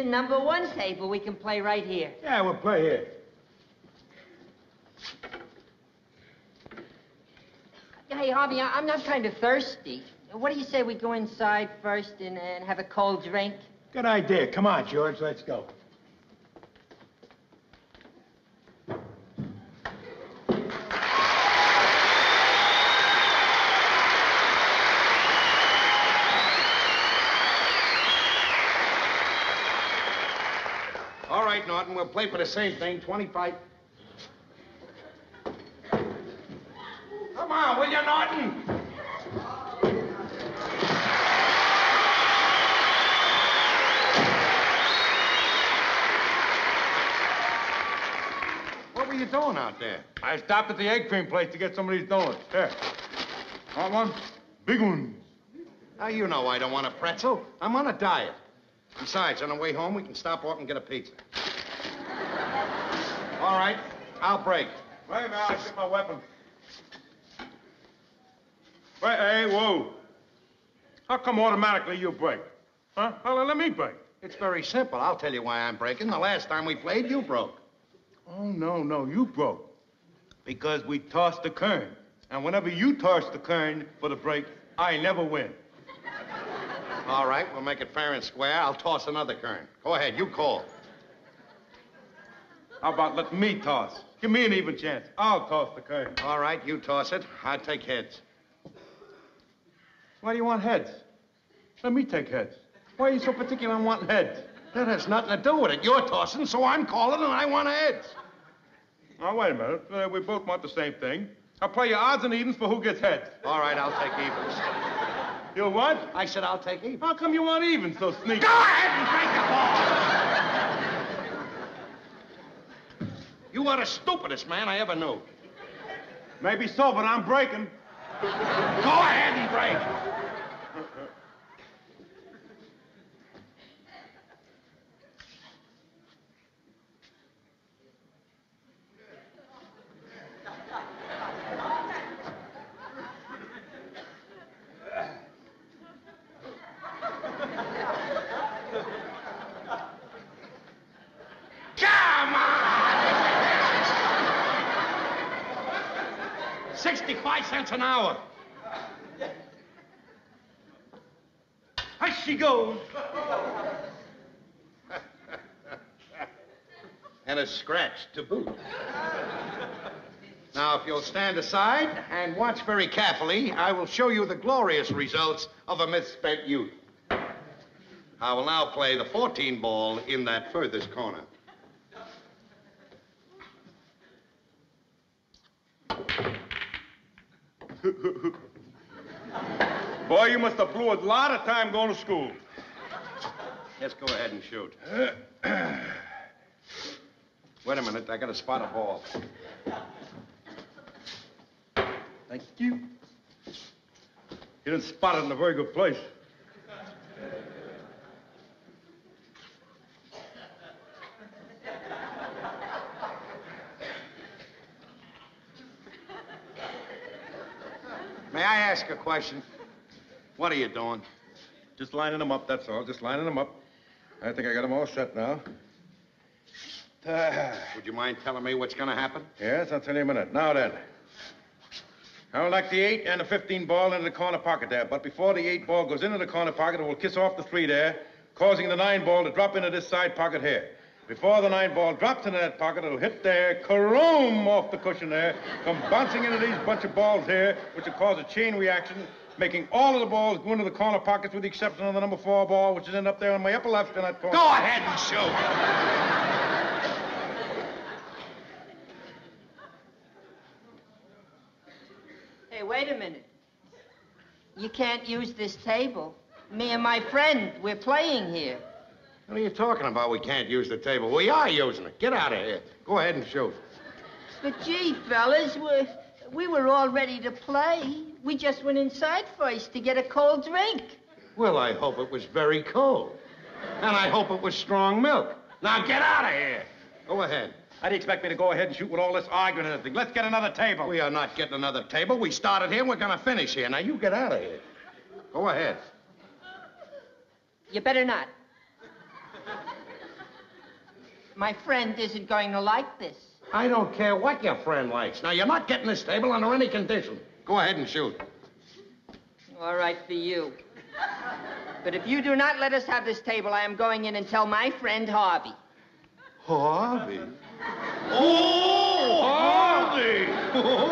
number 1 table. We can play right here. Yeah, we'll play here. Hey, Harvey, I'm kind of thirsty. What do you say we go inside first and have a cold drink? Good idea. Come on, George, let's go. All right, Norton, we'll play for the same thing, 25. Come on, will you, Norton? What were you doing out there? I stopped at the egg cream place to get some of these donuts. There. Want one? Big ones. Now, you know I don't want a pretzel. I'm on a diet. Besides, on the way home, we can stop off and get a pizza. All right, I'll break. Wait a minute, I'll get my weapon. Wait, hey, whoa. How come automatically you break? Huh? Well, let me break. It's very simple. I'll tell you why I'm breaking. The last time we played, you broke. Oh, no, you broke. Because we tossed the kern. And whenever you toss the kern for the break, I never win. All right, we'll make it fair and square. I'll toss another kern. Go ahead, you call. How about let me toss? Give me an even chance. I'll toss the kern. All right, you toss it. I'll take heads. Why do you want heads? Let me take heads. Why are you so particular on wanting heads? That has nothing to do with it. You're tossing, so I'm calling, and I want heads. Now, wait a minute. We both want the same thing. I'll play you odds and evens for who gets heads. All right, I'll take evens. You what? I said I'll take evens. How come you want evens so sneaky? Go ahead and break the ball! You are the stupidest man I ever knew. Maybe so, but I'm breaking. Go ahead and break. Come on! 65 cents an hour. Here she goes. And a scratch to boot. Now, if you'll stand aside and watch very carefully, I will show you the glorious results of a misspent youth. I will now play the 14 ball in that furthest corner. Boy, you must have blew a lot of time going to school. Let's go ahead and shoot. Wait a minute, I gotta spot a ball. Thank you. You didn't spot it in a very good place. May I ask a question? What are you doing? Just lining them up, that's all. Just lining them up. I think I got them all set now. Would you mind telling me what's gonna happen? Yes, I'll tell you in a minute. Now then. I would like the 8 and the 15 ball into the corner pocket there. But before the 8 ball goes into the corner pocket, it will kiss off the 3 there, causing the 9 ball to drop into this side pocket here. Before the 9 ball drops into that pocket, it'll hit there, karoom off the cushion there, come bouncing into these bunch of balls here, which will cause a chain reaction, making all of the balls go into the corner pockets with the exception of the number 4 ball, which is in up there on my upper left in that corner. Go ahead and shoot. Hey, wait a minute. You can't use this table. Me and my friend, we're playing here. What are you talking about? We can't use the table. We are using it. Get out of here. Go ahead and shoot. But gee, fellas, we were all ready to play. We just went inside first to get a cold drink. Well, I hope it was very cold. And I hope it was strong milk. Now get out of here. Go ahead. How do you expect me to go ahead and shoot with all this arguing and everything? Let's get another table. We are not getting another table. We started here, we're gonna finish here. Now you get out of here. Go ahead. You better not. My friend isn't going to like this. I don't care what your friend likes. Now, you're not getting this table under any condition. Go ahead and shoot. All right for you. But if you do not let us have this table, I am going in and tell my friend Harvey. Harvey? Oh, Harvey!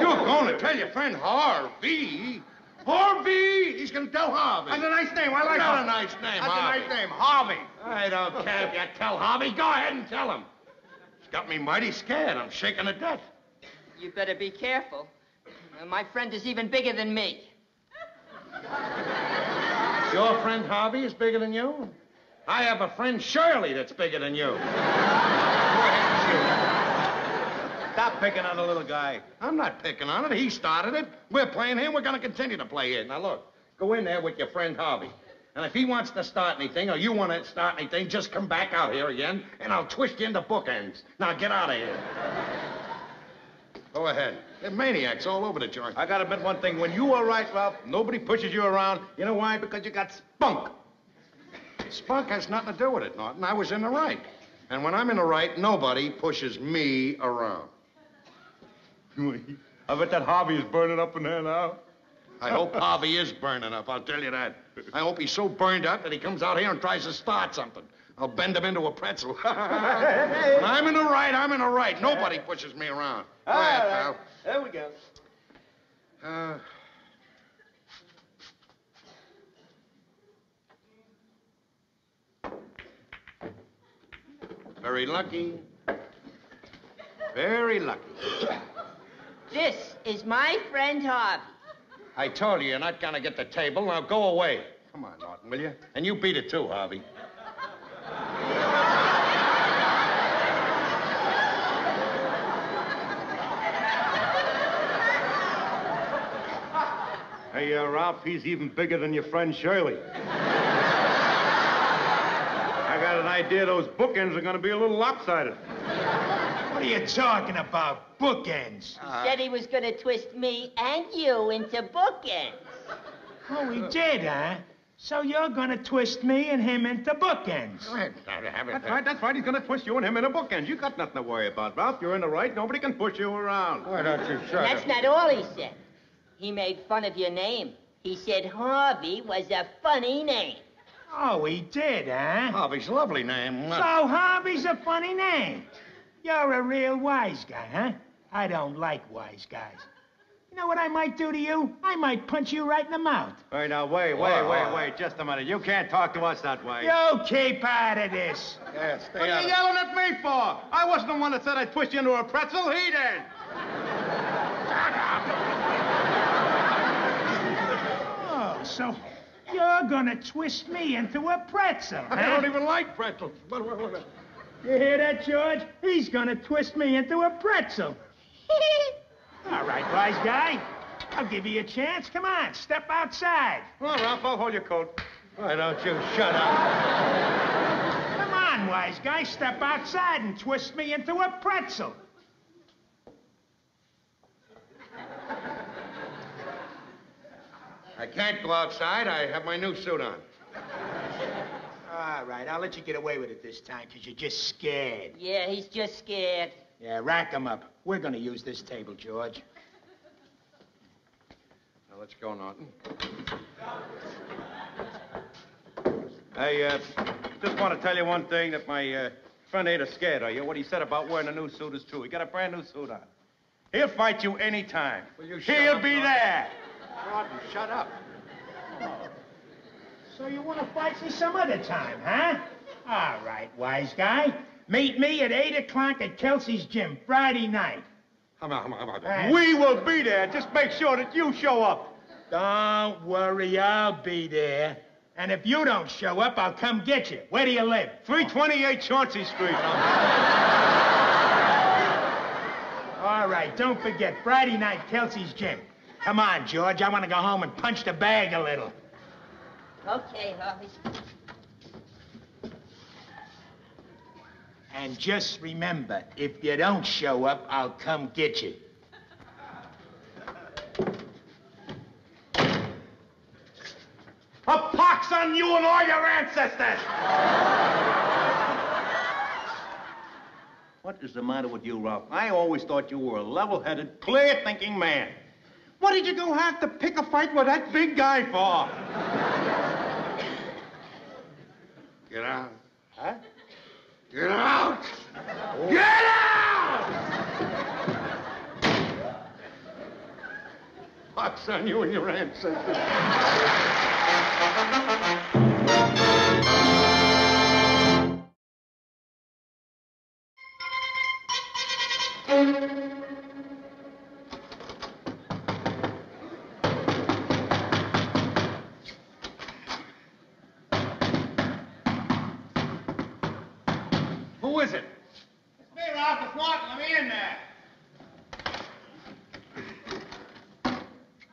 You're going to tell your friend Harvey? Harvey! He's going to tell Harvey. That's a nice name. I like Not that. a nice name, That's Harvey. a nice name, Harvey. I don't care if you tell Harvey. Go ahead and tell him. He's got me mighty scared. I'm shaking to death. You better be careful. My friend is even bigger than me. Your friend Harvey is bigger than you? I have a friend Shirley that's bigger than you. Go ahead and shoot. Stop picking on the little guy. I'm not picking on it. He started it. We're playing here. We're going to continue to play here. Now, look. Go in there with your friend Harvey. And if he wants to start anything, or you want to start anything, just come back out here again, and I'll twist you into bookends. Now, get out of here. Go ahead. They're maniacs all over the joint. I gotta admit one thing. When you are right, Ralph, nobody pushes you around. You know why? Because you got spunk. Spunk has nothing to do with it, Norton. I was in the right. And when I'm in the right, nobody pushes me around. I bet that Harvey is burning up in there now. I hope Harvey is burning up, I'll tell you that. I hope he's so burned up that he comes out here and tries to start something. I'll bend him into a pretzel. When I'm in the right, I'm in the right. Nobody pushes me around. Go ahead, pal. There we go. Very lucky. Very lucky. This is my friend Harvey. I told you, you're not gonna get the table. Now go away. Come on, Norton, will you? And you beat it too, Harvey. Hey, Ralph, he's even bigger than your friend Shirley. I got an idea those bookends are going to be a little lopsided. What are you talking about? Bookends. He said he was going to twist me and you into bookends. Oh, he did, huh? So you're gonna twist me and him into bookends. Go ahead. Have it. That's right. He's going to twist you and him in a bookend. You got nothing to worry about, Ralph. You're in the right. Nobody can push you around. Why don't you shut That's not all he said. He made fun of your name. He said Harvey was a funny name. Oh, he did, huh? Harvey's a lovely name. So Harvey's a funny name. You're a real wise guy, huh? I don't like wise guys. You know what I might do to you? I might punch you right in the mouth. Hey, now, wait. Just a minute. You can't talk to us that way. You keep out of this. Yeah, What stay are out you of yelling at me for? I wasn't the one that said I'd twist you into a pretzel. He did. Oh, so you're gonna twist me into a pretzel, huh? I don't even like pretzels. You hear that, George? He's gonna twist me into a pretzel. All right, wise guy. I'll give you a chance. Come on, step outside. Come on, Ralph. I'll hold your coat. Why don't you shut up? Come on, wise guy. Step outside and twist me into a pretzel. I can't go outside. I have my new suit on. All right, I'll let you get away with it this time, because you're just scared. Yeah, he's just scared. Yeah, rack 'em up. We're gonna use this table, George. Now, let's go, Norton. Hey, just want to tell you one thing, that my friend ain't scared of you. What he said about wearing a new suit is true. He got a brand new suit on. He'll fight you anytime. Will you shut He'll up, be Norton? there. Norton, shut up. So you want to fight me some other time, huh? All right, wise guy. Meet me at 8 o'clock at Kelsey's gym Friday night. Come on. We will be there. Just make sure that you show up. Don't worry, I'll be there. And if you don't show up, I'll come get you. Where do you live? 328 Chauncey Street. All right, don't forget, Friday night, Kelsey's gym. Come on, George, I want to go home and punch the bag a little. Okay, Harvey. And just remember, if you don't show up, I'll come get you. A pox on you and all your ancestors! What is the matter with you, Ralph? I always thought you were a level-headed, clear-thinking man. What did you go have to pick a fight with that big guy for? Get out. Huh? Get out! Get out! Pox on you and your ancestors. Who is it? It's me, Ralph. It's Martin. Let me in there.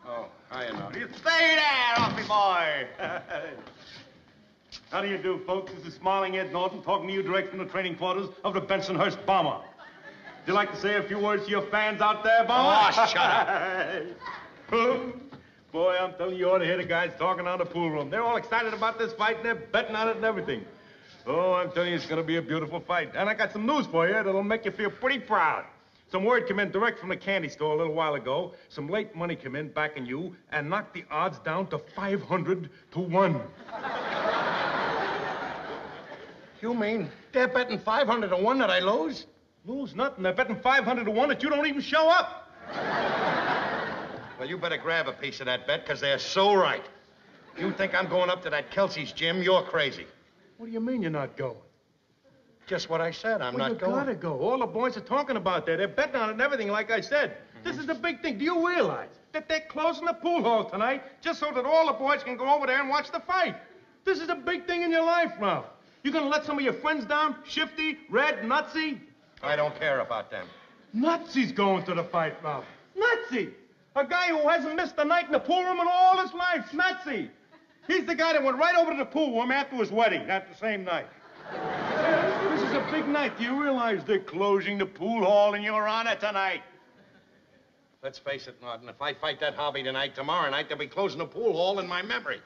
Oh, hiya, now. You stay there, Ralphie boy. How do you do, folks? This is Smiling Ed Norton talking to you direct from the training quarters of the Bensonhurst Bomber. Would you like to say a few words to your fans out there, Bomber? Oh, shut up. Boy, I'm telling you, you ought to hear the guys talking out of the pool room. They're all excited about this fight, and they're betting on it and everything. Oh, I'm telling you, it's going to be a beautiful fight. And I got some news for you that'll make you feel pretty proud. Some word came in direct from the candy store a little while ago. Some late money came in backing you and knocked the odds down to 500 to 1. You mean they're betting 500 to 1 that I lose? Lose nothing. They're betting 500 to 1 that you don't even show up. Well, you better grab a piece of that bet, because they're so right. You think I'm going up to that Kelsey's gym, you're crazy. What do you mean you're not going? Just what I said, I'm not going. You gotta go. All the boys are talking about that. They're betting on it and everything, like I said. This is the big thing. Do you realize that they're closing the pool hall tonight just so that all the boys can go over there and watch the fight? This is a big thing in your life, Ralph. You gonna let some of your friends down? Shifty, Red, Nutsy? I don't care about them. Nutsy's going to the fight, Ralph. Nutsy! A guy who hasn't missed a night in the pool room in all his life. Nutsy! He's the guy that went right over to the pool room after his wedding, that the same night. This is a big night. Do you realize they're closing the pool hall in your honor tonight? Let's face it, Norton, if I fight that hobby tonight, tomorrow night, they'll be closing the pool hall in my memory.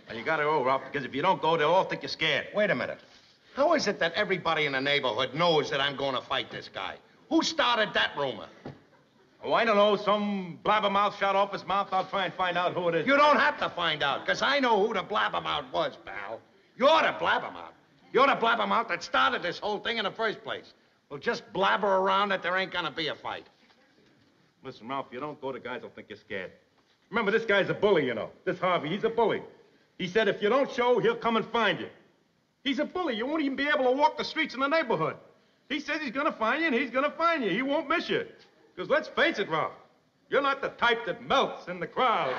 Now, you gotta go, Ralph, because if you don't go, they'll all think you're scared. Wait a minute. How is it that everybody in the neighborhood knows that I'm going to fight this guy? Who started that rumor? Oh, I don't know. Some blabbermouth shot off his mouth. I'll try and find out who it is. You don't have to find out, because I know who the blabbermouth was, pal. You're the blabbermouth. You're the blabbermouth that started this whole thing in the first place. Well, just blabber around that there ain't gonna be a fight. Listen, Ralph, you don't go, the guys will think you're scared. Remember, this guy's a bully, you know. This Harvey, he's a bully. He said if you don't show, he'll come and find you. He's a bully. You won't even be able to walk the streets in the neighborhood. He says he's gonna find you, and he's gonna find you. He won't miss you. Because let's face it, Ralph, you're not the type that melts in the crowd.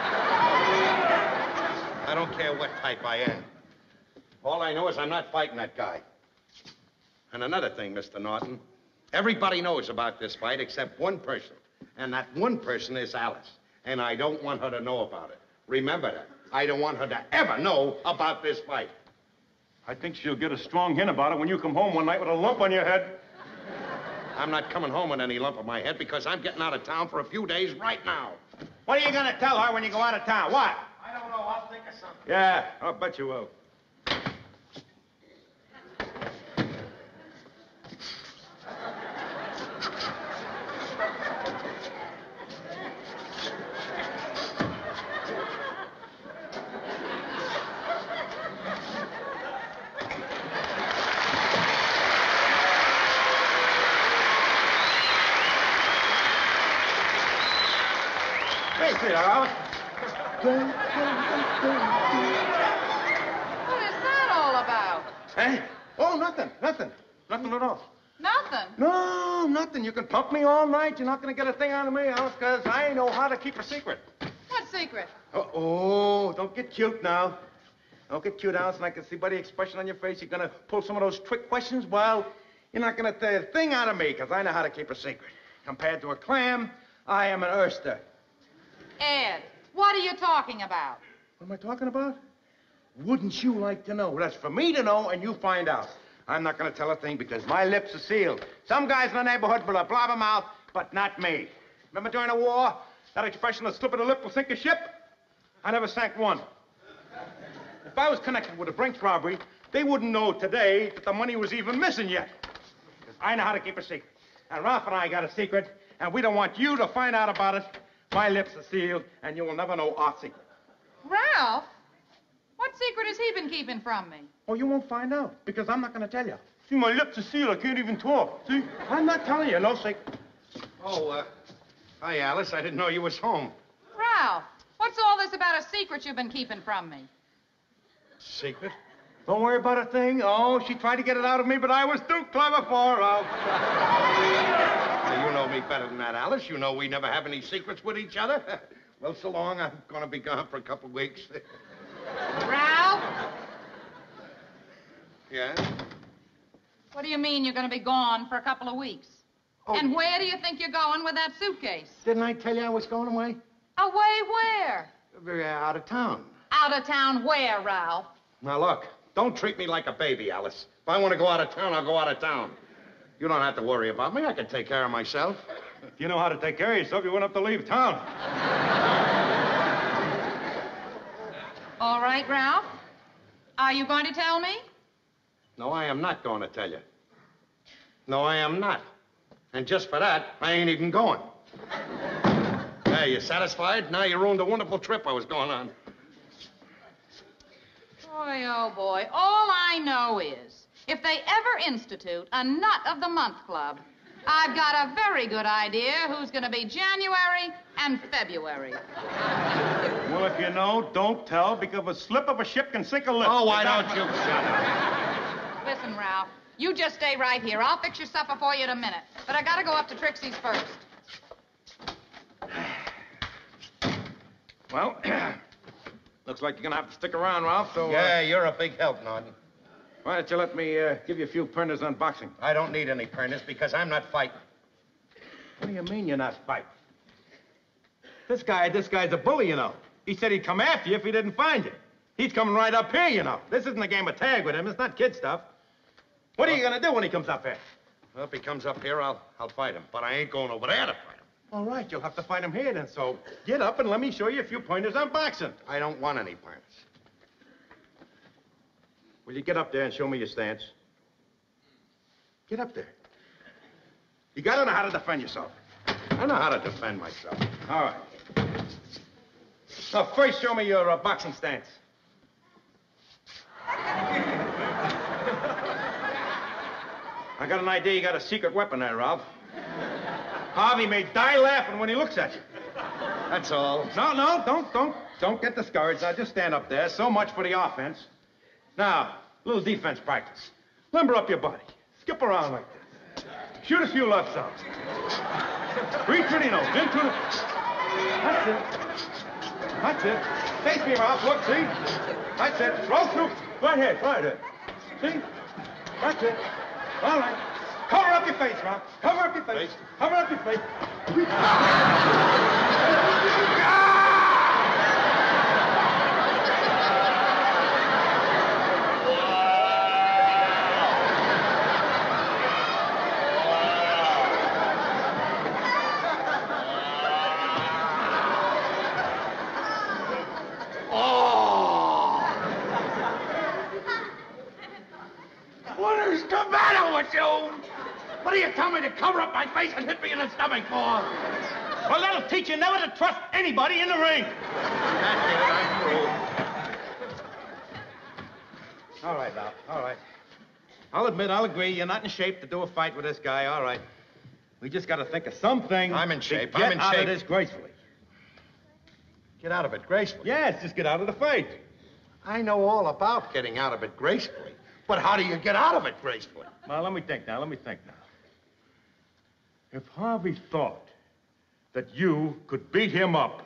I don't care what type I am. All I know is I'm not fighting that guy. And another thing, Mr. Norton, everybody knows about this fight except one person. And that one person is Alice. And I don't want her to know about it. Remember that. I don't want her to ever know about this fight. I think she'll get a strong hint about it when you come home one night with a lump on your head. I'm not coming home with any lump on my head because I'm getting out of town for a few days right now. What are you gonna tell her when you go out of town? What? I don't know. I'll think of something. Yeah, I'll bet you will. What is that all about? Hey? Oh, nothing. Nothing at all. Nothing. No, nothing. You can pump me all night. You're not going to get a thing out of me, Alice, because I know how to keep a secret. What secret? Uh-oh. Don't get cute now. Don't get cute, Alice, and I can see by the expression on your face you're going to pull some of those trick questions. Well, you're not going to tell a thing out of me, because I know how to keep a secret. Compared to a clam, I am an oyster. Ed, what are you talking about? What am I talking about? Wouldn't you like to know? That's for me to know, and you find out. I'm not going to tell a thing because my lips are sealed. Some guys in the neighborhood will have blabbermouth, but not me. Remember during the war, that expression, the slip of the lip will sink a ship? I never sank one. If I was connected with a Brinks robbery, they wouldn't know today that the money was even missing yet. 'Cause I know how to keep a secret. And Ralph and I got a secret, and we don't want you to find out about it. My lips are sealed, and you will never know our secret. Ralph? What secret has he been keeping from me? Oh, you won't find out, because I'm not going to tell you. See, my lips are sealed. I can't even talk. See? I'm not telling you, no secret. Oh, hi, Alice. I didn't know you was home. Ralph, what's all this about a secret you've been keeping from me? Secret? Don't worry about a thing. Oh, she tried to get it out of me, but I was too clever for her, Ralph. Now, you know me better than that, Alice. You know we never have any secrets with each other. Well, so long. I'm going to be gone for a couple of weeks. Ralph? Yeah? What do you mean you're going to be gone for a couple of weeks? Oh. And where do you think you're going with that suitcase? Didn't I tell you I was going away? Away where? Out of town. Out of town where, Ralph? Now, look, don't treat me like a baby, Alice. If I want to go out of town, I'll go out of town. You don't have to worry about me. I can take care of myself. If you know how to take care of yourself, you wouldn't have to leave town. All right, Ralph. Are you going to tell me? No, I am not going to tell you. No, I am not. And just for that, I ain't even going. There, you satisfied? Now you ruined the wonderful trip I was going on. Boy, oh boy, all I know is, if they ever institute a Nut of the Month Club, I've got a very good idea who's going to be January and February. Well, if you know, don't tell, because a slip of a ship can sink a lip. Oh, why don't you shut up? Listen, Ralph, you just stay right here. I'll fix your supper for you in a minute. But I got to go up to Trixie's first. Well, looks like you're going to have to stick around, Ralph, so... Yeah, you're a big help, Norton. Why don't you let me give you a few printers on boxing? I don't need any printers because I'm not fighting. What do you mean you're not fighting? This guy's a bully, you know. He said he'd come after you if he didn't find you. He's coming right up here, you know. This isn't a game of tag with him. It's not kid stuff. What are you going to do when he comes up here? Well, if he comes up here, I'll fight him. But I ain't going over there to fight him. All right, you'll have to fight him here then. So get up and let me show you a few pointers on boxing. I don't want any pointers. Will you get up there and show me your stance? Get up there. You got to know how to defend yourself. I know how to defend myself. All right. Now, first, show me your boxing stance. I got an idea you got a secret weapon there, Ralph. Harvey may die laughing when he looks at you. That's all. No, don't get discouraged. Now, just stand up there. So much for the offense. Now, a little defense practice. Limber up your body. Skip around like this. Shoot a few left shots. Breathe through the nose. In through the... That's it. That's it. Face me, Ralph. Look, see? That's it. Roll through. Right here. See? That's it. All right. Cover up your face, Ralph. Cover up your face. Cover up your face. What is the matter with you? What do you tell me to cover up my face and hit me in the stomach for? Well, that'll teach you never to trust anybody in the ring. That's it, I'm through. All right, Ralph, all right. I'll admit, I'll agree, you're not in shape to do a fight with this guy, all right. We just got to think of something. I'm in shape, to get I'm in out shape. of this gracefully. Get out of it gracefully. Yes, just get out of the fight. I know all about getting out of it gracefully. But how do you get out of it gracefully? Well, let me think now. If Harvey thought that you could beat him up,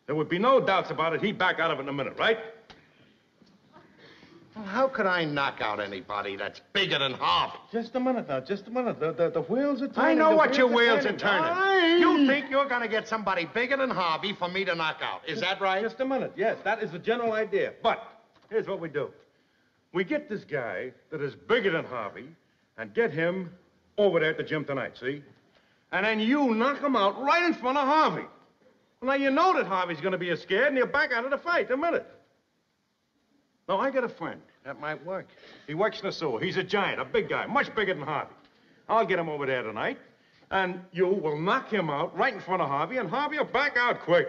there would be no doubts about it. He'd back out of it in a minute, right? Well, how could I knock out anybody that's bigger than Harvey? Just a minute now, just a minute. The wheels are turning. I know the what your wheels are turning. turning. You think you're going to get somebody bigger than Harvey for me to knock out. Is that right? Just a minute. Yes, that is the general idea. But here's what we do. We get this guy that is bigger than Harvey and get him over there at the gym tonight, see? And then you knock him out right in front of Harvey. Well, now, you know that Harvey's going to be scared and he'll back out of the fight in a minute. Now, I got a friend. That might work. He works in the sewer. He's a giant, a big guy, much bigger than Harvey. I'll get him over there tonight, and you will knock him out right in front of Harvey, and Harvey will back out quick.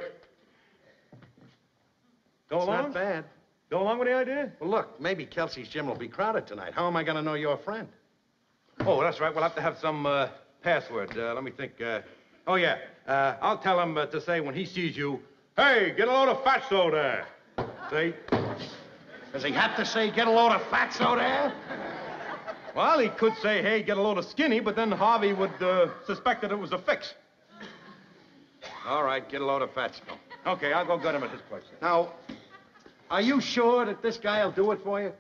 Go It's along? not bad. Go along with the idea? Well, look, maybe Kelsey's gym will be crowded tonight. How am I going to know you're a friend? Oh, that's right. We'll have to have some password. Let me think. Oh, yeah. I'll tell him to say when he sees you, hey, get a load of fatso there. See? Does he have to say, get a load of fatso there? Well, he could say, hey, get a load of skinny, but then Harvey would suspect that it was a fix. All right, get a load of fatso. Okay, I'll go get him at his place. Now, are you sure that this guy will do it for you?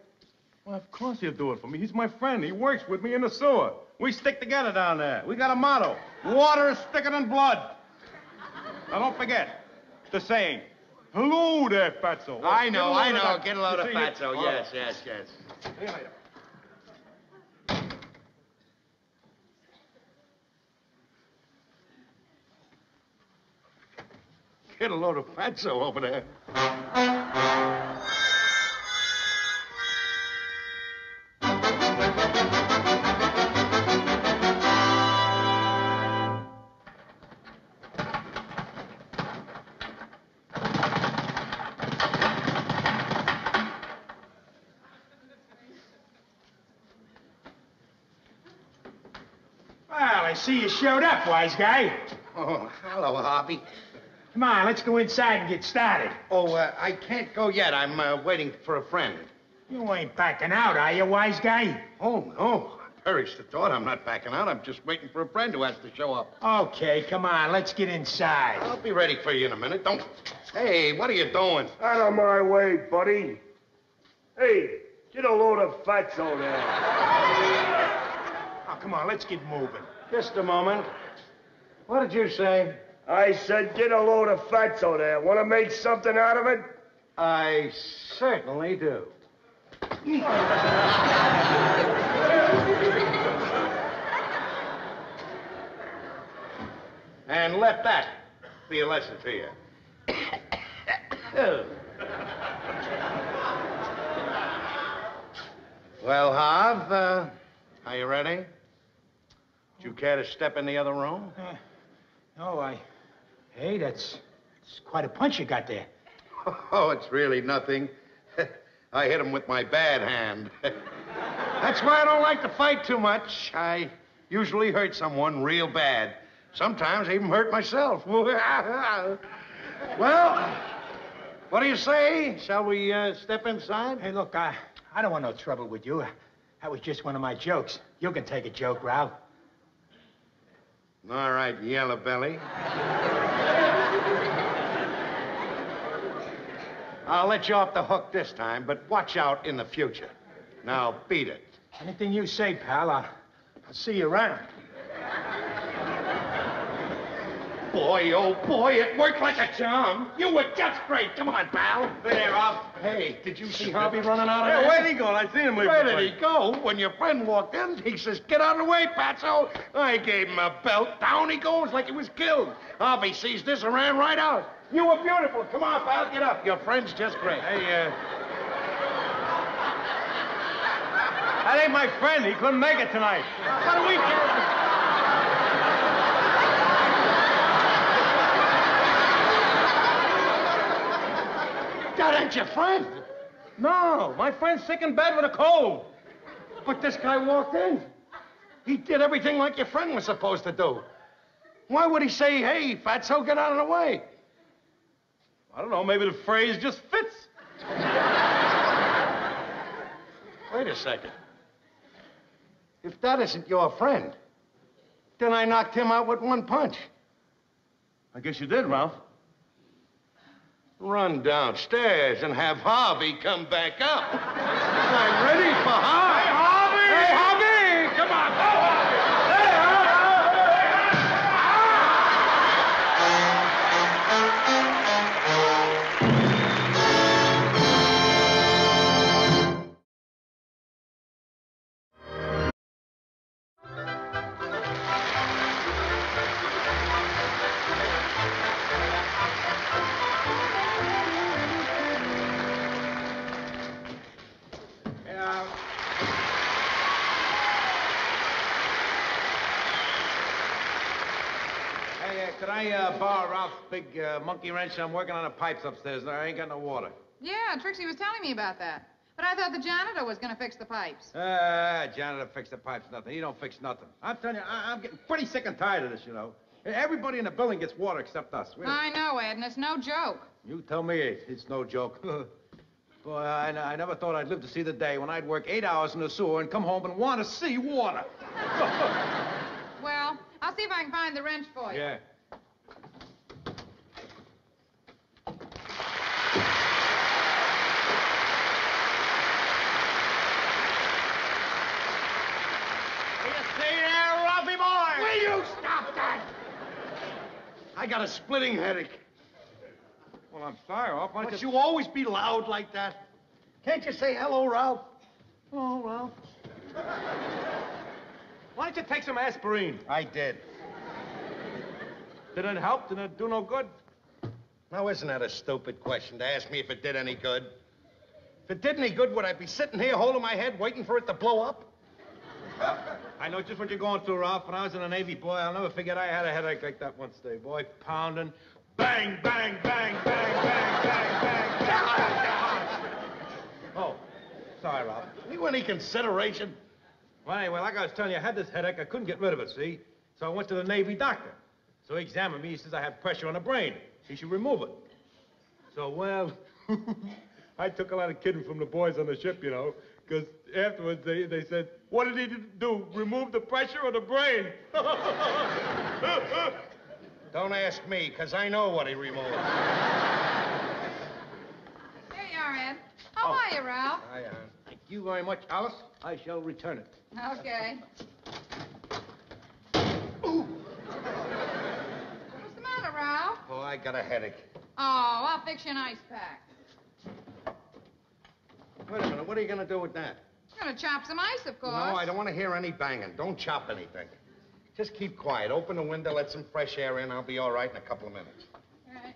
Well, of course he'll do it for me. He's my friend. He works with me in the sewer. We stick together down there. We got a motto. Water is thicker than blood. Now, don't forget the saying. Hello there, fatso. I know. That- Get a load of You see, fatso. all Yes. See you later. Get a load of fatso over there. Well, I see you showed up, wise guy. Oh, hello, Harvey. Come on, let's go inside and get started. Oh, I can't go yet. I'm waiting for a friend. You ain't backing out, are you, wise guy? Oh, no. Perish the thought. I'm not backing out. I'm just waiting for a friend who has to show up. Okay, come on, let's get inside. I'll be ready for you in a minute. Don't... Hey, what are you doing? Out of my way, buddy. Hey, get a load of fatso there. Oh, come on, let's get moving. Just a moment. What did you say? I said get a load of fatso there. Want to make something out of it? I certainly do. And let that be a lesson to you. Well, Harv, are you ready? Would you care to step in the other room? Hey, that's quite a punch you got there. Oh, it's really nothing. I hit him with my bad hand. That's why I don't like to fight too much. I usually hurt someone real bad. Sometimes I even hurt myself. Well, what do you say? Shall we step inside? Hey, look, I don't want no trouble with you. That was just one of my jokes. You can take a joke, Ralph. All right, yellow belly. I'll let you off the hook this time, but watch out in the future. Now, beat it. Anything you say, pal, I'll see you around. Boy, oh boy, it worked like a charm. You were just great. Come on, pal. There, Ralph. Hey, did you see Harvey running out of Hey, there? where'd he go? I seen him leave. Where did he go? When your friend walked in, he says, get out of the way, Patso. I gave him a belt. Down he goes like he was killed. Harvey sees this and ran right out. You were beautiful. Come on, pal, get up. Your friend's just great. Hey, that ain't my friend. He couldn't make it tonight. What do we care? That ain't your friend. No, my friend's sick in bed with a cold. But this guy walked in. He did everything like your friend was supposed to do. Why would he say, hey, Fatso, get out of the way? I don't know, maybe the phrase just fits. Wait a second. If that isn't your friend, then I knocked him out with one punch. I guess you did, Ralph. Run downstairs and have Harvey come back up. I'm ready for Harvey. Hey, Harvey! Hey, Harvey! Come on, go, Harvey! Hey, Could I borrow Ralph's big monkey wrench? I'm working on the pipes upstairs, and I ain't got no water. Yeah, Trixie was telling me about that. But I thought the janitor was going to fix the pipes. Janitor fix the pipes, nothing. He don't fix nothing. I'm telling you, I'm getting pretty sick and tired of this, you know. Everybody in the building gets water except us. I know, Ed, and it's no joke. You tell me it's no joke. Boy, I never thought I'd live to see the day when I'd work 8 hours in the sewer and come home and want to see water. Well, I'll see if I can find the wrench for you. Yeah. Will you stop that? I got a splitting headache. Well, I'm sorry, Ralph. Why don't Must you always be loud like that? Can't you say hello, Ralph? Hello, Ralph. Why don't you take some aspirin? I did. Did it help? Did it do no good? Now, isn't that a stupid question to ask me if it did any good? If it did any good, would I be sitting here holding my head waiting for it to blow up? I know just what you're going through, Ralph. When I was in the Navy, boy, I'll never forget I had a headache like that once day, boy. Pounding. Bang, bang, bang, bang, bang, bang, bang, bang. Oh, sorry, Ralph. You any consideration? Well, anyway, like I was telling you, I had this headache. I couldn't get rid of it, see? So I went to the Navy doctor. So he examined me. He says I have pressure on the brain. He should remove it. So, well, I took a lot of kidding from the boys on the ship, you know, because afterwards they said, what did he do? Remove the pressure on the brain? Don't ask me, because I know what he removed. There you are, Ed. How are you, Ralph? Thank you very much, Alice. I shall return it. Okay. What's the matter, Ralph? Oh, I got a headache. Oh, I'll fix you an ice pack. Wait a minute, what are you going to do with that? I'm going to chop some ice, of course. No, I don't want to hear any banging. Don't chop anything. Just keep quiet. Open the window, let some fresh air in. I'll be all right in a couple of minutes. All right.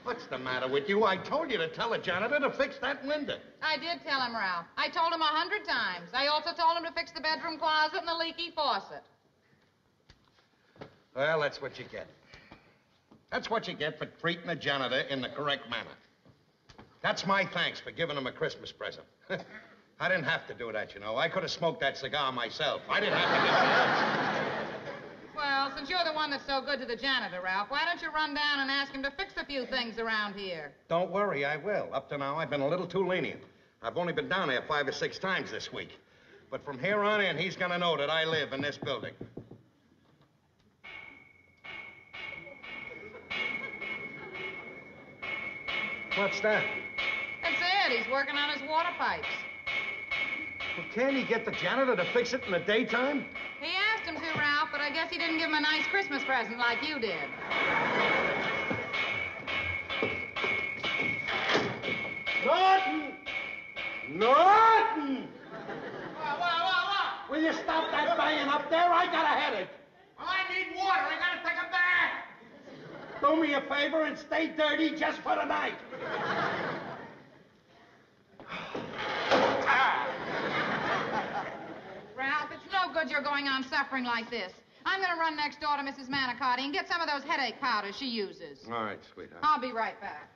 What's the matter with you? I told you to tell the janitor to fix that window. I did tell him, Ralph. I told him 100 times. I also told him to fix the bedroom closet and the leaky faucet. Well, that's what you get. That's what you get for treating the janitor in the correct manner. That's my thanks for giving him a Christmas present. I didn't have to do that, you know. I could have smoked that cigar myself. I didn't have to do that. Well, since you're the one that's so good to the janitor, Ralph, why don't you run down and ask him to fix a few things around here? Don't worry, I will. Up to now, I've been a little too lenient. I've only been down there 5 or 6 times this week. But from here on in, he's gonna know that I live in this building. What's that? That's Ed. He's working on his water pipes. Well, can't he get the janitor to fix it in the daytime? He asked him to, Ralph, but I guess he didn't give him a nice Christmas present like you did. Norton! Norton! What? Will you stop that banging up there? I got a headache. Well, I need water. I gotta take a bath. Do me a favor and stay dirty just for the night. Ralph, it's no good you're going on suffering like this. I'm gonna run next door to Mrs. Manicotti and get some of those headache powders she uses. All right, sweetheart. I'll be right back.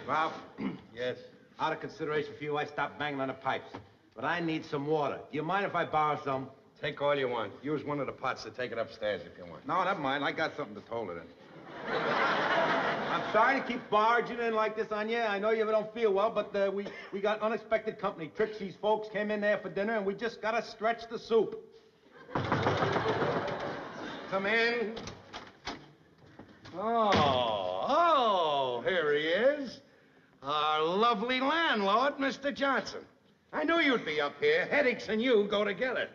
Ralph, Yes? out of consideration for you, I stopped banging on the pipes. But I need some water. Do you mind if I borrow some? Take all you want. Use one of the pots to take it upstairs if you want. No, never mind. I got something to hold it in. I'm sorry to keep barging in like this on you. I know you don't feel well, but we got unexpected company. Trixie's folks came in there for dinner, and we just got to stretch the soup. Come in. Oh, here he is. Our lovely landlord, Mr. Johnson. I knew you'd be up here. Headaches and you go together.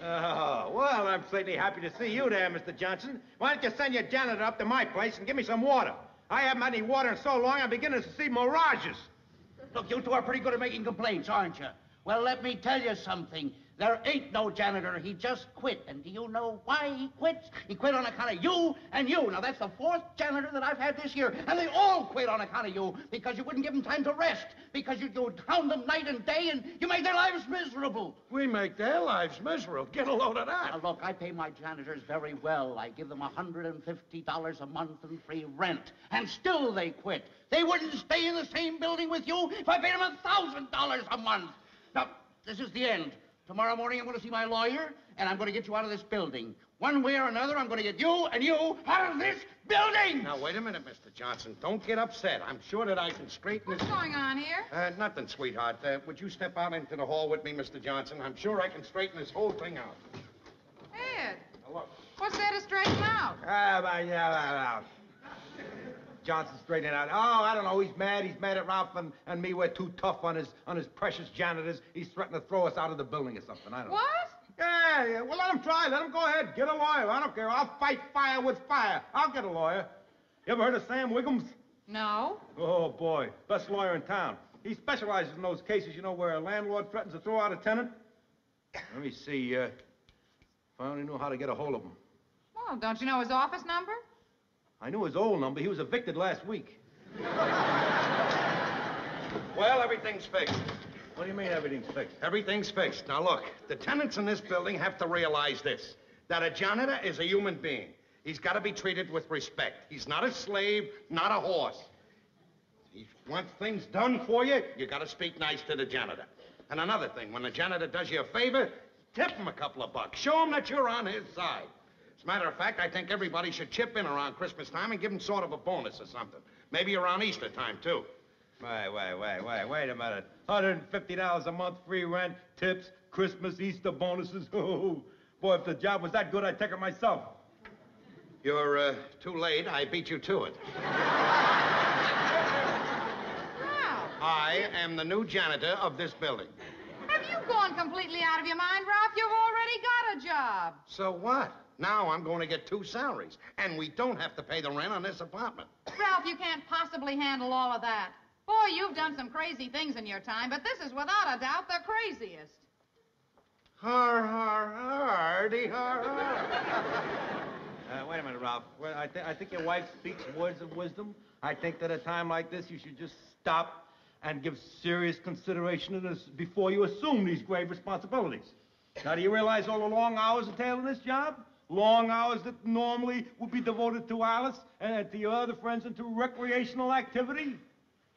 Oh, well, I'm certainly happy to see you there, Mr. Johnson. Why don't you send your janitor up to my place and give me some water? I haven't had any water in so long, I'm beginning to see mirages. Look, you two are pretty good at making complaints, aren't you? Well, let me tell you something. There ain't no janitor. He just quit. And do you know why he quit? He quit on account of you and you. Now, that's the 4th janitor that I've had this year. And they all quit on account of you because you wouldn't give them time to rest. Because you'd hound them night and day and you made their lives miserable. We make their lives miserable. Get a load of that. Now, look, I pay my janitors very well. I give them $150 a month in free rent. And still they quit. They wouldn't stay in the same building with you if I paid them $1,000 a month. Now, this is the end. Tomorrow morning, I'm going to see my lawyer, and I'm going to get you out of this building. One way or another, I'm going to get you and you out of this building! Now, wait a minute, Mr. Johnson. Don't get upset. I'm sure that I can straighten this... What's going on here? Nothing, sweetheart. Would you step out into the hall with me, Mr. Johnson? I'm sure I can straighten this whole thing out. Ed, Now, look. what's there to straighten out? Johnson straightening out. Oh, I don't know. He's mad. He's mad at Ralph and me. We're too tough on his precious janitors. He's threatening to throw us out of the building or something. I don't know. What? Yeah. Well, let him try. Let him go ahead. Get a lawyer. I don't care. I'll fight fire with fire. I'll get a lawyer. You ever heard of Sam Wiggums? No. Oh, boy. Best lawyer in town. He specializes in those cases, you know, where a landlord threatens to throw out a tenant. Let me see. If I only knew how to get a hold of him. Well, don't you know his office number? I knew his old number. He was evicted last week. Well, everything's fixed. What do you mean everything's fixed? Everything's fixed. Now, look, the tenants in this building have to realize this, that a janitor is a human being. He's got to be treated with respect. He's not a slave, not a horse. He wants things done for you, you got to speak nice to the janitor. And another thing, when the janitor does you a favor, tip him a couple of bucks. Show him that you're on his side. As a matter of fact, I think everybody should chip in around Christmas time and give him sort of a bonus or something. Maybe around Easter time, too. Wait a minute. $150 a month, free rent, tips, Christmas, Easter bonuses. Oh, boy, if the job was that good, I'd take it myself. You're too late. I beat you to it. Wow. I am the new janitor of this building. Have you gone completely out of your mind, Ralph? You've already got a job. So what? Now I'm going to get 2 salaries, and we don't have to pay the rent on this apartment. Ralph, you can't possibly handle all of that. Boy, you've done some crazy things in your time, but this is without a doubt the craziest. Har, har, hardy, har, har. Wait a minute, Ralph. Well, I think your wife speaks words of wisdom. I think that at a time like this, you should just stop and give serious consideration to this before you assume these grave responsibilities. Now, do you realize all the long hours entailed in this job? Long hours that normally would be devoted to Alice and to your other friends and to recreational activity?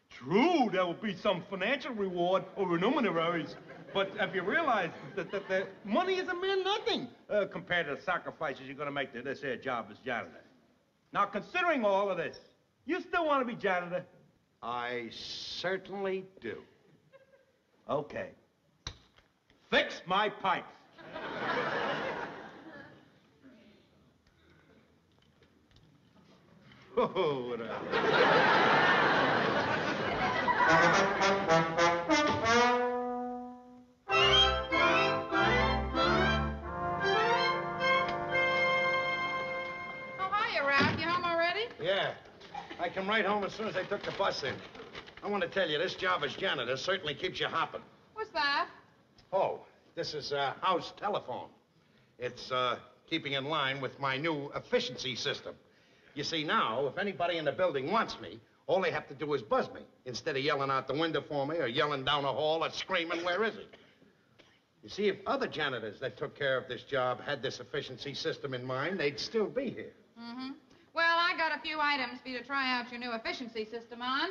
True, there will be some financial reward or remuneraries, but have you realized that money is a mere nothing compared to the sacrifices you're going to make to this here job as janitor? Now, considering all of this, you still want to be janitor? I certainly do. Okay. Fix my pipes. Oh, what a... Yeah. I come right home as soon as I took the bus in. I want to tell you, this job as janitor certainly keeps you hopping. What's that? Oh, this is house telephone. It's keeping in line with my new efficiency system. You see, now, if anybody in the building wants me, all they have to do is buzz me, instead of yelling out the window for me or yelling down the hall or screaming, "Where is he?" You see, if other janitors that took care of this job had this efficiency system in mind, they'd still be here. Mm-hmm. Well, I got a few items for you to try out your new efficiency system on.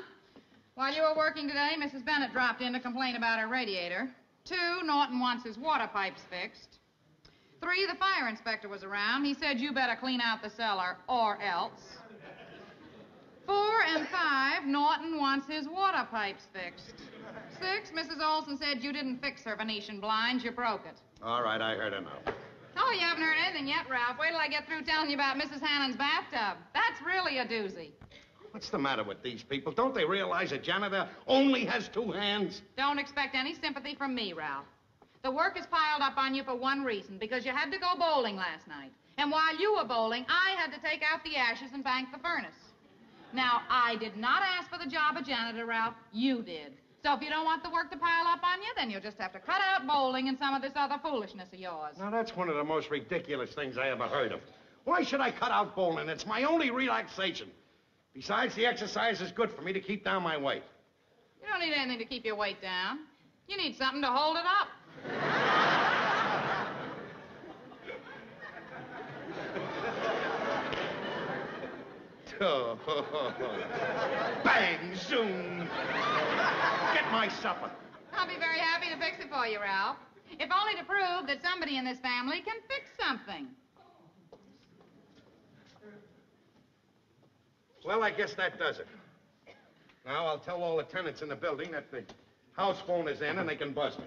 While you were working today, Mrs. Bennett dropped in to complain about her radiator. 2, Norton wants his water pipes fixed. 3, the fire inspector was around. He said you better clean out the cellar or else. 4 and 5, Norton wants his water pipes fixed. 6, Mrs. Olson said you didn't fix her Venetian blinds, you broke it. All right, I heard enough. Oh, you haven't heard anything yet, Ralph. Wait till I get through telling you about Mrs. Hannon's bathtub. That's really a doozy. What's the matter with these people? Don't they realize a janitor only has 2 hands? Don't expect any sympathy from me, Ralph. The work is piled up on you for one reason, because you had to go bowling last night. And while you were bowling, I had to take out the ashes and bank the furnace. Now, I did not ask for the job of janitor, Ralph. You did. So if you don't want the work to pile up on you, then you'll just have to cut out bowling and some of this other foolishness of yours. Now, that's one of the most ridiculous things I ever heard of. Why should I cut out bowling? It's my only relaxation. Besides, the exercise is good for me to keep down my weight. You don't need anything to keep your weight down. You need something to hold it up. Oh, bang, zoom. Get my supper. I'll be very happy to fix it for you, Ralph. If only to prove that somebody in this family can fix something. Well, I guess that does it. Now, I'll tell all the tenants in the building that the house phone is in and they can buzz me.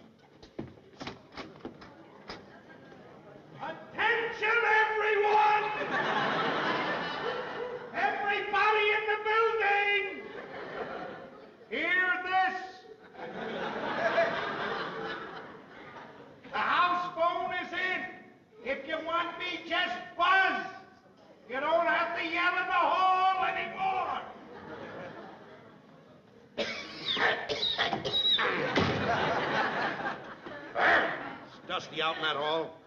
Attention, everyone! Everybody in the building! Hear this? The house phone is in. If you want me, just buzz. You don't have to yell in the hall anymore. It's dusty out in that hall.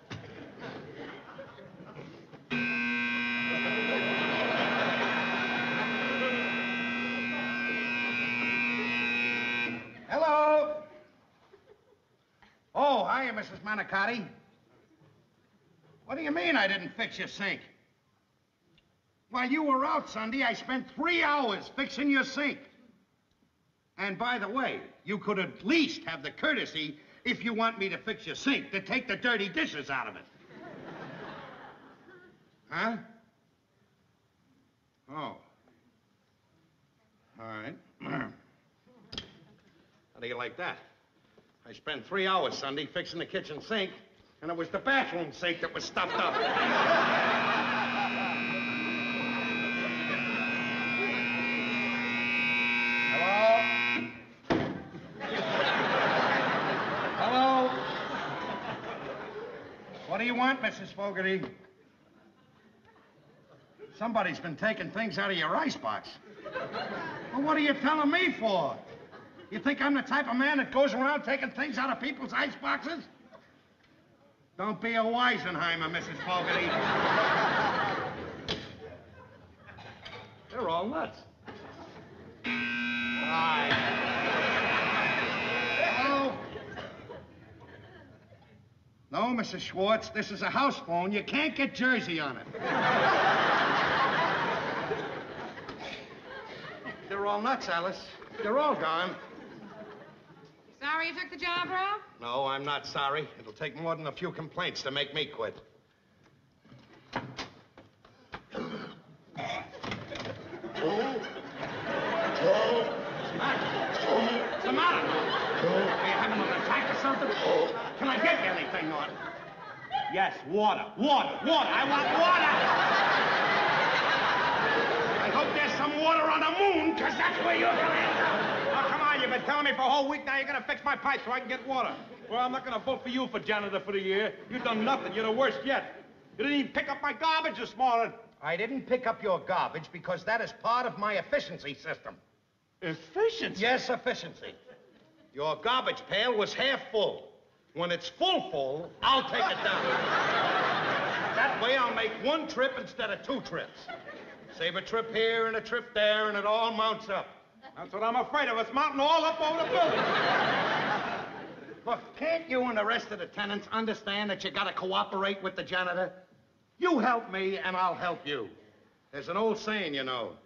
Hello? Oh, hiya, Mrs. Manicotti. What do you mean I didn't fix your sink? While you were out Sunday, I spent 3 hours fixing your sink. And by the way, you could at least have the courtesy, if you want me to fix your sink, to take the dirty dishes out of it. Huh? Oh. All right. How do you like that? I spent 3 hours Sunday fixing the kitchen sink, and it was the bathroom sink that was stuffed up. Hello? What do you want, Mrs. Fogarty? Somebody's been taking things out of your icebox. Well, what are you telling me for? You think I'm the type of man that goes around taking things out of people's iceboxes? Don't be a Weisenheimer, Mrs. Fogarty. They're all nuts. Hi. Hello? No, Mrs. Schwartz, this is a house phone. You can't get Jersey on it. They're all nuts, Alice. They're all gone. Sorry you took the job, Ralph? No, I'm not sorry. It'll take more than a few complaints to make me quit. What's the matter? Are you having an attack or something? Can I get you anything, Norton? Yes, water. Water. Water. I want water. I hope there's some water on the moon, because that's where you're going to end up. Oh, come on. You've been telling me for a whole week now you're going to fix my pipe so I can get water. Well, I'm not going to vote for you for janitor for the year. You've done nothing. You're the worst yet. You didn't even pick up my garbage this morning. I didn't pick up your garbage because that is part of my efficiency system. Efficiency? Yes, efficiency. Your garbage pail was half full. When it's full, I'll take it down. That way I'll make one trip instead of 2 trips. Save a trip here and a trip there, and it all mounts up. That's what I'm afraid of. It's mounting all up over the building. Look, can't you and the rest of the tenants understand that you gotta cooperate with the janitor? You help me, and I'll help you. There's an old saying, you know.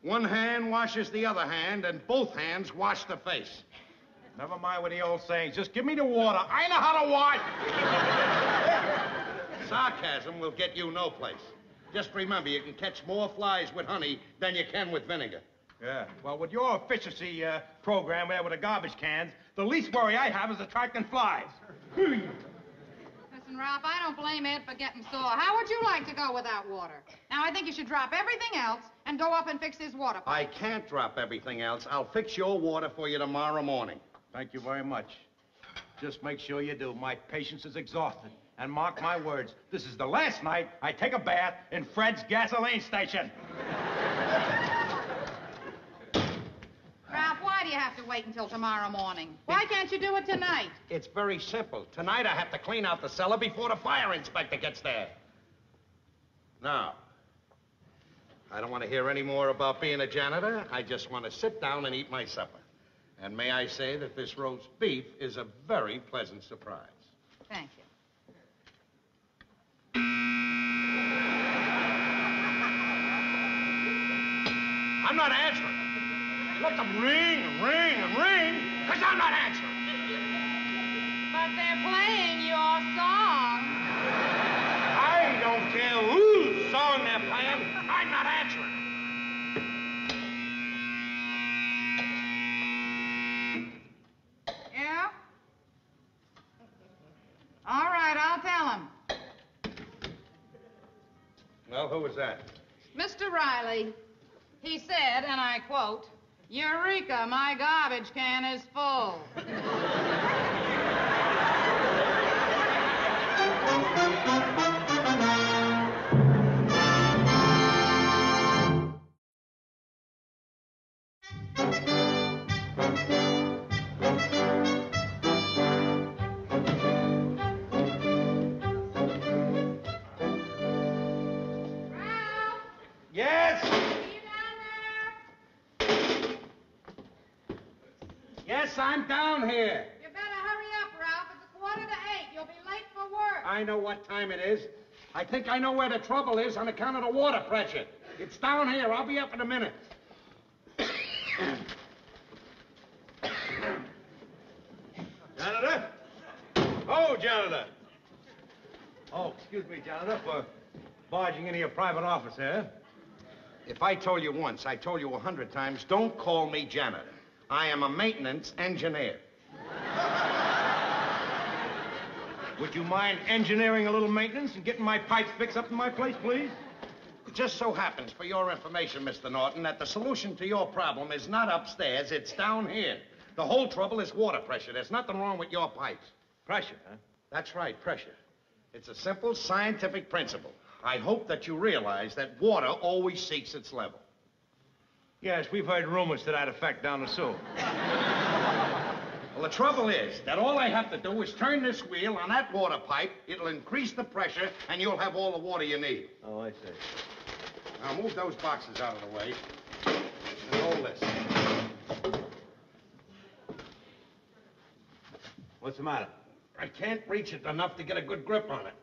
One hand washes the other hand, and both hands wash the face. Never mind with the old sayings. Just give me the water. I know how to wash. Sarcasm will get you no place. Just remember, you can catch more flies with honey than you can with vinegar. Yeah. Well, with your efficiency program there with the garbage cans, the least worry I have is attracting flies. Listen, Ralph, I don't blame Ed for getting sore. How would you like to go without water? Now, I think you should drop everything else and go up and fix his water pipe. I can't drop everything else. I'll fix your water for you tomorrow morning. Thank you very much. Just make sure you do. My patience is exhausted. And mark my words, this is the last night I take a bath in Fred's gasoline station. Ralph, why do you have to wait until tomorrow morning? Why can't you do it tonight? It's very simple. Tonight I have to clean out the cellar before the fire inspector gets there. Now, I don't want to hear any more about being a janitor. I just want to sit down and eat my supper. And may I say that this roast beef is a very pleasant surprise. Thank you. I'm not answering. Let them ring and ring and ring, because I'm not answering. But they're playing your song. I don't care whose song they're playing. I'm not answering. Yeah? All right, I'll tell him. Well, who was that? Mr. Riley, he said, and I quote, "Eureka, my garbage can is full." Yes? Are you down there? Yes, I'm down here. You better hurry up, Ralph. It's 7:45. You'll be late for work. I know what time it is. I think I know where the trouble is on account of the water pressure. It's down here. I'll be up in a minute. Janitor? Oh, janitor. Oh, excuse me, janitor, for barging into your private office here. If I told you once, I told you 100 times, don't call me janitor. I am a maintenance engineer. Would you mind engineering a little maintenance and getting my pipes fixed up in my place, please? It just so happens, for your information, Mr. Norton, that the solution to your problem is not upstairs, it's down here. The whole trouble is water pressure. There's nothing wrong with your pipes. Pressure, huh? That's right, pressure. It's a simple scientific principle. I hope that you realize that water always seeks its level. Yes, we've heard rumors to that effect down the sewer. Well, the trouble is that all I have to do is turn this wheel on that water pipe, it'll increase the pressure, and you'll have all the water you need. Oh, I see. Now, move those boxes out of the way, and hold this. What's the matter? I can't reach it enough to get a good grip on it.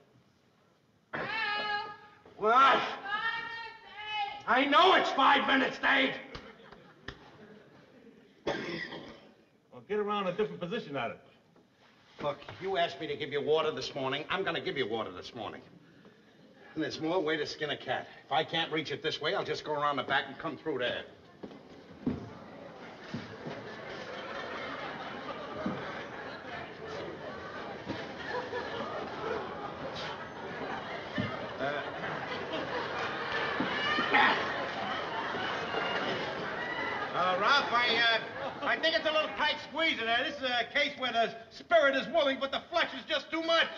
Ralph! What? 5 minutes to 8. I know it's 5 minutes to 8. Well, get around a different position at it. Look, you asked me to give you water this morning. I'm going to give you water this morning. And there's more way to skin a cat. If I can't reach it this way, I'll just go around the back and come through there. Ralph, I think it's a little tight squeeze in there. This is a case where the spirit is willing, but the flesh is just too much.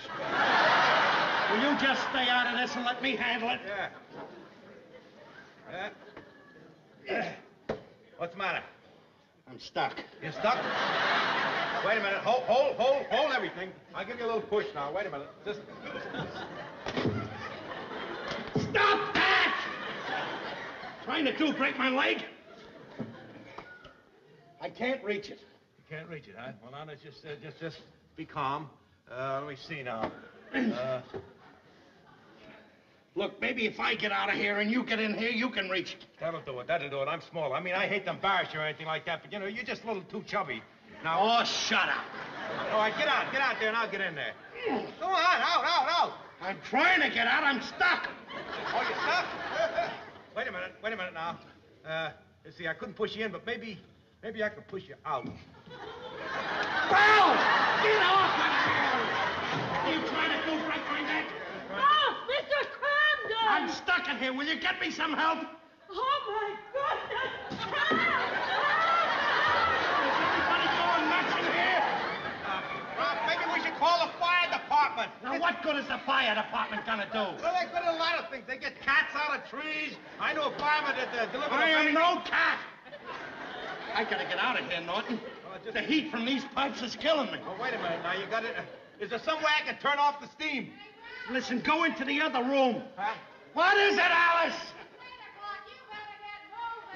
Will you just stay out of this and let me handle it? Yeah. What's the matter? I'm stuck. You're stuck? Wait a minute. Hold everything. I'll give you a little push now. Wait a minute. Just... Stop that! Trying to do break my leg? I can't reach it. You can't reach it, huh? Well, now, let's just be calm. Let me see now. Look, maybe if I get out of here and you get in here, you can reach it. That'll do it. I'm small. I mean, I hate to embarrass you or anything like that, but, you know, you're just a little too chubby. Now... Oh, shut up. All right, get out there and I'll get in there. Go on, out. I'm trying to get out. I'm stuck. Oh, you're stuck? Wait a minute now. Let's see, I couldn't push you in, but maybe I could push you out. Ralph! Get off of there! Are you trying to do break my neck? Oh, Mr. Camden! I'm stuck in here. Will you get me some help? Oh, my goodness! Is everybody going nuts in here? Maybe we should call the fire department. Now, what good is the fire department gonna do? Well, they're good at a lot of things. They get cats out of trees. I know a fireman that delivered I am no cat. I gotta get out of here, Norton. The heat from these pipes is killing me. Oh, wait a minute. Now, you got it. Is there some way I can turn off the steam? Listen, go into the other room. Huh? What is it, Alice?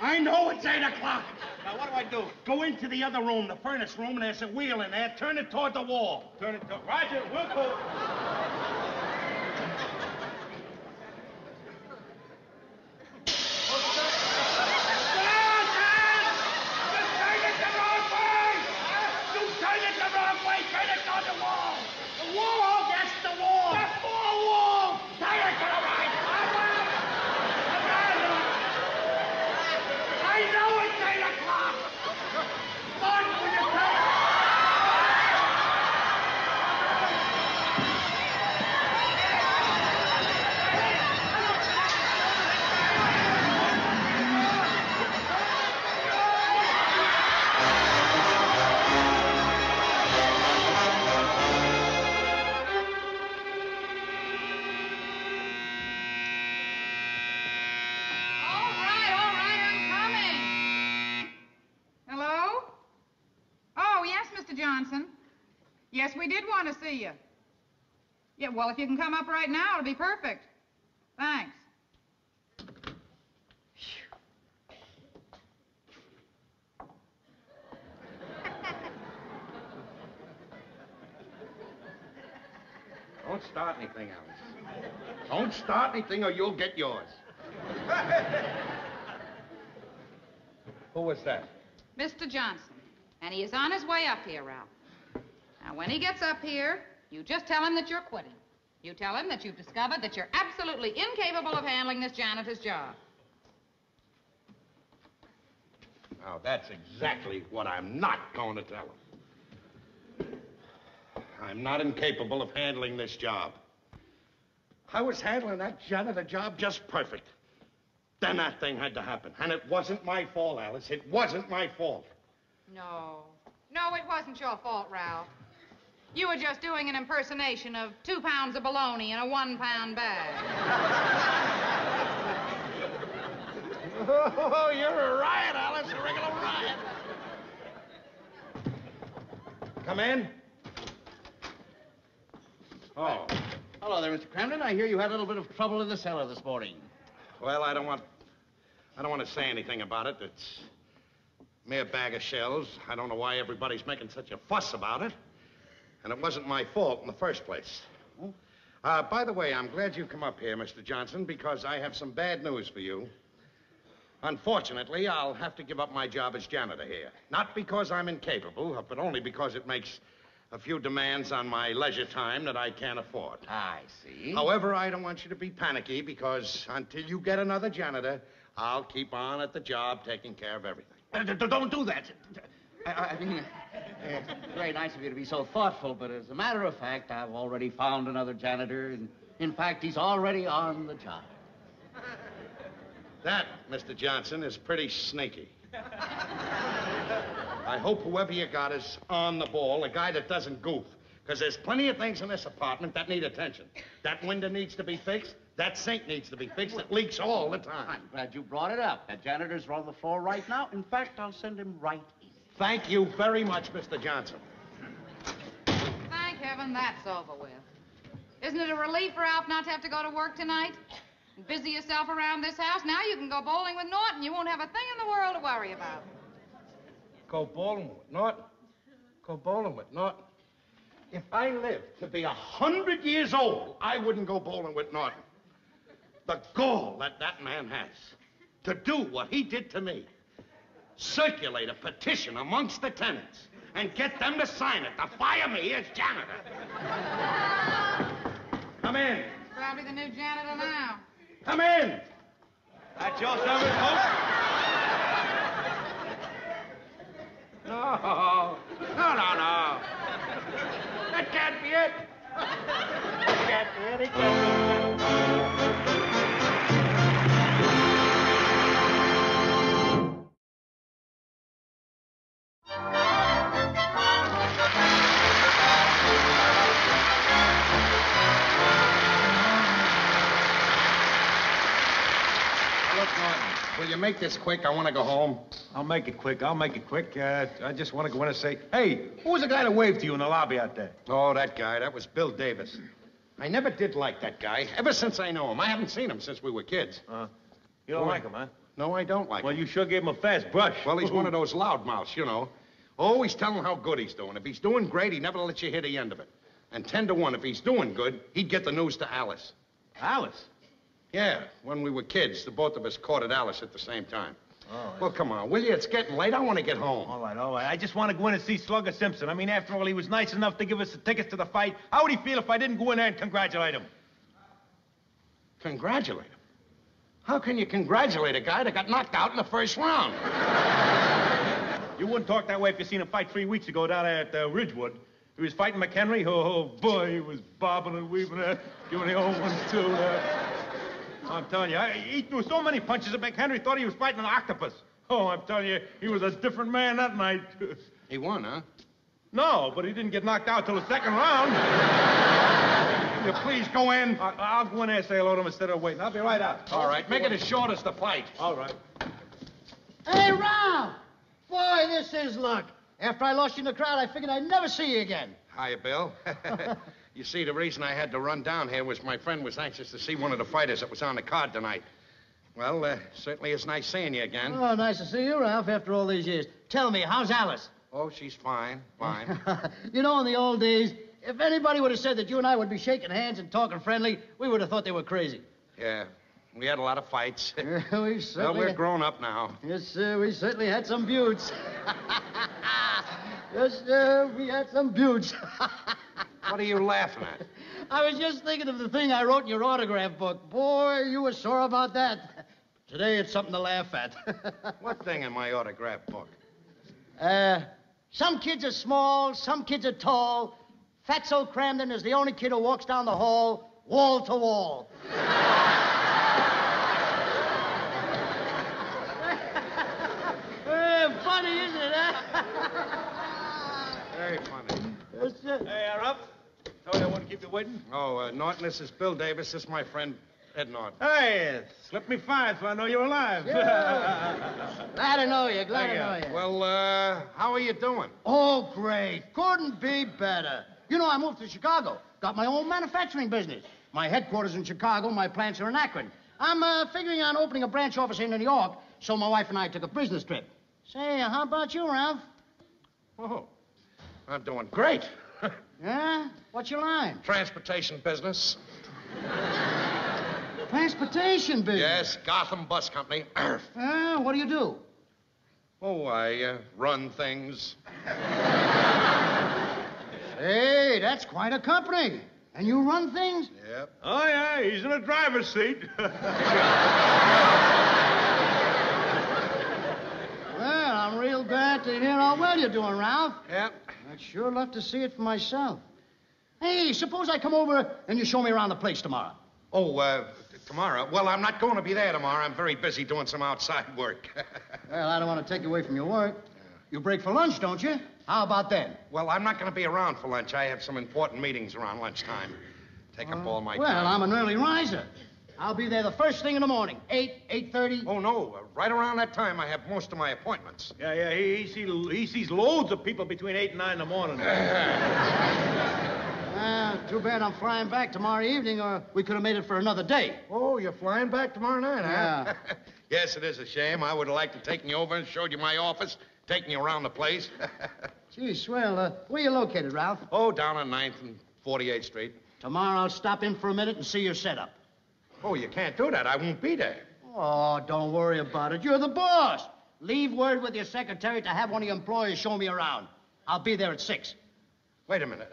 I know it's 8 o'clock. Now, what do I do? Go into the other room, the furnace room, and there's a wheel in there. Turn it toward the wall. Turn it to... Roger, we'll go. Yes, we did want to see you. Yeah, well, if you can come up right now, it'll be perfect. Thanks. Don't start anything, Alice. Don't start anything or you'll get yours. Who was that? Mr. Johnson. And he is on his way up here, Ralph. Now, when he gets up here, you just tell him that you're quitting. You tell him that you've discovered that you're absolutely incapable of handling this janitor's job. Now, that's exactly what I'm not going to tell him. I'm not incapable of handling this job. I was handling that janitor job just perfect. Then that thing had to happen. And it wasn't my fault, Alice. It wasn't my fault. No. No, it wasn't your fault, Ralph. You were just doing an impersonation of 2 pounds of bologna in a 1-pound bag. Oh, you're a riot, Alice. A regular riot. Come in. Oh. Hello there, Mr. Cramden. I hear you had a little bit of trouble in the cellar this morning. Well, I don't want to say anything about it. It's a mere bag of shells. I don't know why everybody's making such a fuss about it. And it wasn't my fault in the first place. By the way, I'm glad you come up here, Mr. Johnson, because I have some bad news for you. Unfortunately, I'll have to give up my job as janitor here. Not because I'm incapable, but only because it makes a few demands on my leisure time that I can't afford. I see. However, I don't want you to be panicky, because until you get another janitor, I'll keep on at the job taking care of everything. Don't do that. I mean, it's very nice of you to be so thoughtful, but as a matter of fact, I've already found another janitor, and in fact, he's already on the job. That, Mr. Johnson, is pretty sneaky. I hope whoever you got is on the ball, a guy that doesn't goof, because there's plenty of things in this apartment that need attention. That window needs to be fixed. That sink needs to be fixed. It leaks all the time. I'm glad you brought it up. That janitor's on the floor right now. In fact, I'll send him right in. Thank you very much, Mr. Johnson. Thank heaven that's over with. Isn't it a relief, Ralph, not to have to go to work tonight? And busy yourself around this house? Now you can go bowling with Norton. You won't have a thing in the world to worry about. Go bowling with Norton? Go bowling with Norton? If I lived to be 100 years old, I wouldn't go bowling with Norton. The gall that man has to do what he did to me. Circulate a petition amongst the tenants and get them to sign it to fire me as janitor. Come in. Probably the new janitor now. Come in. That's your service, folks? No. That can't be it. It can't be it. It can't be it. Look, Norton, will you make this quick? I want to go home. I'll make it quick. I just want to go in and say, hey, who was the guy that waved to you in the lobby out there? Oh, that guy. That was Bill Davis. I never did like that guy, ever since I know him. I haven't seen him since we were kids. You don't like him, huh? No, I don't like Well, him. you sure gave him a fast brush. Well, he's one of those loudmouths, you know. Always telling how good he's doing. If he's doing great, he never lets you hear the end of it. And 10 to 1, if he's doing good, he'd get the news to Alice. Alice? Yeah, when we were kids, the both of us courted Alice at the same time. Oh, Well, come on, will you? It's getting late. I want to get home. All right. I just want to go in and see Slugger Simpson. I mean, after all, he was nice enough to give us the tickets to the fight. How would he feel if I didn't go in there and congratulate him? Congratulate him? How can you congratulate a guy that got knocked out in the first round? You wouldn't talk that way if you seen him fight 3 weeks ago down there at Ridgewood. He was fighting McHenry. Oh, boy, he was bobbing and weaving there, giving the old one, too. I'm telling you, he threw so many punches that McHenry thought he was fighting an octopus. Oh, I'm telling you, he was a different man that night. He won, huh? No, but he didn't get knocked out till the second round. Will you please go in? I'll go in there and say hello to him instead of waiting. I'll be right out. All right, make it as short as the fight. All right. Hey, Ralph! Boy, this is luck. After I lost you in the crowd, I figured I'd never see you again. Hiya, Bill. You see, the reason I had to run down here was my friend was anxious to see one of the fighters that was on the card tonight. Well, certainly it's nice seeing you again. Oh, nice to see you, Ralph, after all these years. Tell me, how's Alice? Oh, she's fine, fine. You know, in the old days, if anybody would have said that you and I would be shaking hands and talking friendly, we would have thought they were crazy. Yeah, we had a lot of fights. We Well, certainly... we're grown up now. Yes, sir, we certainly had some buttes. Yes, we had some buttes. What are you laughing at? I was just thinking of the thing I wrote in your autograph book. Boy, you were sore about that. Today, it's something to laugh at. What thing in my autograph book? Some kids are small, some kids are tall. Fatso Cramden is the only kid who walks down the hall, wall to wall. Funny, isn't it, huh? Very funny. Yes, sir. Hey, Ralph. Sorry I wouldn't keep you waiting. Oh, Norton, this is Bill Davis. This is my friend, Ed Norton. Hey, slip me fine so I know you're alive. Glad to know you, glad to know you. Well, how are you doing? Oh, great. Couldn't be better. You know, I moved to Chicago. Got my own manufacturing business. My headquarters in Chicago, my plants are in Akron. I'm figuring on opening a branch office in New York, so my wife and I took a business trip. Say, how about you, Ralph? Oh, I'm doing great. Yeah? What's your line? Transportation business. Transportation business? Yes, Gotham Bus Company. What do you do? Oh, I run things. Hey, that's quite a company. And you run things? Yep. Oh, yeah, he's in the driver's seat. Well, I'm real glad to hear how well you're doing, Ralph. Yep. I'd sure love to see it for myself. Hey, suppose I come over and you show me around the place tomorrow. Oh, tomorrow? Well, I'm not going to be there tomorrow. I'm very busy doing some outside work. Well, I don't want to take you away from your work. You break for lunch, don't you? How about then? Well, I'm not going to be around for lunch. I have some important meetings around lunchtime. Take up all my Well, time. I'm an early riser. I'll be there the first thing in the morning, 8:30. Oh, no. Right around that time, I have most of my appointments. Yeah, he sees loads of people between 8 and 9 in the morning. Too bad I'm flying back tomorrow evening, or we could have made it for another day. Oh, you're flying back tomorrow night, huh? Yeah. Yes, it is a shame. I would have liked to take you over and showed you my office, taking you around the place. Gee, swell. Where you located, Ralph? Oh, down on 9th and 48th Street. Tomorrow I'll stop in for a minute and see your setup. Oh, you can't do that. I won't be there. Oh, don't worry about it. You're the boss. Leave word with your secretary to have one of your employees show me around. I'll be there at 6. Wait a minute.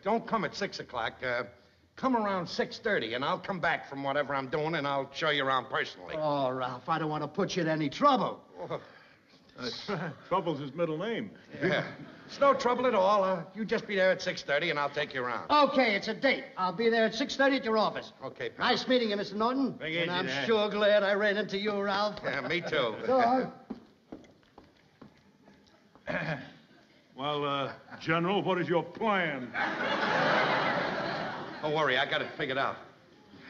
Don't come at 6 o'clock. Come around 6:30, and I'll come back from whatever I'm doing, and I'll show you around personally. Oh, Ralph, I don't want to put you in any trouble. Trouble's his middle name. Yeah. It's no trouble at all. You just be there at 6:30, and I'll take you around. Okay, it's a date. I'll be there at 6:30 at your office. Okay, pal. Nice meeting you, Mr. Norton. Big And I'm engine, eh? sure glad I ran into you, Ralph. Yeah, me too. So long. Well, General, what is your plan? Don't worry, I got it figured out.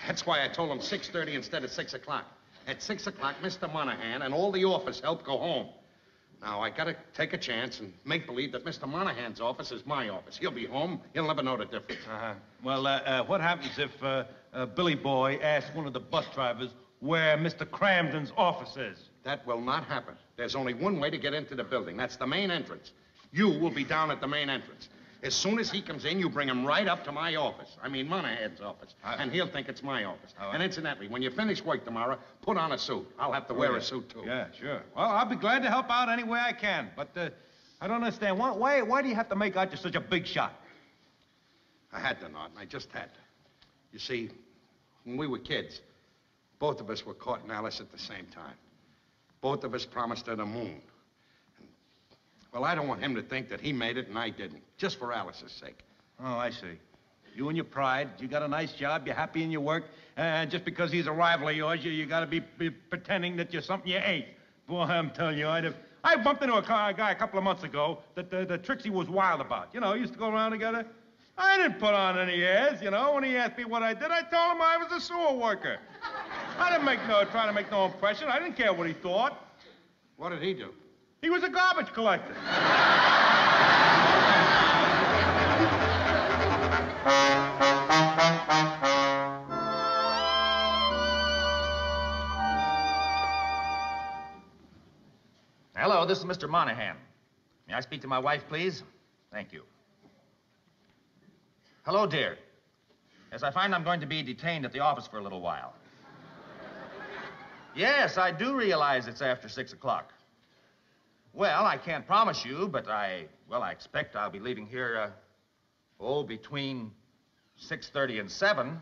That's why I told him 6:30 instead of 6 o'clock. At 6 o'clock, Mr. Monahan and all the office help go home. Now, I gotta take a chance and make believe that Mr. Monahan's office is my office. He'll be home. He'll never know the difference. Well, what happens if Billy Boy asks one of the bus drivers where Mr. Cramden's office is? That will not happen. There's only one way to get into the building. That's the main entrance. You will be down at the main entrance. As soon as he comes in, you bring him right up to my office. I mean, Monahan's office. And he'll think it's my office. And incidentally, when you finish work tomorrow, put on a suit. I'll have to wear a suit, too. Yeah, sure. Well, I'll be glad to help out any way I can. But I don't understand. Why do you have to make out you're such a big shot? I had to, Norton. I just had to. You see, when we were kids, both of us were caught in Alice at the same time. Both of us promised her the moon. Well, I don't want him to think that he made it and I didn't, just for Alice's sake. Oh, I see. You and your pride, you got a nice job, you're happy in your work, and just because he's a rival of yours, you got to be pretending that you're something you ain't. Boy, I'm telling you, I bumped into a guy a couple of months ago that the Trixie was wild about. You know, used to go around together. I didn't put on any airs, you know. When he asked me what I did, I told him I was a sewer worker. I didn't try to make no impression. I didn't care what he thought. What did he do? He was a garbage collector. Hello, this is Mr. Monahan. May I speak to my wife, please? Thank you. Hello, dear. Yes, I find I'm going to be detained at the office for a little while. Yes, I do realize it's after 6 o'clock. Well, I can't promise you, but I expect I'll be leaving here, between 6:30 and 7.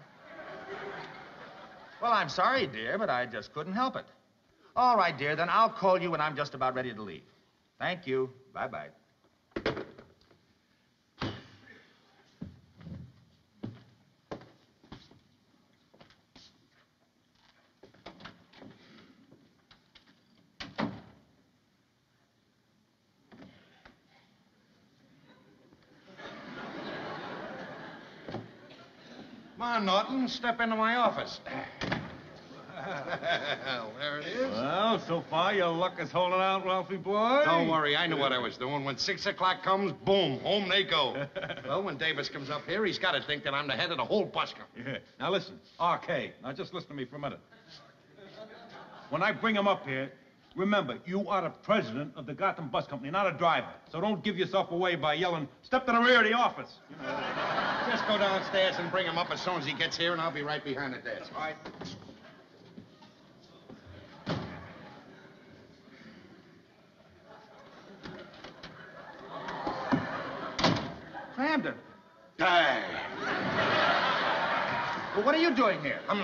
Well, I'm sorry, dear, but I just couldn't help it. All right, dear, then I'll call you when I'm just about ready to leave. Thank you. Bye-bye. Come on, Norton, step into my office. Well, there it is. Well, so far your luck is holding out, Ralphie boy. Don't worry, I knew what I was doing. When 6 o'clock comes, boom, home they go. Well, when Davis comes up here, he's got to think that I'm the head of the whole bus company. Yeah. Now listen, RK, now just listen to me for a minute. When I bring him up here, remember, you are the president of the Gotham Bus Company, not a driver. So don't give yourself away by yelling, step to the rear of the office. You know. Just go downstairs and bring him up as soon as he gets here, and I'll be right behind the desk. All right? Cramden. Hey. Well, what are you doing here? Well,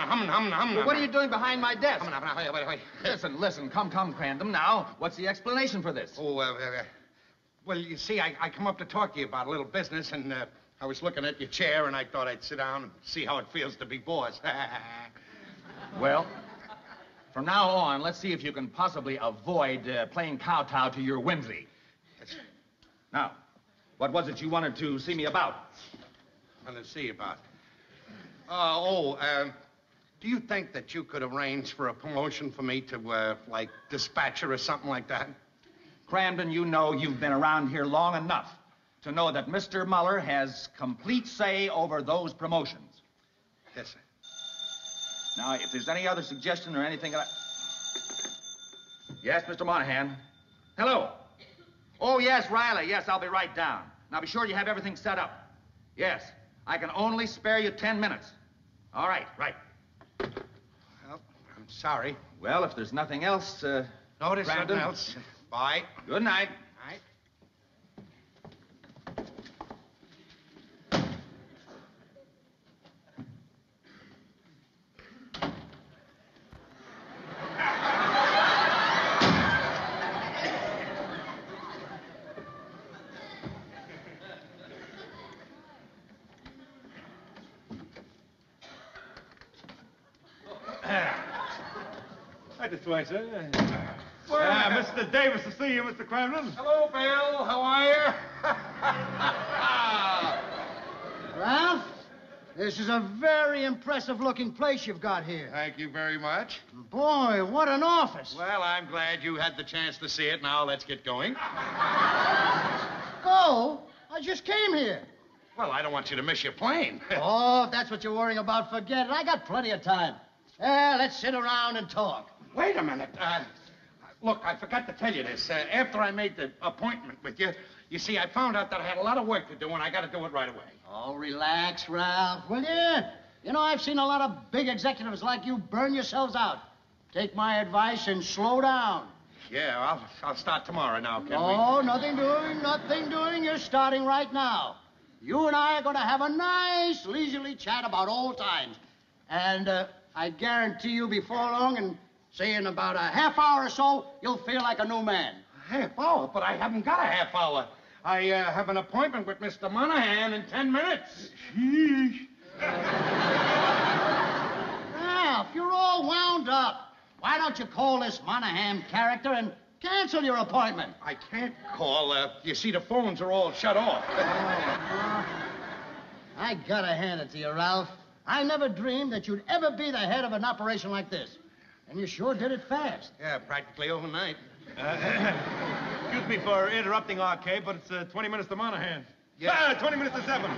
what are you doing behind my desk? Wait. Listen, come, Cramden, now. What's the explanation for this? Oh, well, you see, I come up to talk to you about a little business, and I was looking at your chair, and I thought I'd sit down and see how it feels to be boss. Well, from now on, let's see if you can possibly avoid playing kowtow to your whimsy. Now, what was it you wanted to see me about? Wanted to see you about. Do you think that you could arrange for a promotion for me to, like, dispatcher or something like that? Cramden, you know you've been around here long enough to know that Mr. Muller has complete say over those promotions. Yes, sir. Now, if there's any other suggestion or anything that Yes, Mr. Monahan. Hello. Oh, yes, Riley. Yes, I'll be right down. Now, be sure you have everything set up. Yes, I can only spare you 10 minutes. All right, right. Well, I'm sorry. Well, if there's nothing else, No, there's Cramden. nothing else. Bye. Good night. Night. Right this way, sir. Mr. Davis to see you, Mr. Cramden. Hello, Bill. How are you? Ralph, This is a very impressive-looking place you've got here. Thank you very much. Boy, what an office. Well, I'm glad you had the chance to see it. Now let's get going. Go? I just came here. Well, I don't want you to miss your plane. Oh, if that's what you're worrying about, forget it. I got plenty of time. Let's sit around and talk. Wait a minute. Look, I forgot to tell you this. After I made the appointment with you, you see, I found out that I had a lot of work to do, and I got to do it right away. Oh, relax, Ralph, will you? You know, I've seen a lot of big executives like you burn yourselves out. Take my advice and slow down. Yeah, I'll start tomorrow now, can we? Oh, nothing doing, nothing doing. You're starting right now. You and I are going to have a nice, leisurely chat about old times. And I guarantee you before long, and say in about a half hour or so, you'll feel like a new man. A half hour? But I haven't got a half hour. I have an appointment with Mr. Monahan in 10 minutes. Sheesh. Ralph, you're all wound up. Why don't you call this Monahan character and cancel your appointment? I can't call. You see, the phones are all shut off. I gotta hand it to you, Ralph. I never dreamed that you'd ever be the head of an operation like this. And you sure did it fast. Yeah, practically overnight. Excuse me for interrupting, R.K., but it's 20 minutes to Monahan. Yeah. 20 minutes to 7.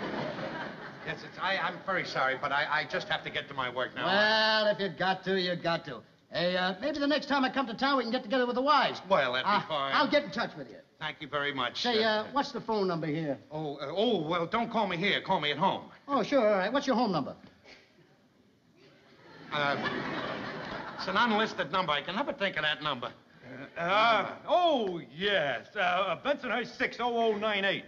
Yes, I'm very sorry, but I just have to get to my work now. Well, if you got to, you got to. Hey, maybe the next time I come to town, we can get together with the wives. Well, that'd be fine. I'll get in touch with you. Thank you very much. Say, what's the phone number here? Well, don't call me here. Call me at home. Oh, sure, all right. What's your home number? It's an unlisted number. I can never think of that number. Yes. Bensonhurst 60098.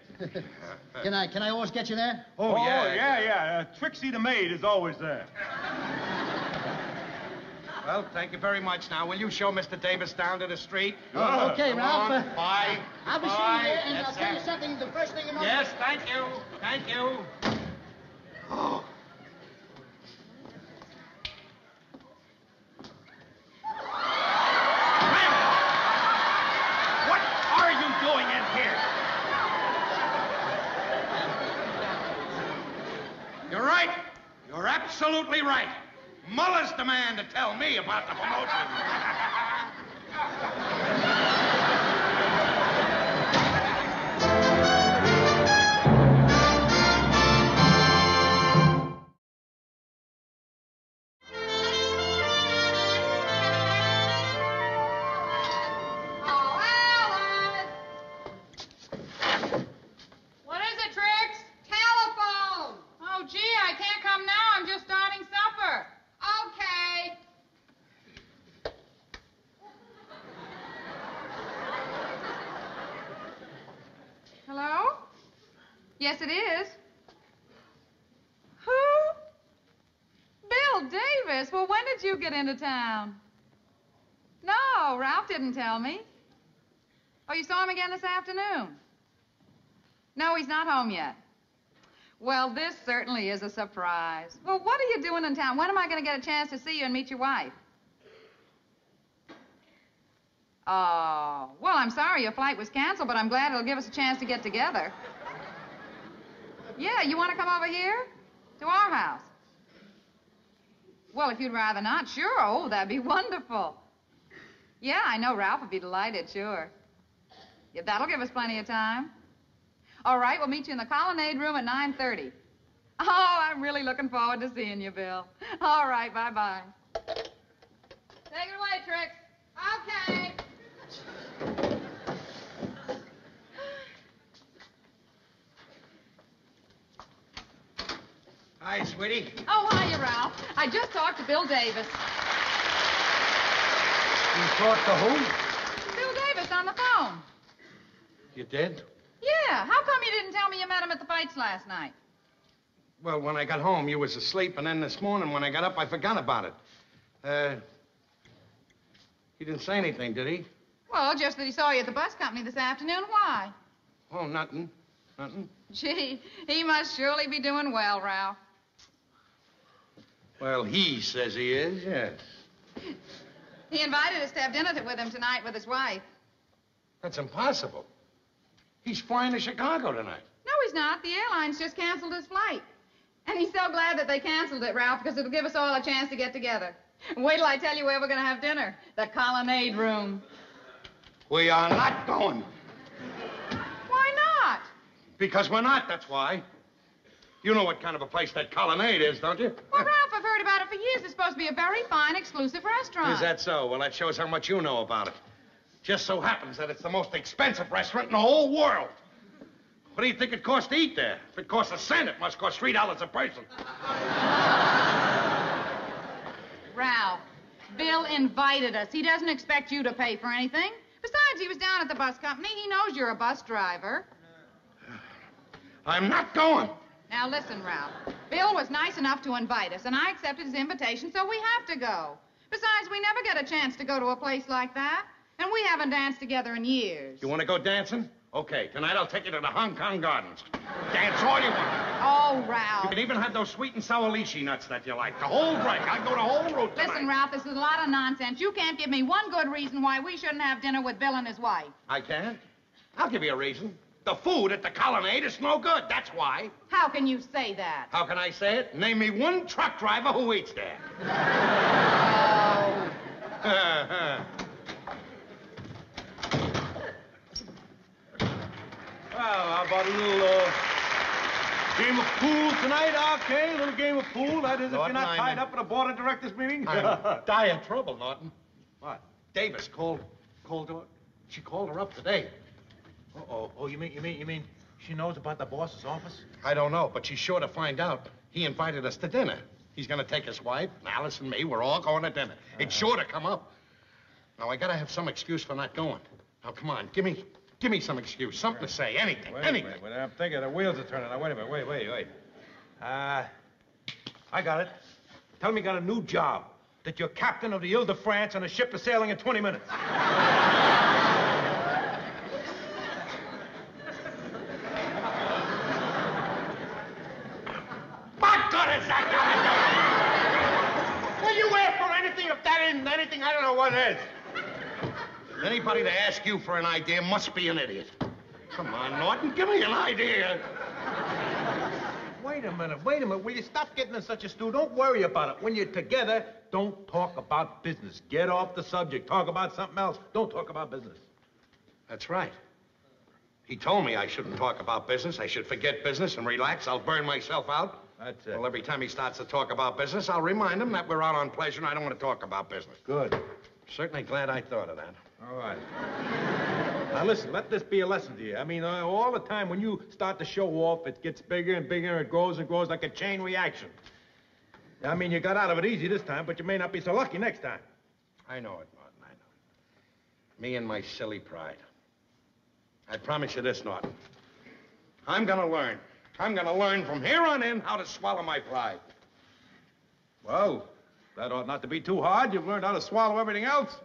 Can I always get you there? Oh, yeah. Trixie the maid is always there. Well, thank you very much. Now, will you show Mr. Davis down to the street? Oh, okay, Come Ralph. on. Bye. I'll be seeing Bye. you, and Yes, I'll tell you sir. something the first thing you know. Yes, thank you. Thank you. Oh. What are you doing in here? You're right. You're absolutely right. Muller's the man to tell me about the promotion. Oh, Alice! What is it, Trix? Telephone! Oh, gee, I can't come now. I'm just starting supper. Okay. Hello? Yes, it is. Who? Bill Davis. Well, when did you get into town? No, Ralph didn't tell me. Oh, you saw him again this afternoon? No, he's not home yet. Well, this certainly is a surprise. Well, what are you doing in town? When am I going to get a chance to see you and meet your wife? Oh, well, I'm sorry your flight was canceled, but I'm glad it'll give us a chance to get together. Yeah, you want to come over here? To our house? Well, if you'd rather not, sure. Oh, that'd be wonderful. Yeah, I know Ralph would be delighted, sure. Yeah, that'll give us plenty of time. All right, we'll meet you in the Colonnade Room at 9:30. Oh, I'm really looking forward to seeing you, Bill. All right, bye-bye. Take it away, Trix. Okay. Hi, sweetie. Oh, hiya, Ralph. I just talked to Bill Davis. You talked to who? Bill Davis on the phone. You did? Yeah, how come you didn't tell me you met him at the fights last night? Well, when I got home, you was asleep, and then this morning when I got up, I forgot about it. He didn't say anything, did he? Well, just that he saw you at the bus company this afternoon. Why? Oh, nothing. Nothing. Gee, he must surely be doing well, Ralph. Well, he says he is, yes. He invited us to have dinner with him tonight with his wife. That's impossible. He's flying to Chicago tonight. No, he's not. The airline's just canceled his flight. And he's so glad that they canceled it, Ralph, because it'll give us all a chance to get together. Wait till I tell you where we're going to have dinner. The Colonnade Room. We are not going. Why not? Because we're not, that's why. You know what kind of a place that Colonnade is, don't you? Well, Ralph, I've heard about it for years. It's supposed to be a very fine, exclusive restaurant. Is that so? Well, that shows how much you know about it. Just so happens that it's the most expensive restaurant in the whole world. What do you think it costs to eat there? If it costs a cent, it must cost $3 a person. Ralph, Bill invited us. He doesn't expect you to pay for anything. Besides, he was down at the bus company. He knows you're a bus driver. I'm not going. Now, listen, Ralph. Bill was nice enough to invite us, and I accepted his invitation, so we have to go. Besides, we never get a chance to go to a place like that, and we haven't danced together in years. You want to go dancing? Okay, tonight I'll take you to the Hong Kong Gardens. Dance all you want. Oh, You Ralph. can even have those sweet and sour lychee nuts that you like. The whole break. I'll go the whole route tonight. Listen, Ralph, this is a lot of nonsense. You can't give me one good reason why we shouldn't have dinner with Bill and his wife. I can't? I'll give you a reason. The food at the Colonnade is no good. That's why. How can you say that? How can I say it? Name me one truck driver who eats there. Oh. Well, how about a little game of pool tonight, okay? A little game of pool. That is, if you're Norton, not I'm tied in. up at a board of directors meeting. I'm dire trouble, Norton. What? Davis called her. She called her up today. Uh-oh. Oh, you mean she knows about the boss's office? I don't know, but she's sure to find out. He invited us to dinner. He's going to take his wife, and Alice and me. We're all going to dinner. It's sure to come up. Now, I got to have some excuse for not going. Now, come on, give me some excuse, something to say, anything, anything. Wait, I'm thinking the wheels are turning. Now, wait a minute, wait. I got it. Tell him you got a new job. That you're captain of the Ile de France and the ship is sailing in 20 minutes. What good is that gonna do? Will you ask for anything if that isn't anything? I don't know what is. Anybody to ask you for an idea must be an idiot. Come on, Norton, give me an idea. Wait a minute. Will you stop getting in such a stew? Don't worry about it. When you're together, don't talk about business. Get off the subject. Talk about something else. Don't talk about business. That's right. He told me I shouldn't talk about business. I should forget business and relax. I'll burn myself out. That's it. Well, every time he starts to talk about business, I'll remind him that we're out on pleasure and I don't want to talk about business. Good. Certainly glad I thought of that. All right. Now, listen, let this be a lesson to you. I mean, all the time when you start to show off, it gets bigger and bigger, it grows and grows like a chain reaction. I mean, you got out of it easy this time, but you may not be so lucky next time. I know it, Norton, I know. Me and my silly pride. I promise you this, Norton. I'm gonna learn. I'm gonna learn from here on in how to swallow my pride. Well, that ought not to be too hard. You've learned how to swallow everything else.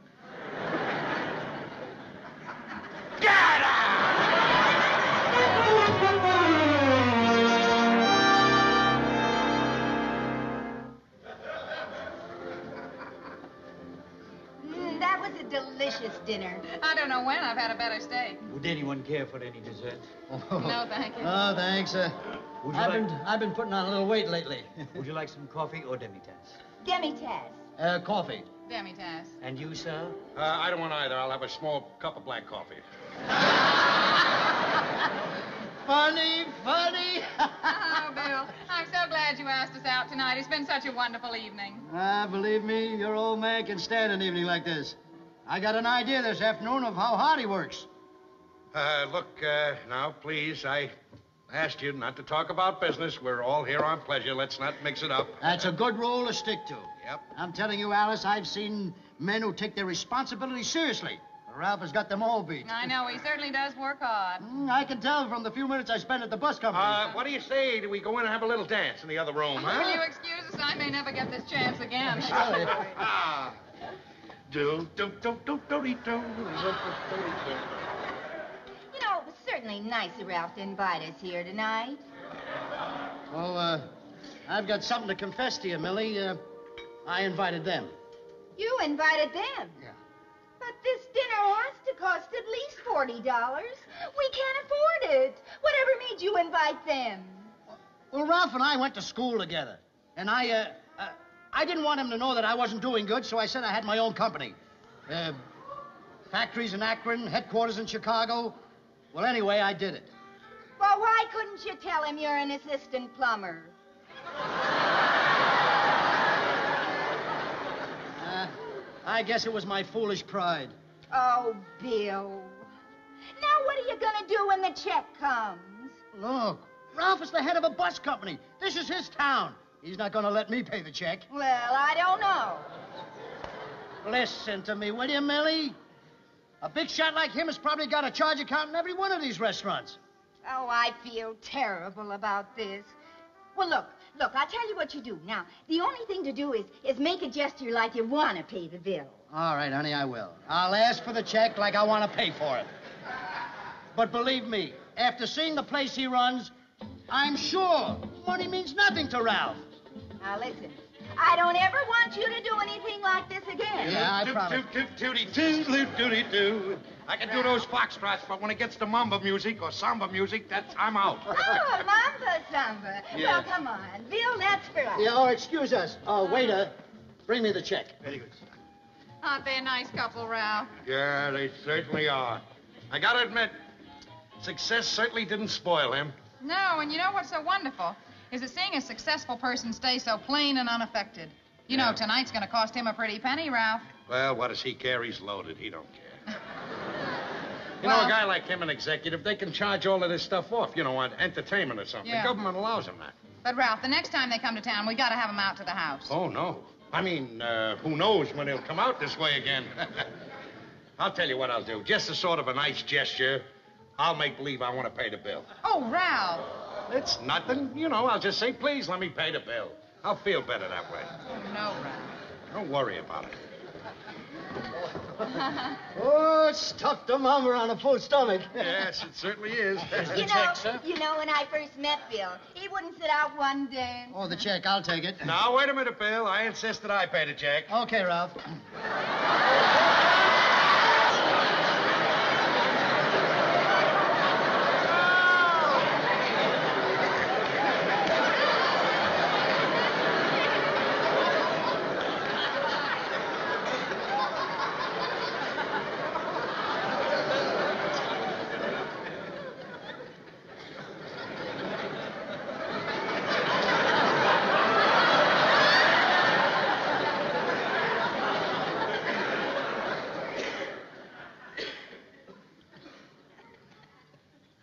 Get out! That was a delicious dinner. I don't know when I've had a better steak. Would anyone care for any dessert? No, thank you. Oh, thanks. Would you I've been putting on a little weight lately. Would you like some coffee or demi-tasse? Demi-tasse. Coffee. Demi-tasse. And you, sir? I don't want either. I'll have a small cup of black coffee. Funny. Oh, Bill, I'm so glad you asked us out tonight. It's been such a wonderful evening. Believe me, your old man can stand an evening like this. I got an idea this afternoon of how hard he works. Look, now, please, I asked you not to talk about business. We're all here on pleasure. Let's not mix it up. That's a good rule to stick to. Yep. I'm telling you, Alice, I've seen men who take their responsibility seriously. Ralph has got them all beat. I know, he certainly does work hard. I can tell from the few minutes I spent at the bus company. What do you say? Do we go in and have a little dance in the other room, huh? Will you excuse us? I may never get this chance again. Do. You know, it was certainly nice of Ralph to invite us here tonight. Oh, I've got something to confess to you, Millie. I invited them. You invited them. Yeah. But this dinner has to cost at least $40. We can't afford it. Whatever made you invite them? Well, Ralph and I went to school together. And I didn't want him to know that I wasn't doing good, so I said I had my own company. Factories in Akron, headquarters in Chicago. Well, anyway, I did it. Well, why couldn't you tell him you're an assistant plumber? I guess it was my foolish pride. Oh, Bill. Now what are you going to do when the check comes? Look, Ralph is the head of a bus company. This is his town. He's not going to let me pay the check. Well, I don't know. Listen to me, will you, Millie? A big shot like him has probably got a charge account in every one of these restaurants. Oh, I feel terrible about this. Well, look, I'll tell you what you do. Now, the only thing to do is make a gesture like you want to pay the bill. All right, honey, I will. I'll ask for the check like I want to pay for it. But believe me, after seeing the place he runs, I'm sure money means nothing to Ralph. Now, listen, I don't ever want you to do anything like this again. Yeah, I promise. Toot-toot-toot-toot-toot. I can do those foxtrots, but when it gets to mambo music or samba music, I'm out. Oh, Mamba Samba. Yeah. Well, come on. Bill, that's for us. Yeah, oh, excuse us. Waiter, bring me the check. Very good. Aren't they a nice couple, Ralph? Yeah, they certainly are. I gotta admit, success certainly didn't spoil him. No, and you know what's so wonderful? Is that seeing a successful person stay so plain and unaffected. You know, tonight's going to cost him a pretty penny, Ralph. Well, what does he care? He's loaded. He don't care. You Well- know, a guy like him, an executive, they can charge all of this stuff off, on entertainment or something. Yeah. The government allows them that. But, Ralph, the next time they come to town, we got to have them out to the house. Oh, no. I mean, who knows when they'll come out this way again. I'll tell you what I'll do. Just as sort of a nice gesture, I'll make believe I want to pay the bill. Oh, Ralph. It's nothing. I'll just say, please, let me pay the bill. I'll feel better that way. Oh, no, Ralph. Don't worry about it. Oh, it's tough to mummer on a full stomach. Yes, it certainly is. You know, when I first met Bill, he wouldn't sit out one dance. Oh, the check, I'll take it. Now, wait a minute, Bill. I insist that I pay the check. Okay, Ralph.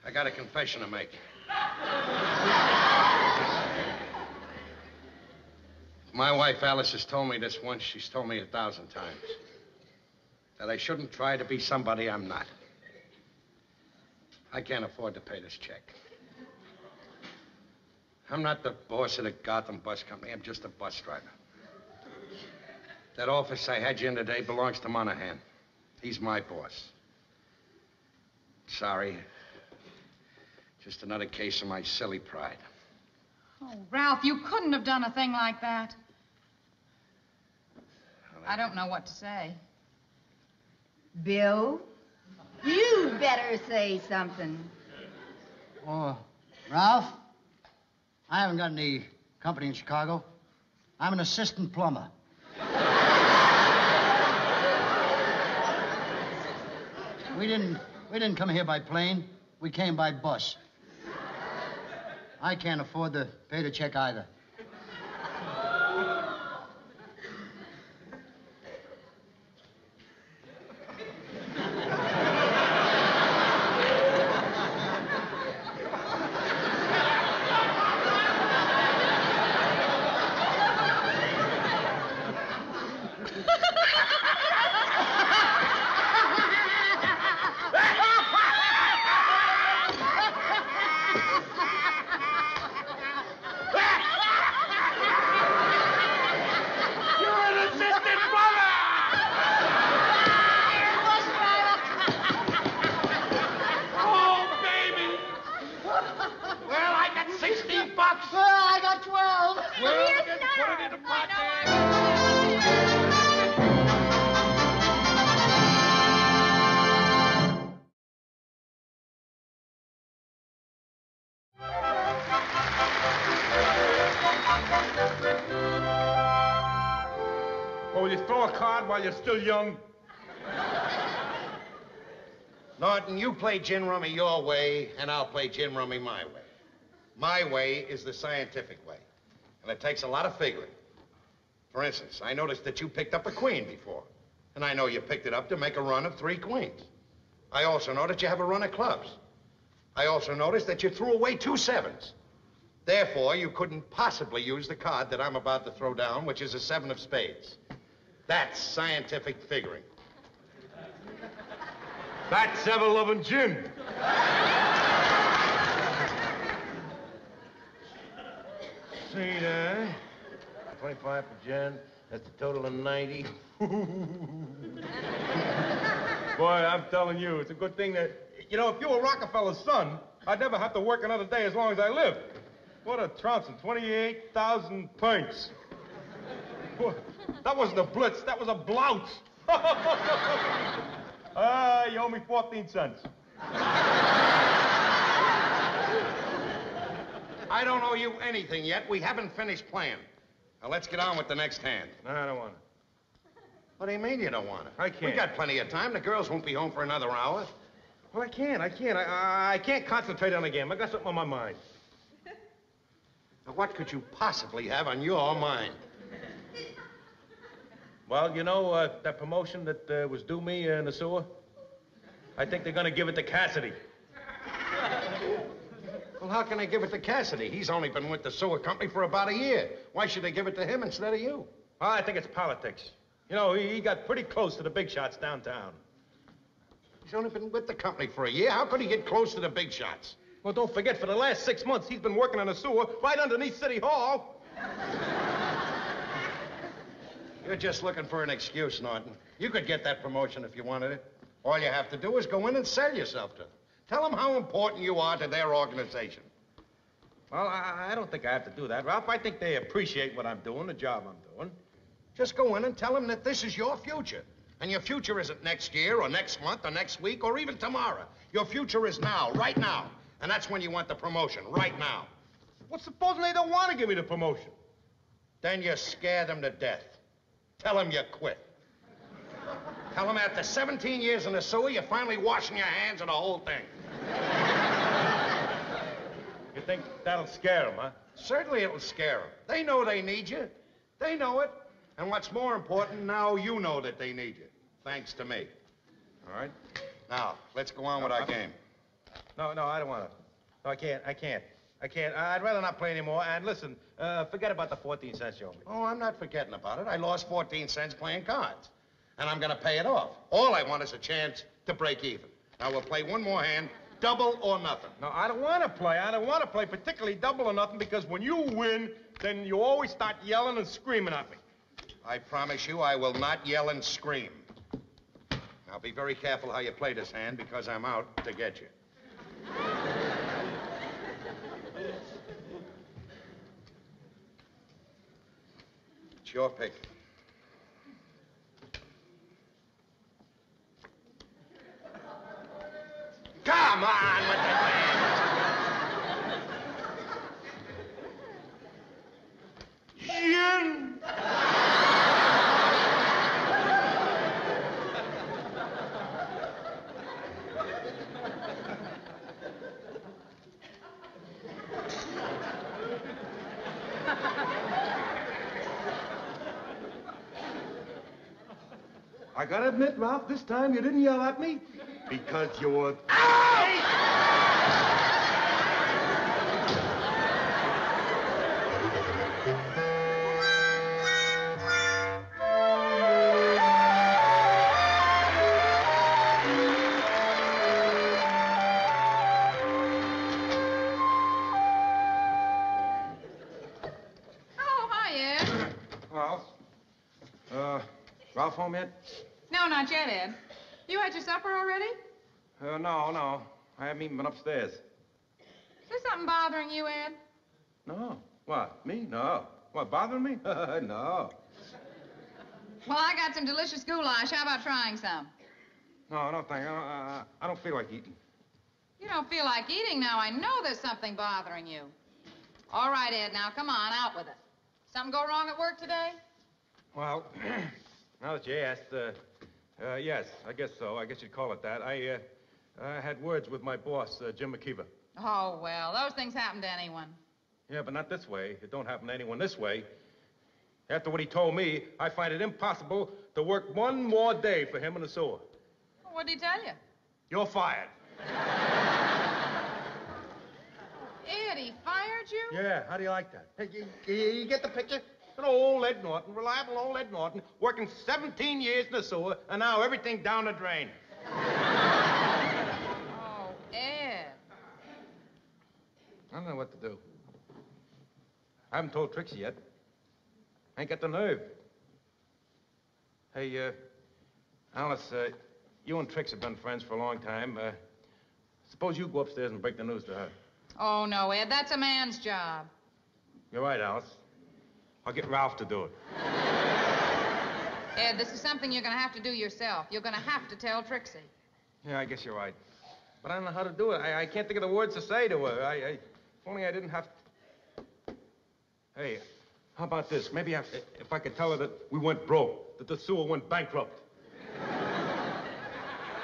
I got a confession to make. My wife, Alice, has told me this once. She's told me 1,000 times. That I shouldn't try to be somebody I'm not. I can't afford to pay this check. I'm not the boss of the Gotham Bus Company. I'm just a bus driver. That office I had you in today belongs to Monahan. He's my boss. Sorry. Just another case of my silly pride. Oh, Ralph, you couldn't have done a thing like that. I don't know what to say. Bill, you better say something. Oh, Ralph, I haven't got any company in Chicago. I'm an assistant plumber. We didn't come here by plane. We came by bus. I can't afford to pay the check either. Or will you throw a card while you're still young? Norton, you play gin rummy your way, and I'll play gin rummy my way. My way is the scientific way, and it takes a lot of figuring. For instance, I noticed that you picked up a queen before, and I know you picked it up to make a run of 3 queens. I also know that you have a run of clubs. I also noticed that you threw away 2 7s. Therefore, you couldn't possibly use the card that I'm about to throw down, which is a 7 of spades. That's scientific figuring. That's 7-Eleven gin. See there. 25 for gin. That's a total of 90. Boy, I'm telling you, it's a good thing that... You know, if you were Rockefeller's son, I'd never have to work another day as long as I live. What a trouncing. 28,000 pints. Boy, that wasn't a blitz. That was a blouse. You owe me 14 cents. I don't owe you anything yet. We haven't finished playing. Now, let's get on with the next hand. No, I don't want it. What do you mean you don't want it? I can't. We got plenty of time. The girls won't be home for another hour. Well, I can't. I can't concentrate on the game. I got something on my mind. Now, what could you possibly have on your mind? Well, you know, that promotion that was due me in the sewer? I think they're gonna give it to Cassidy. Well, how can they give it to Cassidy? He's only been with the sewer company for about a year. Why should they give it to him instead of you? Well, I think it's politics. You know, he got pretty close to the big shots downtown. He's only been with the company for a year. How could he get close to the big shots? Well, don't forget, for the last 6 months, he's been working on a sewer right underneath City Hall. You're just looking for an excuse, Norton. You could get that promotion if you wanted it. All you have to do is go in and sell yourself to them. Tell them how important you are to their organization. Well, I don't think I have to do that, Ralph. I think they appreciate what I'm doing, the job I'm doing. Just go in and tell them that this is your future. And your future isn't next year or next month or next week or even tomorrow. Your future is now, right now. And that's when you want the promotion, right now. Well, supposing they don't want to give me the promotion? Then you scare them to death. Tell them you quit. Tell them after 17 years in the sewer, you're finally washing your hands of the whole thing. You think that'll scare them, huh? Certainly it'll scare them. They know they need you. They know it. And what's more important, now you know that they need you. Thanks to me. All right. Now, let's go on with our game. No, I don't want to. No, I can't. I'd rather not play anymore. And listen, forget about the 14 cents you owe me. Oh, I'm not forgetting about it. I lost 14 cents playing cards. And I'm going to pay it off. All I want is a chance to break even. Now, we'll play one more hand, double or nothing. No, I don't want to play. I don't want to play particularly double or nothing because when you win, then you always start yelling and screaming at me. I promise you I will not yell and scream. Now, be very careful how you play this hand because I'm out to get you. It's your pick. Come on with the hand. Gin! I gotta admit, Ralph, this time you didn't yell at me because you were... Oh, hi, Ed. Ralph home yet? No, not yet, Ed. You had your supper already? No. I haven't even been upstairs. Is there something bothering you, Ed? No. What, me? No. What, bothering me? No. Well, I got some delicious goulash. How about trying some? No, thank you. I don't feel like eating. You don't feel like eating now. I know there's something bothering you. All right, Ed, now come on, out with it. Something go wrong at work today? Well, Now that you asked, yes, I guess so. I guess you'd call it that. I had words with my boss, Jim McKeever. Oh, well, those things happen to anyone. Yeah, but not this way. It don't happen to anyone this way. After what he told me, I find it impossible to work one more day for him in the sewer. Well, what'd he tell you? You're fired. Ed, he fired you? Yeah, how do you like that? Hey, you get the picture? Good old Ed Norton, reliable old Ed Norton, working 17 years in the sewer, and now everything down the drain. Oh, Ed. I don't know what to do. I haven't told Trixie yet. I ain't got the nerve. Hey, Alice, you and Trix have been friends for a long time. Suppose you go upstairs and break the news to her. Oh, no, Ed, that's a man's job. You're right, Alice. I'll get Ralph to do it. Ed, this is something you're going to have to do yourself. You're going to have to tell Trixie. Yeah, I guess you're right. But I don't know how to do it. I can't think of the words to say to her. If only I didn't have to... Hey, how about this? Maybe if I could tell her that we went broke, that the sewer went bankrupt.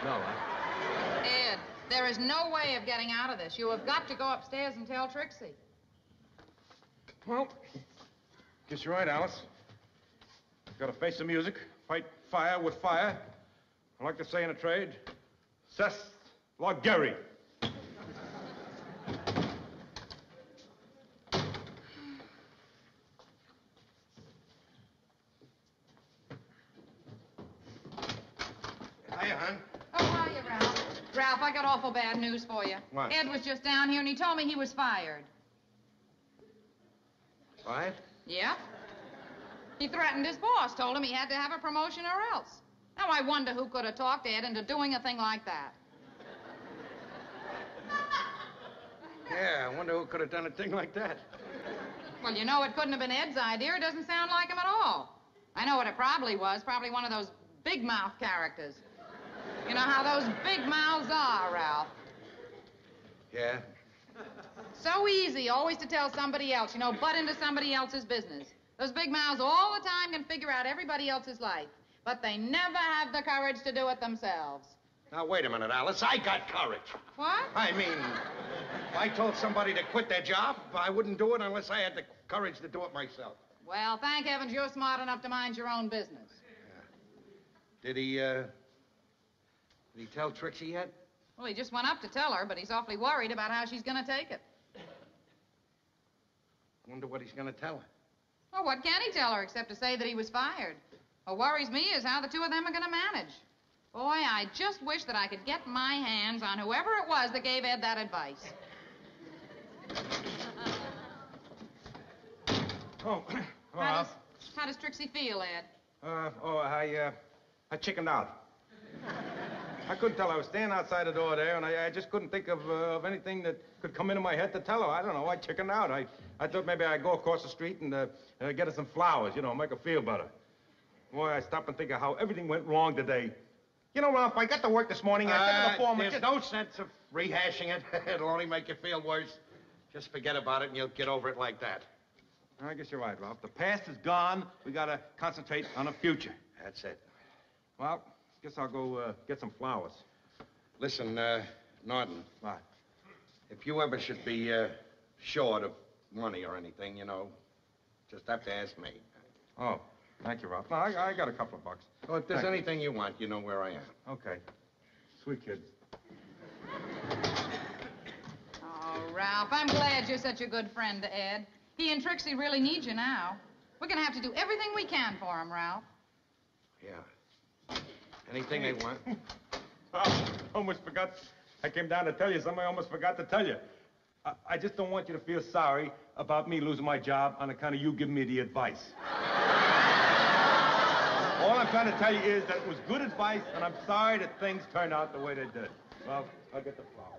No, Ed, there is no way of getting out of this. You have got to go upstairs and tell Trixie. Well, guess you're right, Alice. Gotta face the music, fight fire with fire. I like to say in a trade, Cess la Gary. Hiya, hon. Oh, hiya, Ralph. Ralph, I got awful bad news for you. What? Ed was just down here, and he told me he was fired. Fired? Yeah? He threatened his boss, told him he had to have a promotion or else. Now, I wonder who could have talked Ed into doing a thing like that. Yeah, I wonder who could have done a thing like that. Well, you know, it couldn't have been Ed's idea. It doesn't sound like him at all. I know what it probably was. Probably one of those big mouth characters. You know how those big mouths are, Ralph. Yeah? So easy always to tell somebody else, you know, butt into somebody else's business. Those big mouths all the time can figure out everybody else's life, but they never have the courage to do it themselves. Now, wait a minute, Alice. I got courage. What? I mean, if I told somebody to quit their job, I wouldn't do it unless I had the courage to do it myself. Well, thank heavens you're smart enough to mind your own business. Did he tell Trixie yet? Well, he just went up to tell her, but he's awfully worried about how she's going to take it. Wonder what he's going to tell her. Well, what can he tell her except to say that he was fired? What worries me is how the two of them are going to manage. Boy, I just wish that I could get my hands on whoever it was that gave Ed that advice. Oh, How does Trixie feel, Ed? I chickened out. I couldn't tell her. I was standing outside the door there, and I just couldn't think of anything that could come into my head to tell her. I don't know. I chickened out. I thought maybe I'd go across the street and get her some flowers, you know, make her feel better. Boy, I stopped and think of how everything went wrong today. You know, Ralph, I got to work this morning. I said to the foreman... There's no sense of rehashing it. It'll only make you feel worse. Just forget about it, and you'll get over it like that. I guess you're right, Ralph. The past is gone. We got to concentrate on the future. That's it. Well, guess I'll go get some flowers. Listen, Norton. What? If you ever should be short of money or anything, you know, just have to ask me. Oh, thank you, Ralph. No, I got a couple of bucks. Well, if there's anything you want, you know where I am. Okay. Sweet kids. Oh, Ralph, I'm glad you're such a good friend to Ed. He and Trixie really need you now. We're going to have to do everything we can for him, Ralph. Yeah. Anything they want. Oh, almost forgot. I came down to tell you something I almost forgot to tell you. I just don't want you to feel sorry about me losing my job on account of you giving me the advice. All I'm trying to tell you is that it was good advice, and I'm sorry that things turned out the way they did. Well, I'll get the flowers.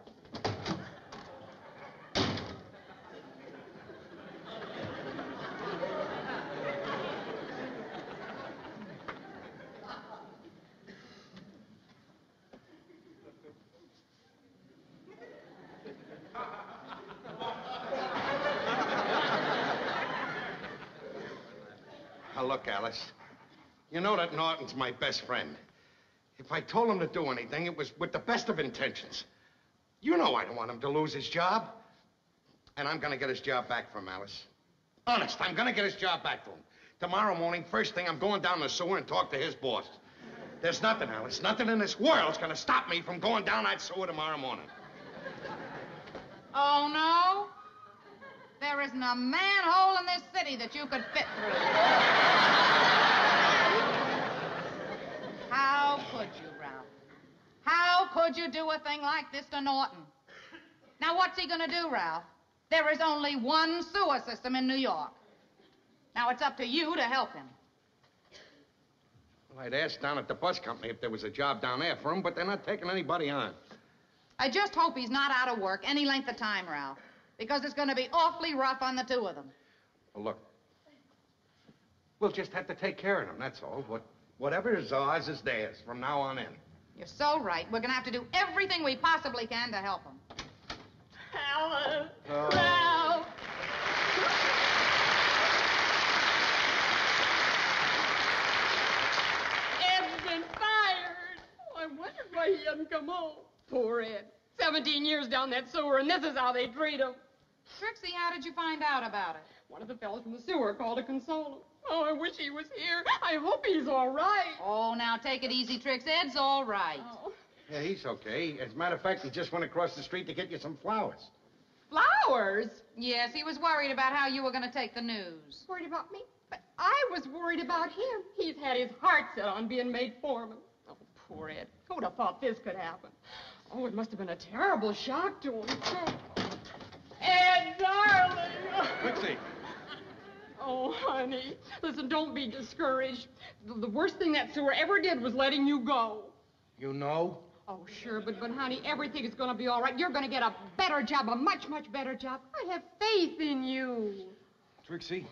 Now, look, Alice. You know that Norton's my best friend. If I told him to do anything, it was with the best of intentions. You know I don't want him to lose his job. And I'm gonna get his job back from Alice. Honest, I'm gonna get his job back to him. Tomorrow morning, first thing, I'm going down the sewer and talk to his boss. There's nothing, Alice, nothing in this world's gonna stop me from going down that sewer tomorrow morning. Oh, no? There isn't a manhole in this city that you could fit through. How could you, Ralph? How could you do a thing like this to Norton? Now, what's he gonna do, Ralph? There is only one sewer system in New York. Now, it's up to you to help him. Well, I'd asked down at the bus company if there was a job down there for him, but they're not taking anybody on. I just hope he's not out of work any length of time, Ralph, because it's going to be awfully rough on the two of them. Well, look, we'll just have to take care of them, that's all. Whatever is ours is theirs from now on in. You're so right. We're going to have to do everything we possibly can to help him. Alice! Ralph! Ed's been fired. Oh, I wondered why he hadn't come home. Poor Ed. 17 years down that sewer, and this is how they treat him. Trixie, how did you find out about it? One of the fellows from the sewer called to console him. Oh, I wish he was here. I hope he's all right. Oh, now take it easy, Trix. Ed's all right. Oh. Yeah, he's okay. As a matter of fact, he just went across the street to get you some flowers. Flowers? Yes, he was worried about how you were going to take the news. Worried about me? But I was worried about him. He's had his heart set on being made foreman. Oh, poor Ed. Who would have thought this could happen? Oh, it must have been a terrible shock to him. Ed, darling! Trixie. Oh, honey. Listen, don't be discouraged. The worst thing that sewer ever did was letting you go. You know? Oh, sure, but honey, everything is going to be all right. You're going to get a better job, a much, much better job. I have faith in you. Trixie,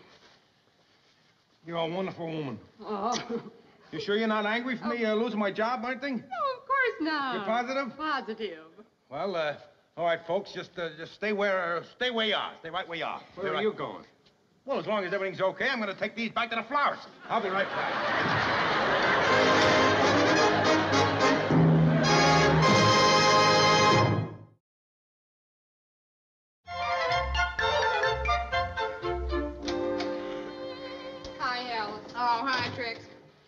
you're a wonderful woman. Oh. You sure you're not angry for me losing my job or anything? No, of course not. You're positive? Positive. Well, all right, folks, just stay where you are. Stay right where you are. Where are you going? Well, as long as everything's okay, I'm going to take these back to the flowers. I'll be right back. Hi, Alice. Oh, hi, Trix.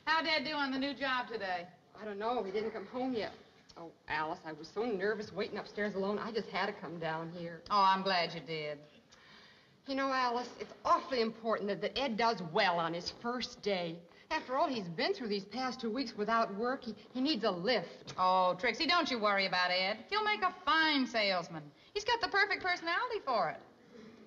How'd Ed do on the new job today? I don't know. He didn't come home yet. Oh, Alice, I was so nervous waiting upstairs alone, I just had to come down here. Oh, I'm glad you did. You know, Alice, it's awfully important that Ed does well on his first day. After all, he's been through these past 2 weeks without work. He needs a lift. Oh, Trixie, don't you worry about Ed. He'll make a fine salesman. He's got the perfect personality for it.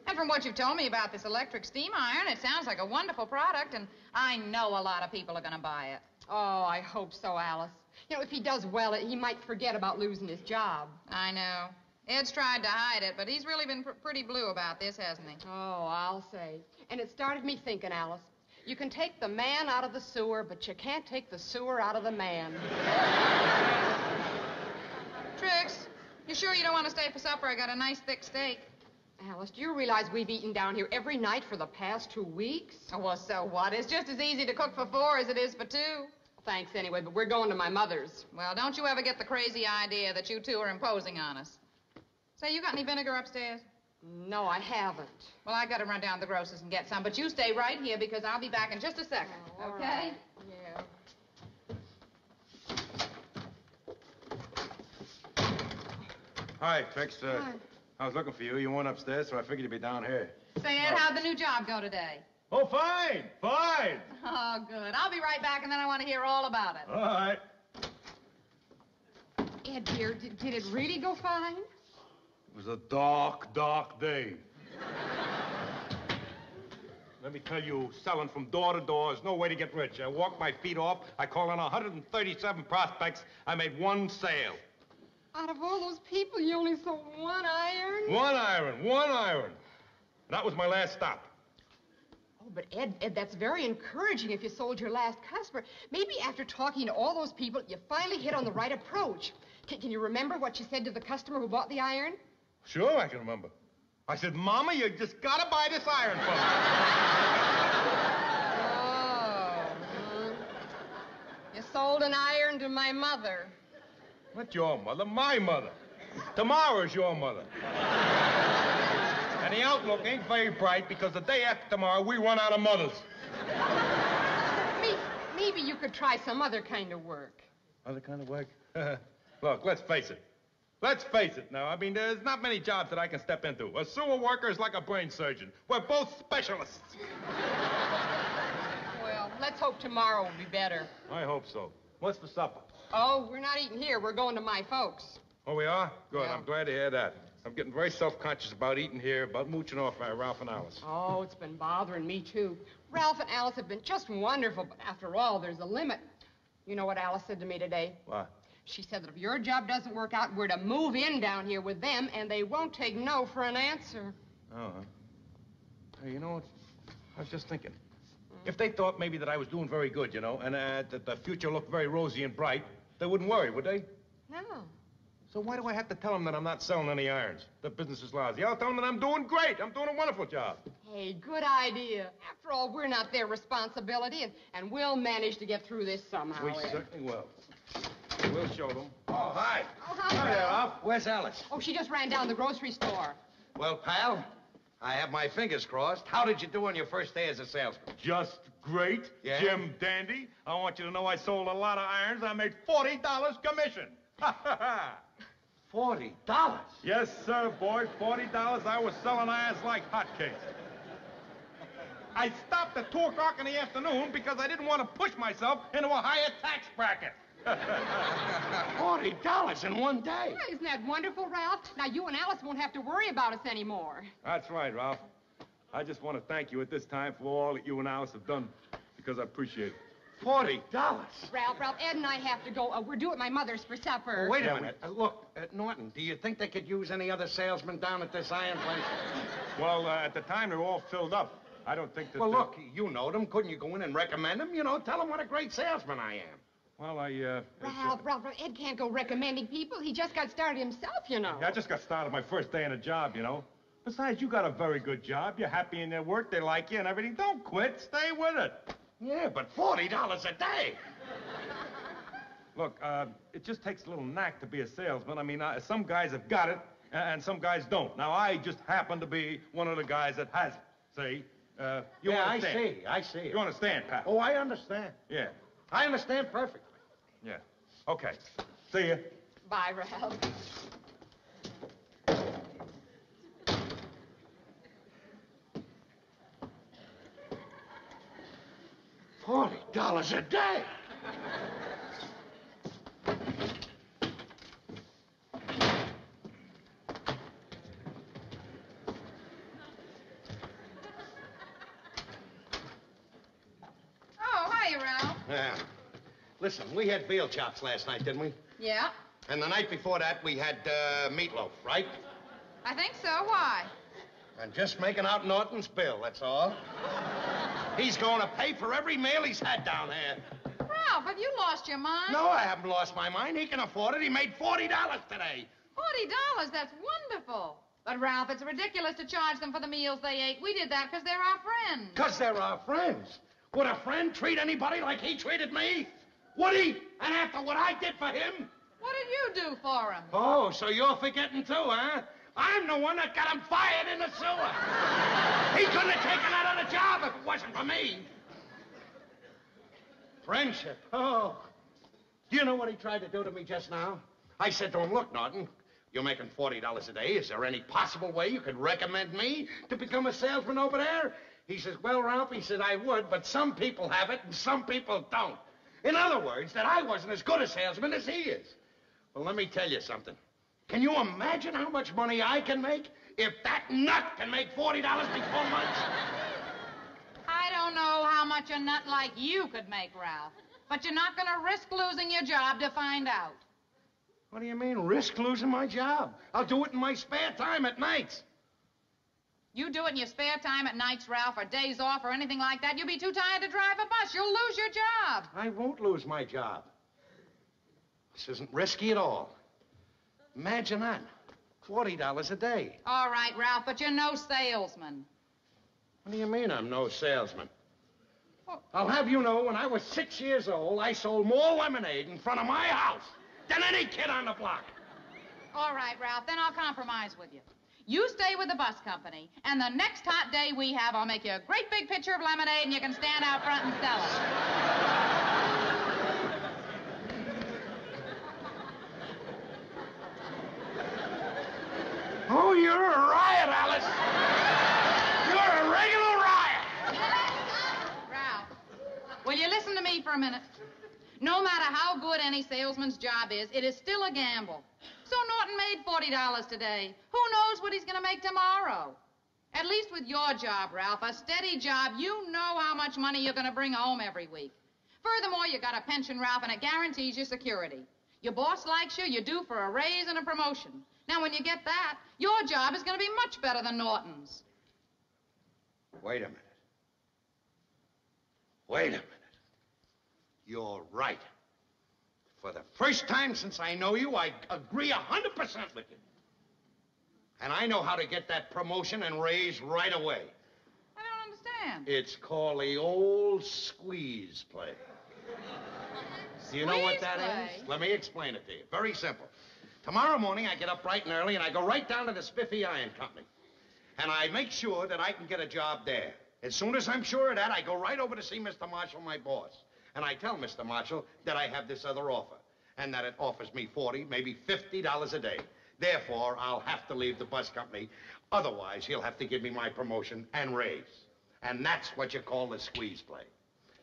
And from what you've told me about this electric steam iron, it sounds like a wonderful product, and I know a lot of people are going to buy it. Oh, I hope so, Alice. You know, if he does well, he might forget about losing his job. I know. Ed's tried to hide it, but he's really been pretty blue about this, hasn't he? Oh, I'll say. And it started me thinking, Alice. You can take the man out of the sewer, but you can't take the sewer out of the man. Trix, you sure you don't want to stay for supper? I got a nice thick steak. Alice, do you realize we've eaten down here every night for the past 2 weeks? Oh, well, so what? It's just as easy to cook for 4 as it is for 2. Thanks anyway, but we're going to my mother's. Well, don't you ever get the crazy idea that you two are imposing on us. Say, you got any vinegar upstairs? No, I haven't. Well, I got to run down to the grocer's and get some, but you stay right here because I'll be back in just a second, Oh, okay? right. Yeah. Hi, Trix. I was looking for you. You weren't upstairs, so I figured you'd be down here. Say, Ed, how'd the new job go today? Oh, fine. Fine. Oh, good. I'll be right back, and then I want to hear all about it. All right. Ed, dear, did it really go fine? It was a dark, dark day. Let me tell you, selling from door to door is no way to get rich. I walked my feet off. I called on 137 prospects. I made 1 sale. Out of all those people, you only sold 1 iron? 1 iron, 1 iron. That was my last stop. Oh, but Ed, that's very encouraging if you sold your last customer. Maybe after talking to all those people, you finally hit on the right approach. Can you remember what you said to the customer who bought the iron? Sure, I can remember. I said, Mama, you just gotta buy this iron from me. Oh. sold an iron to my mother. Not your mother, my mother. Tomorrow's your mother. And the outlook ain't very bright because the day after tomorrow we run out of mothers. Maybe you could try some other kind of work. Other kind of work? Look, let's face it. Let's face it now. I mean, there's not many jobs that I can step into. A sewer worker is like a brain surgeon. We're both specialists. Well, let's hope tomorrow will be better. I hope so. What's for supper? Oh, we're not eating here. We're going to my folks. Oh, we are? Good. Yeah. I'm glad to hear that. I'm getting very self-conscious about eating here, about mooching off by Ralph and Alice. Oh, it's been bothering me, too. Ralph and Alice have been just wonderful, but after all, there's a limit. You know what Alice said to me today? What? She said that if your job doesn't work out, we're to move in down here with them, and they won't take no for an answer. Oh, huh? Hey, you know what? I was just thinking. If they thought maybe that I was doing very good, you know, and that the future looked very rosy and bright, they wouldn't worry, would they? No. So why do I have to tell them that I'm not selling any irons? The business is lousy. I'll tell them that I'm doing great. I'm doing a wonderful job. Hey, good idea. After all, we're not their responsibility, and we'll manage to get through this somehow. We Ed. certainly will. We'll show them. Oh, hi. Oh, hi, Hi there, Ralph. Ralph. Where's Alice? Oh, she just ran down to the grocery store. Well, pal, I have my fingers crossed. How did you do on your first day as a salesman? Just great. Yeah? Jim Dandy. I want you to know I sold a lot of irons. I made $40 commission. Ha, ha, ha. $40? Yes, sir, boy. $40. I was selling irons like hotcakes. I stopped at 2 o'clock in the afternoon because I didn't want to push myself into a higher tax bracket. $40 in one day? Yeah, isn't that wonderful, Ralph? Now, you and Alice won't have to worry about us anymore. That's right, Ralph. I just want to thank you at this time for all that you and Alice have done because I appreciate it. $40? Ralph, Ed and I have to go. We're due at my mother's for supper. Wait a minute. Look, Norton, do you think they could use any other salesman down at this iron place? Well, at the time, they were all filled up. I don't think that... Well, look, you know them. Couldn't you go in and recommend them? You know, tell them what a great salesman I am. Well, Ralph, Ed can't go recommending people. He just got started himself, you know. Yeah, I just got started my first day in a job, you know. Besides, you got a very good job. You're happy in their work. They like you and everything. Don't quit. Stay with it. Yeah, but $40 a day. Look, it just takes a little knack to be a salesman. I mean, some guys have got it, and some guys don't. Now, I just happen to be one of the guys that has it. See? You understand? I see. You understand, Pat? Oh, I understand. Yeah. I understand perfectly. Yeah. Okay. See ya. Bye, Ralph. $40 a day. Oh, hiya, Ralph. Yeah. Listen, we had veal chops last night, didn't we? Yeah, And the night before that, we had meatloaf, right? I think so. Why? I'm just making out Norton's bill, that's all. He's going to pay for every meal he's had down there. Ralph, have you lost your mind? No, I haven't lost my mind. He can afford it. He made $40 today. $40, that's wonderful. But, Ralph, it's ridiculous to charge them for the meals they ate. We did that because they're our friends. Because they're our friends. Would a friend treat anybody like he treated me? Would he? And after what I did for him? What did you do for him? Oh, so you're forgetting too, huh? I'm the one that got him fired in the sewer. He couldn't have taken that other job if it wasn't for me. Friendship. Oh. Do you know what he tried to do to me just now? I said to him, look, Norton, you're making $40 a day. Is there any possible way you could recommend me to become a salesman over there? He says, well, Ralph, he said, I would, but some people have it and some people don't. In other words, that I wasn't as good a salesman as he is. Well, let me tell you something. Can you imagine how much money I can make if that nut can make $40 before lunch? I don't know how much a nut like you could make, Ralph. But you're not going to risk losing your job to find out. What do you mean, risk losing my job? I'll do it in my spare time at nights. You do it in your spare time at nights, Ralph, or days off, or anything like that. You'll be too tired to drive a bus. You'll lose your job. I won't lose my job. This isn't risky at all. Imagine that. $40 a day. All right, Ralph, but you're no salesman. What do you mean I'm no salesman? I'll have you know, when I was 6 years old, I sold more lemonade in front of my house than any kid on the block. All right, Ralph, then I'll compromise with you. You stay with the bus company, and the next hot day we have, I'll make you a great big pitcher of lemonade, and you can stand out front and sell it. Oh, you're a riot, Alice. You're a regular riot. Ralph, will you listen to me for a minute? No matter how good any salesman's job is, it is still a gamble. So Norton made $40 today. Who knows what he's going to make tomorrow? At least with your job, Ralph, a steady job, you know how much money you're going to bring home every week. Furthermore, you got a pension, Ralph, and it guarantees your security. Your boss likes you, you're due for a raise and a promotion. Now, when you get that, your job is going to be much better than Norton's. Wait a minute. Wait a minute. You're right. For the first time since I know you, I agree 100% with you. And I know how to get that promotion and raise right away. I don't understand. It's called the old squeeze play. Do you know what that is? Let me explain it to you. Very simple. Tomorrow morning, I get up bright and early, and I go right down to the Spiffy Iron Company. And I make sure that I can get a job there. As soon as I'm sure of that, I go right over to see Mr. Marshall, my boss. And I tell Mr. Marshall that I have this other offer, and that it offers me $40, maybe $50 a day. Therefore, I'll have to leave the bus company. Otherwise, he'll have to give me my promotion and raise. And that's what you call the squeeze play.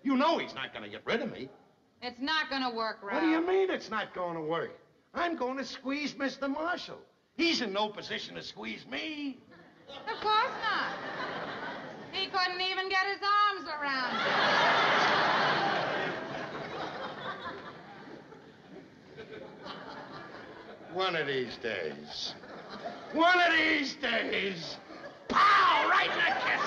You know he's not going to get rid of me. It's not going to work, Ralph. What do you mean it's not going to work? I'm going to squeeze Mr. Marshall. He's in no position to squeeze me. Of course not. He couldn't even get his arms around you. One of these days. One of these days. Pow! Right in the kiss.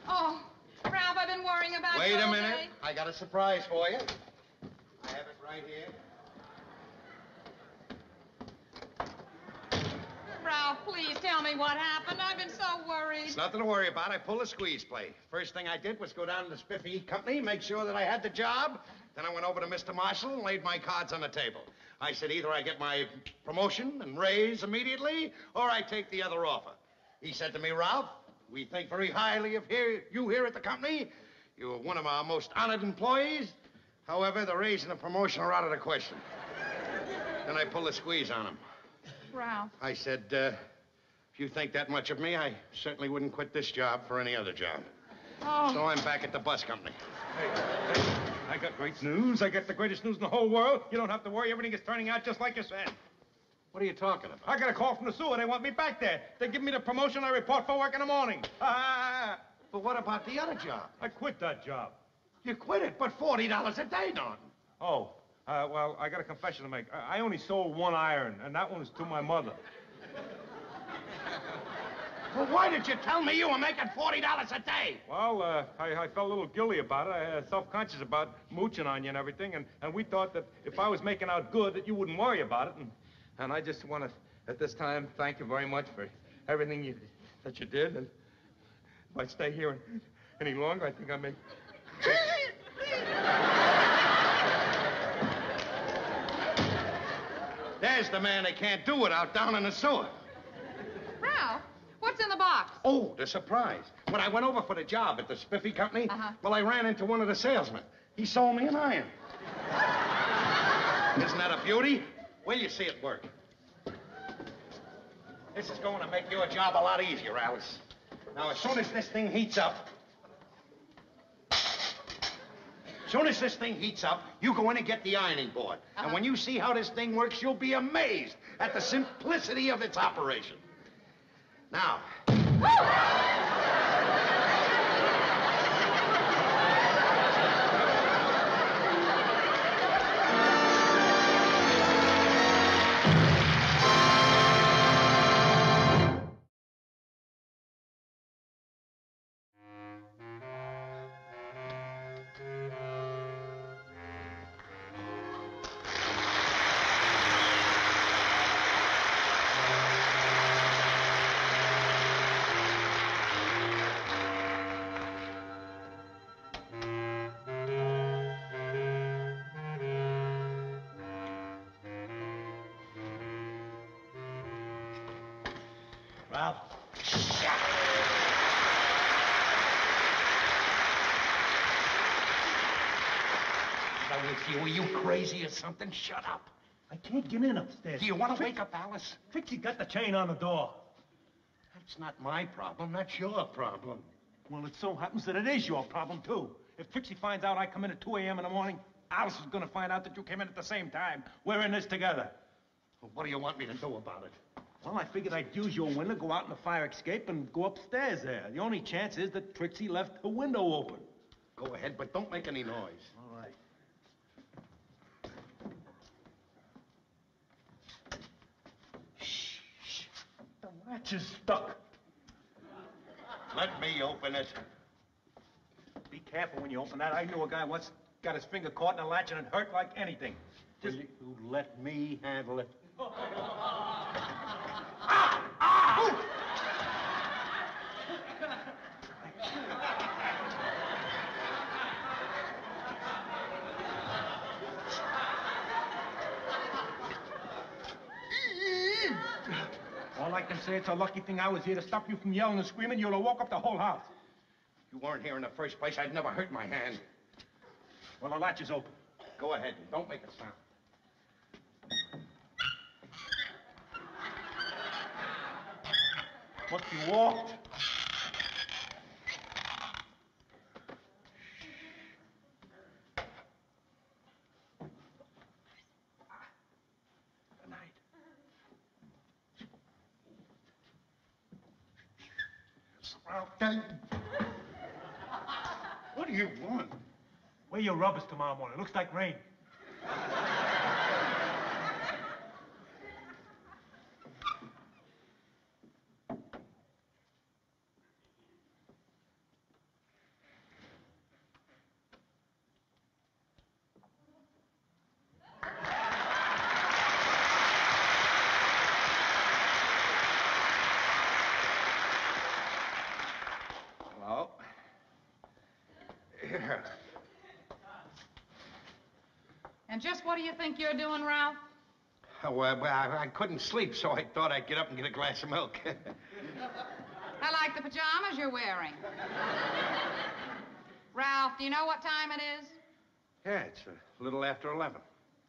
Oh, Ralph, I've been worrying about you Wait a all minute. day. I got a surprise for you. I have it right here. Ralph, please tell me what happened. I've been so worried. It's nothing to worry about. I pulled a squeeze play. First thing I did was go down to the Spiffy Company, make sure that I had the job. Then I went over to Mr. Marshall and laid my cards on the table. I said either I get my promotion and raise immediately, or I take the other offer. He said to me, Ralph, we think very highly of you here at the company. You're one of our most honored employees. However, the raise and the promotion are out of the question. Then I pulled a squeeze on him. Ralph. I said, if you think that much of me, I certainly wouldn't quit this job for any other job. Oh. So I'm back at the bus company. Hey, I got great news. I got the greatest news in the whole world. You don't have to worry. Everything is turning out just like you said. What are you talking about? I got a call from the sewer. They want me back there. They give me the promotion. I report for work in the morning. But what about the other job? I quit that job. You quit it, but $40 a day, Norton. Oh, well, I got a confession to make. I only sold one iron, and that one was to my mother. Well, why did you tell me you were making $40 a day? Well, I felt a little guilty about it. I was self-conscious about mooching on you and everything, and we thought that if I was making out good, that you wouldn't worry about it. And I just want to, at this time, thank you very much for everything that you did. And if I stay here any longer, I think I may... There's the man that can't do it out down in the sewer. Ralph, what's in the box? Oh, the surprise. When I went over for the job at the Spiffy Company, well, I ran into one of the salesmen. He sold me an iron. Isn't that a beauty? Well, you see it work. This is going to make your job a lot easier, Alice. Now, as soon as this thing heats up, you go in and get the ironing board. And when you see how this thing works, you'll be amazed at the simplicity of its operation. Now. Ralph. Now, with you, are you crazy or something? Shut up. I can't get in upstairs. Do you want to wake up Alice? Trixie got the chain on the door. That's not my problem. That's your problem. Well, it so happens that it is your problem, too. If Trixie finds out I come in at 2 a.m. in the morning, Alice is going to find out that you came in at the same time. We're in this together. Well, what do you want me to do about it? Well, I figured I'd use your window, go out in the fire escape, and go upstairs there. The only chance is that Trixie left her window open. Go ahead, but don't make any noise. All right. Shh. The latch is stuck. Let me open it. Be careful when you open that. I knew a guy once got his finger caught in a latch and it hurt like anything. Just... You let me handle it. All I can say, it's a lucky thing I was here to stop you from yelling and screaming. You'd have woke up the whole house. If you weren't here in the first place, I'd never hurt my hand. Well, the latch is open. Go ahead. Don't make a sound. Must be walked. Good night. What do you want? Wear your rubbers tomorrow morning. Looks like rain. Hello? Here. And just what do you think you're doing, Ralph? Oh, I couldn't sleep, so I thought I'd get up and get a glass of milk. I like the pajamas you're wearing. Ralph, do you know what time it is? Yeah, it's a little after 11.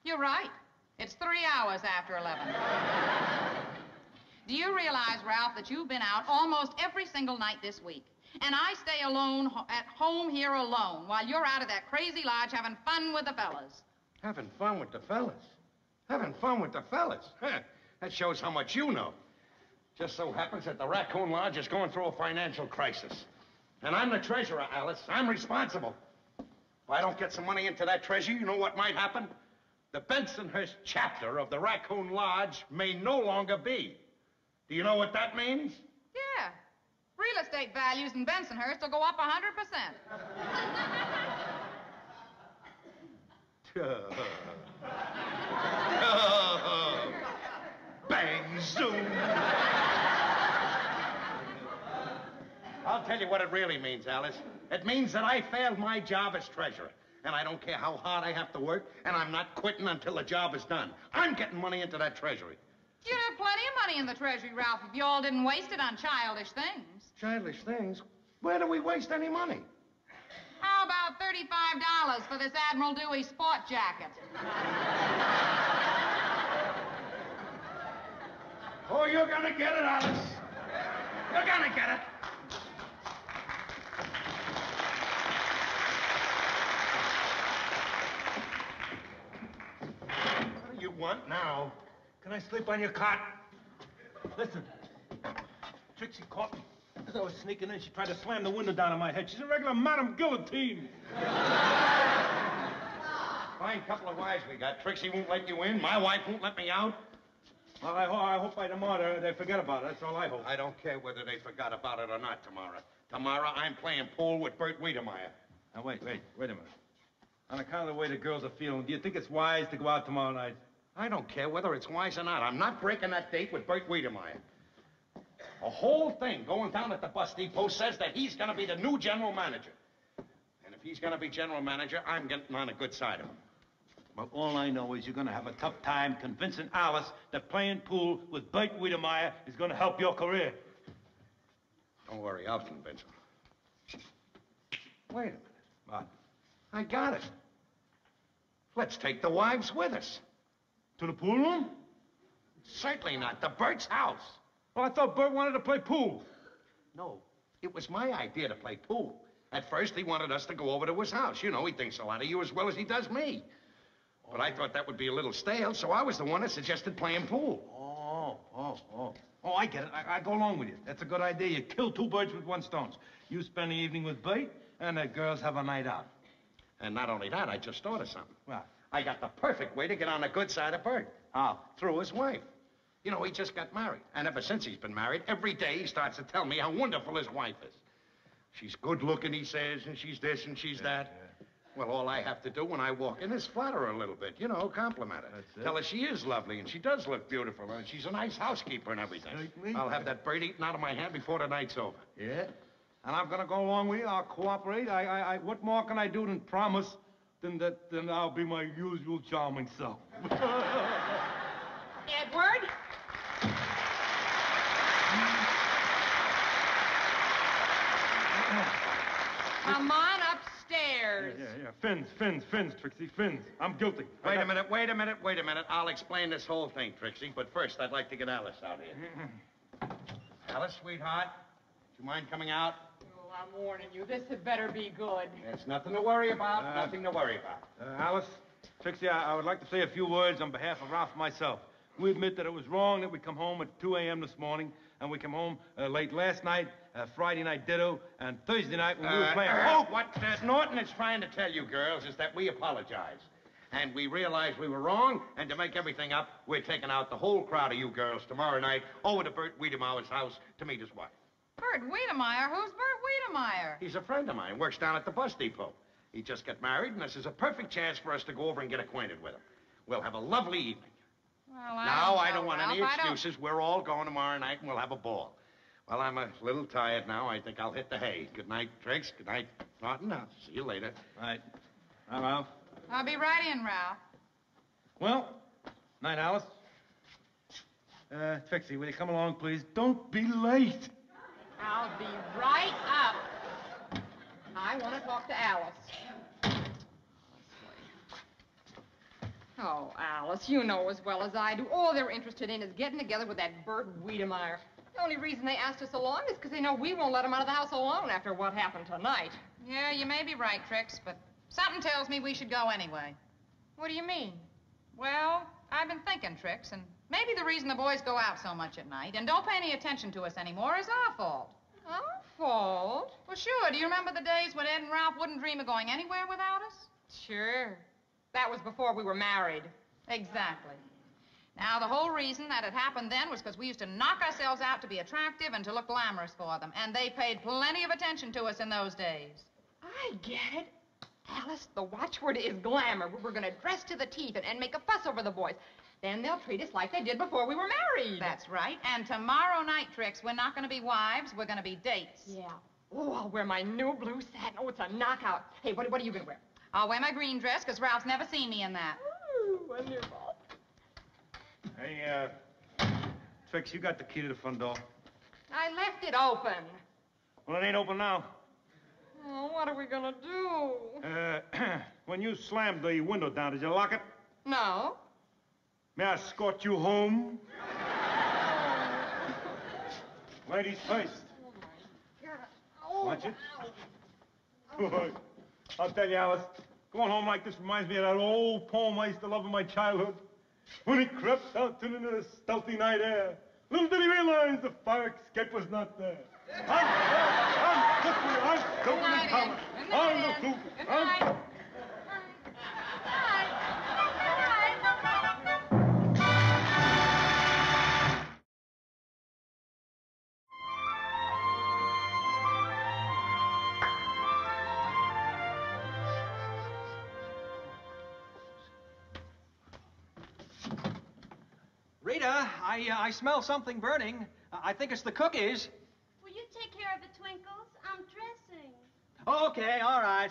You're right. It's 3 hours after 11. Do you realize, Ralph, that you've been out almost every single night this week? And I stay alone at home here alone while you're out at that crazy lodge having fun with the fellas. Having fun with the fellas? Having fun with the fellas? Huh. That shows how much you know. Just so happens that the Raccoon Lodge is going through a financial crisis. And I'm the treasurer, Alice. I'm responsible. If I don't get some money into that treasury, you know what might happen? The Bensonhurst chapter of the Raccoon Lodge may no longer be. Do you know what that means? Yeah. Real estate values in Bensonhurst will go up 100%. Bang, zoom. I'll tell you what it really means, Alice. It means that I failed my job as treasurer. And I don't care how hard I have to work, and I'm not quitting until the job is done. I'm getting money into that treasury. You'd have plenty of money in the treasury, Ralph, if you all didn't waste it on childish things. Childish things? Where do we waste any money? How about $35 for this Admiral Dewey sport jacket? Oh, you're gonna get it, Alice. You're gonna get it. What do you want now? Can I sleep on your cot? Listen, Trixie caught me. As I was sneaking in, she tried to slam the window down on my head. She's a regular Madame Guillotine. Fine couple of wives we got. Trixie won't let you in. My wife won't let me out. Well, I hope by tomorrow they forget about it. That's all I hope. I don't care whether they forgot about it or not tomorrow. Tomorrow, I'm playing pool with Bert Wiedemeyer. Now, wait a minute. On account of the way the girls are feeling, do you think it's wise to go out tomorrow night? I don't care whether it's wise or not. I'm not breaking that date with Bert Wiedemeyer. The whole thing going down at the bus depot says that he's going to be the new general manager. And if he's going to be general manager, I'm getting on a good side of him. Well, all I know is you're going to have a tough time convincing Alice that playing pool with Bert Wiedemeyer is going to help your career. Don't worry, I'll convince him. Wait a minute. What? I got it. Let's take the wives with us. To the pool room? Certainly not. To Bert's house. Well, I thought Bert wanted to play pool. No, it was my idea to play pool. At first, he wanted us to go over to his house. You know, he thinks a lot of you as well as he does me. But I thought that would be a little stale, so I was the one that suggested playing pool. Oh, I get it. I go along with you. That's a good idea. You kill two birds with one stone. You spend the evening with Bert, and the girls have a night out. And not only that, I just thought of something. What? I got the perfect way to get on the good side of Bert. How? Through his wife. You know, he just got married. And ever since he's been married, every day he starts to tell me how wonderful his wife is. She's good looking, he says, and she's this and she's that. Yeah. Well, all I have to do when I walk in is flatter her a little bit, you know, compliment her. That's it. Tell her she is lovely and she does look beautiful and she's a nice housekeeper and everything. Certainly. I'll have that bird eaten out of my hand before the night's over. Yeah? And I'm gonna go along with you. I'll cooperate. What more can I do than promise than I'll be my usual charming self? Edward? Come on upstairs. Yeah. Fins, Trixie, fins. I'm guilty. Wait a minute. I'll explain this whole thing, Trixie. But first, I'd like to get Alice out here. Alice, sweetheart, do you mind coming out? Oh, I'm warning you. This had better be good. There's nothing to worry about. Nothing to worry about. Alice, Trixie, I would like to say a few words on behalf of Ralph and myself. We admit that it was wrong that we come home at 2 a.m. this morning, and we come home late last night, Friday night ditto, and Thursday night when we were playing... What Norton is trying to tell you, girls, is that we apologize. And we realize we were wrong, and to make everything up, we're taking out the whole crowd of you girls tomorrow night over to Bert Wiedemeyer's house to meet his wife. Bert Wiedemeyer? Who's Bert Wiedemeyer? He's a friend of mine, works down at the bus depot. He just got married, and this is a perfect chance for us to go over and get acquainted with him. We'll have a lovely evening. Well, I don't want any excuses. We're all going tomorrow night, and we'll have a ball. Well, I'm a little tired now. I think I'll hit the hay. Good night, Trix. Good night, Norton. I'll see you later. Right. Hi, Ralph. I'll be right in, Ralph. Well, night, Alice. Trixie, will you come along, please? Don't be late. I'll be right up. I want to talk to Alice. Oh, Alice, you know as well as I do, all they're interested in is getting together with that Bert Wiedemeyer. The only reason they asked us along is because they know we won't let them out of the house alone after what happened tonight. Yeah, you may be right, Trix, but something tells me we should go anyway. What do you mean? Well, I've been thinking, Trix, and maybe the reason the boys go out so much at night and don't pay any attention to us anymore is our fault. Our fault? Well, sure. Do you remember the days when Ed and Ralph wouldn't dream of going anywhere without us? Sure. That was before we were married. Exactly. Now, the whole reason that it happened then was because we used to knock ourselves out to be attractive and to look glamorous for them, and they paid plenty of attention to us in those days. I get it. Alice, the watchword is glamour. We're going to dress to the teeth and make a fuss over the boys. Then they'll treat us like they did before we were married. That's right. And tomorrow night, Trix, we're not going to be wives. We're going to be dates. Yeah. Oh, I'll wear my new blue satin. Oh, it's a knockout. Hey, what are you going to wear? I'll wear my green dress because Ralph's never seen me in that. Ooh, wonderful. Hey, Trix, you got the key to the front door. I left it open. Well, it ain't open now. Oh, what are we going to do? When you slammed the window down, did you lock it? No. May I escort you home? Ladies first. Oh, Watch it. I'll tell you, Alice, going home like this reminds me of that old poem I used to love in my childhood. When he crept out into the stealthy night air, little did he realize the fire escape was not there. Rita, I smell something burning. I think it's the cookies. Will you take care of the twinkles? I'm dressing. Okay, all right.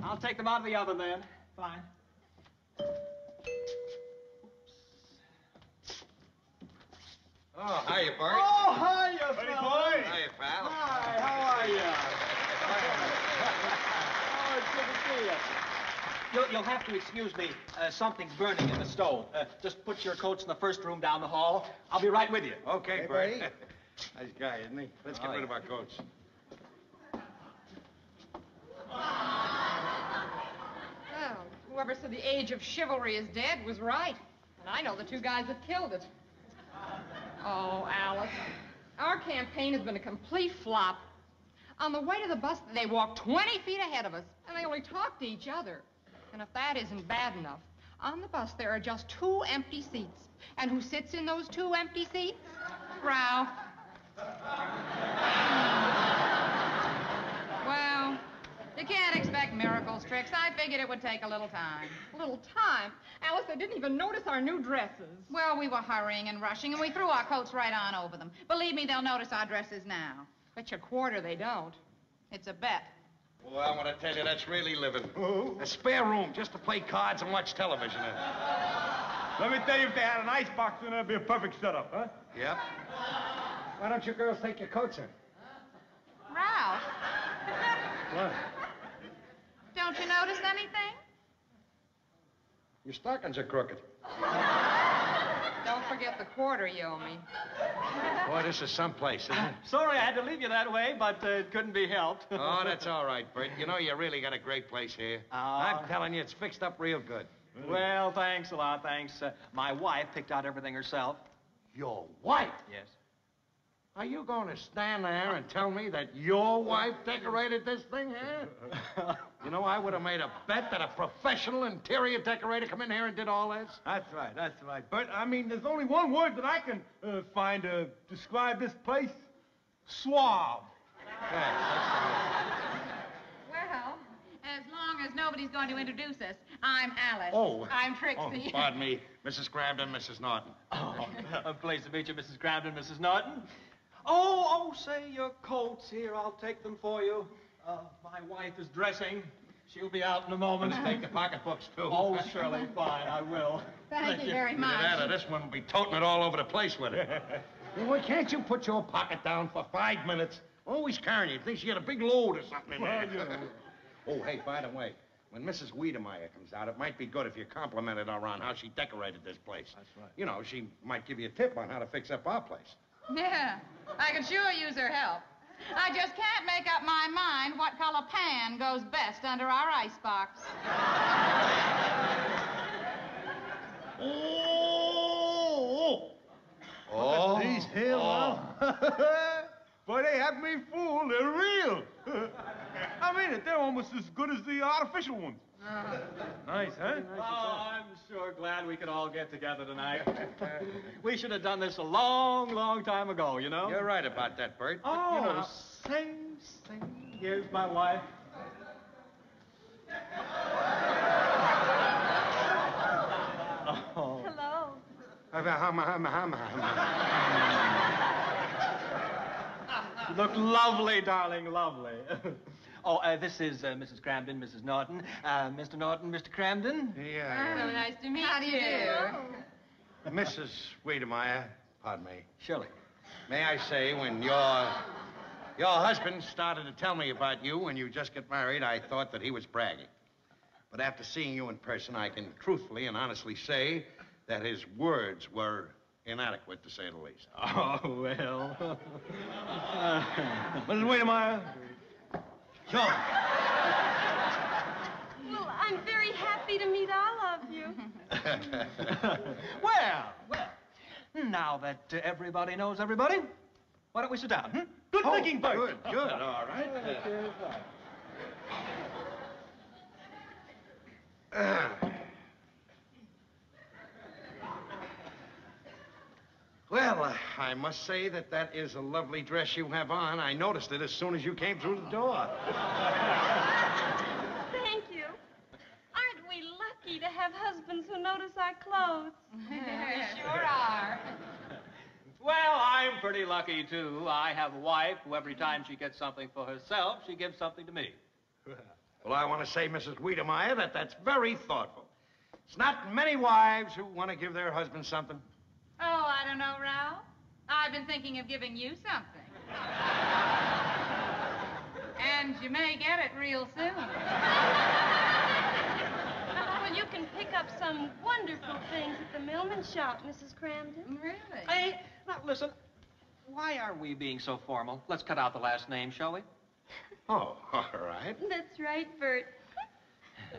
I'll take them out of the oven then. Fine. Oh, hiya, Bert. Oh, hiya, Buddy fellas. boy. Hiya, pal. Hi, how are you? Oh, it's good to see you. You'll have to excuse me. Something's burning in the stove. Just put your coats in the first room down the hall. I'll be right with you. Okay, Hey, Bert. buddy. Nice guy, isn't he? Let's get rid of our coats. Well, whoever said the age of chivalry is dead was right. And I know the two guys that killed it. Oh, Alice, our campaign has been a complete flop. On the way to the bus, they walked 20 feet ahead of us, and they only talked to each other. And if that isn't bad enough, on the bus there are just 2 empty seats. And who sits in those 2 empty seats? Ralph. Well, you can't expect miracles, Trix. I figured it would take a little time. A little time? Alice, they didn't even notice our new dresses. Well, we were hurrying and rushing, and we threw our coats right on over them. Believe me, they'll notice our dresses now. Bet you a quarter they don't. It's a bet. Well, I want to tell you, that's really living. A spare room just to play cards and watch television in. Let me tell you, if they had an ice box in there, it'd be a perfect setup, huh? Yep. Why don't you girls take your coats in? Ralph, What? don't you notice anything? Your stockings are crooked. Don't forget the quarter you owe me. Boy, this is someplace, isn't it? Sorry I had to leave you that way, but it couldn't be helped. Oh, that's all right, Bert. You know, you really got a great place here. I'm telling you, it's fixed up real good. Well, thanks a lot, thanks. My wife picked out everything herself. Your wife? Yes. Are you going to stand there and tell me that your wife decorated this thing here? You know, I would have made a bet that a professional interior decorator come in here and did all this. That's right. But, I mean, there's only one word that I can find to describe this place. Suave. Well, as long as nobody's going to introduce us, I'm Alice. Oh. I'm Trixie. Pardon me, Mrs. Grandin, Mrs. Norton. Oh, a pleased to meet you, Mrs. Grandin, Mrs. Norton. Oh, say your coats here. I'll take them for you. My wife is dressing. She'll be out in a moment. Take the pocketbooks, too. Oh, surely, fine, I will. Thank you very much. Either that or this one will be toting it all over the place with it. Well, can't you put your pocket down for 5 minutes? Always carrying you. Thinks you got a big load or something in there. Oh, hey, by the way, when Mrs. Wiedemeyer comes out, it might be good if you complimented her on how she decorated this place. That's right. You know, she might give you a tip on how to fix up our place. Yeah, I could sure use her help. I just can't make up my mind what color pan goes best under our icebox. Oh! These here, Boy, they have me fooled. They're real. I mean it. They're almost as good as the artificial ones. Nice, huh? Oh, I'm sure glad we could all get together tonight. We should have done this a long, long time ago, you know? You're right about that, Bert. But, Oh, you know, same. Here's my wife. Oh. Hello. You look lovely, darling, lovely. Oh, this is Mrs. Cramden, Mrs. Norton. Mr. Norton, Mr. Cramden. Yeah. So nice to meet you. How do you do? Mrs. Wiedemeyer, pardon me. Shirley. May I say, when your husband started to tell me about you when you just got married, I thought that he was bragging. But after seeing you in person, I can truthfully and honestly say that his words were inadequate, to say the least. Oh, well. Mrs. Wiedemeyer. Sure. Well, I'm very happy to meet all of you. Well. Now that everybody knows everybody, why don't we sit down? Good thinking, Bert. Good, all right. Well, I must say that is a lovely dress you have on. I noticed it as soon as you came through the door. Thank you. Aren't we lucky to have husbands who notice our clothes? We sure are. Well, I'm pretty lucky, too. I have a wife who every time she gets something for herself, she gives something to me. Well, I want to say, Mrs. Wiedemeyer, that's very thoughtful. It's not many wives who want to give their husband something. Oh, I don't know, Ralph. I've been thinking of giving you something. And you may get it real soon. Well, you can pick up some wonderful things at the Millman shop, Mrs. Cramden. Really? Hey, now listen. Why are we being so formal? Let's cut out the last name, shall we? Oh, all right. That's right, Bert.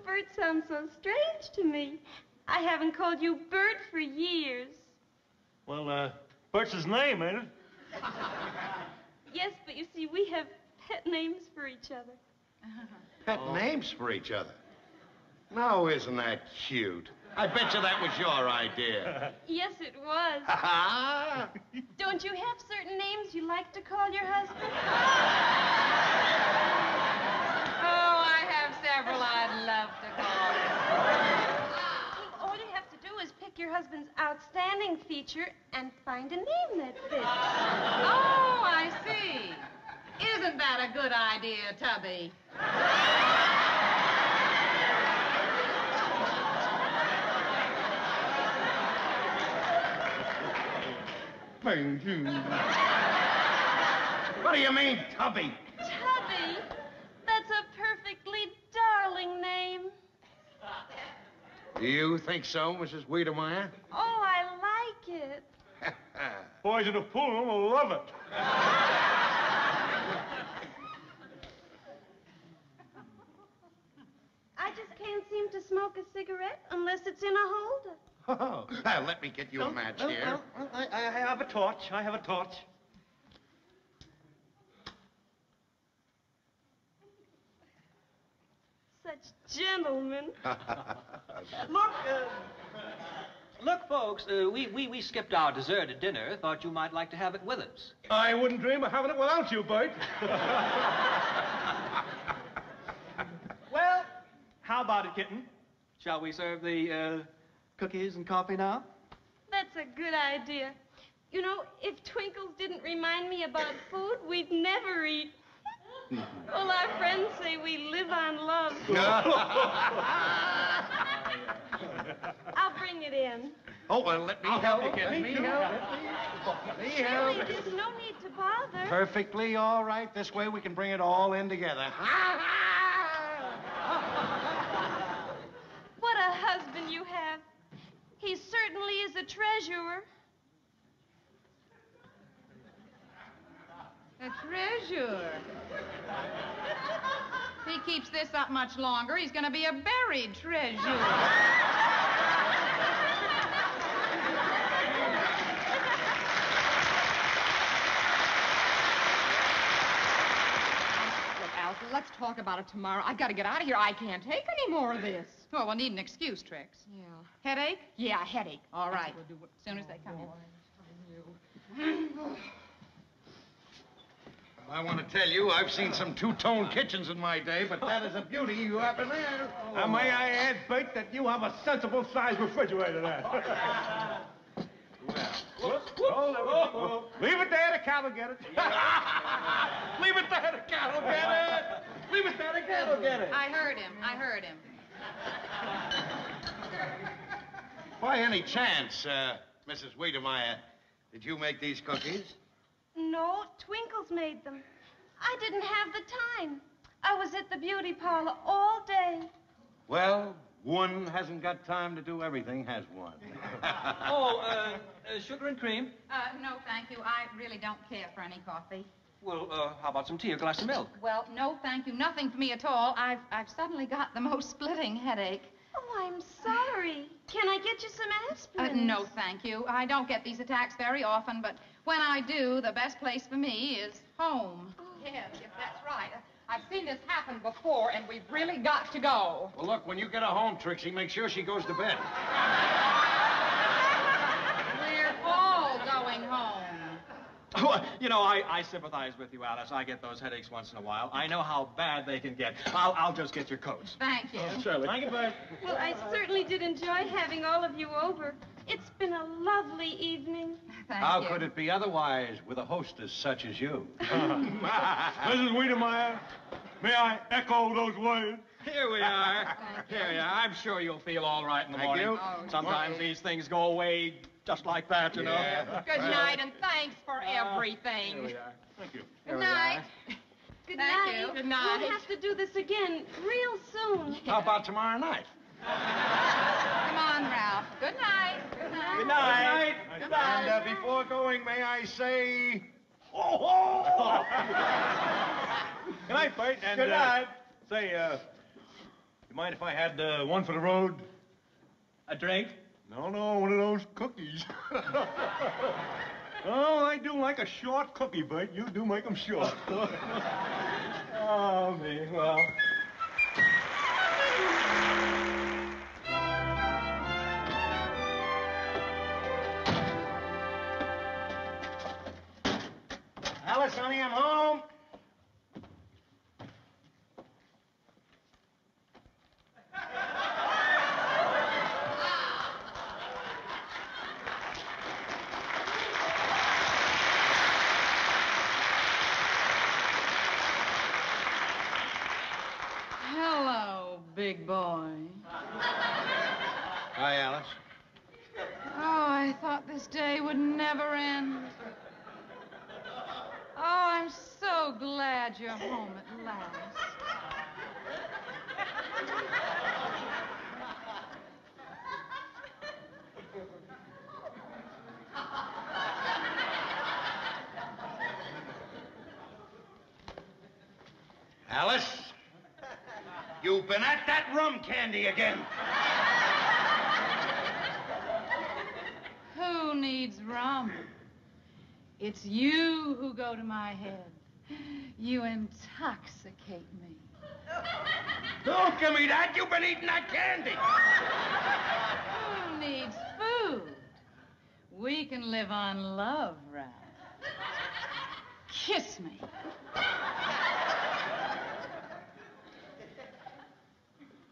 Bert sounds so strange to me. I haven't called you Bert for years. Well, Bert's his name, ain't it? Yes, but you see, we have pet names for each other. Pet names for each other. No, isn't that cute? I bet you that was your idea. Yes, it was. Don't you have certain names you like to call your husband? Oh, I have several I'd love to call him. All you have to do is pick your husband's outstanding feature and find a name that fits. Oh, I see. Isn't that a good idea, Tubby? What do you mean, Tubby? Tubby? That's a perfectly darling name. Do you think so, Mrs. Wiedemeyer? Oh, I like it. Boys in the pool will love it. I just can't seem to smoke a cigarette unless it's in a holder. Oh, let me get you a match here. I have a torch. I have a torch. Such gentlemen. Look, folks, we skipped our dessert at dinner. Thought you might like to have it with us. I wouldn't dream of having it without you, Bert. Well, how about it, kitten? Shall we serve the cookies and coffee now? That's a good idea. You know, if Twinkles didn't remind me about food, we'd never eat. All our friends say we live on love. I'll bring it in. Oh, well, let me help you, kid. Let me help. Really, there's no need to bother. Perfectly all right. This way we can bring it all in together. What a husband you have. He certainly is a treasurer. A treasure. If he keeps this up much longer, he's going to be a buried treasure. Alfred, let's talk about it tomorrow. I've got to get out of here. I can't take any more of this. Oh, we'll need an excuse, Trix. Yeah. Headache? Yeah, headache. All right. We'll do it. As soon as they come in. I want to tell you, I've seen some two-tone kitchens in my day, but that is a beauty you have in there. May I add, Bert, that you have a sensible-sized refrigerator there. Leave it there, the cat will get it. Leave it there, the cat will get it. Leave it there, the cat will get it. I heard him. By any chance, Mrs. Wiedemeyer, did you make these cookies? No, Twinkles made them. I didn't have the time. I was at the beauty parlor all day. Well, one hasn't got time to do everything, has one? Sugar and cream? No, thank you. I really don't care for any coffee. Well, how about some tea or a glass of milk? Well, no, thank you. Nothing for me at all. I've suddenly got the most splitting headache. Oh, I'm sorry. Can I get you some aspirin? No, thank you. I don't get these attacks very often, but when I do, the best place for me is home. Oh. Yes, that's right. I've seen this happen before, and we've really got to go. Well, look, when you get her home, Trixie, make sure she goes to bed. We're all going home. You know, I sympathize with you, Alice. I get those headaches once in a while. I know how bad they can get. I'll just get your coats. Thank you. Shirley. Thank you, Bert. Well, I certainly did enjoy having all of you over. It's been a lovely evening. How could it be otherwise with a hostess such as you? Mrs. Wiedemeyer, may I echo those words? Here we are. Here we are. I'm sure you'll feel all right in the morning. You. Sometimes these things go away just like that, you know. Good night, and thanks for everything. Here we are. Thank you. Good night. Good Thank night. you. Good night. We'll have to do this again real soon. How about tomorrow night? Come on, Ralph. Good night. Good night. Good night. Good night. And before going, may I say, ho, ho! Good night, Bert. And, Good night. Say, you mind if I had one for the road? A drink? No, one of those cookies. Oh, I do like a short cookie, Bert. You do make them short. Oh, me. Well. Alice, honey, I'm home. Hello, big boy. Hi, Alice. Oh, I thought this day would never end. Oh, I'm so glad you're home at last. Alice, you've been at that rum candy again. Who needs rum? It's you who go to my head. You intoxicate me. Don't give me that. You've been eating that candy. Who needs food? We can live on love, Ralph. Kiss me.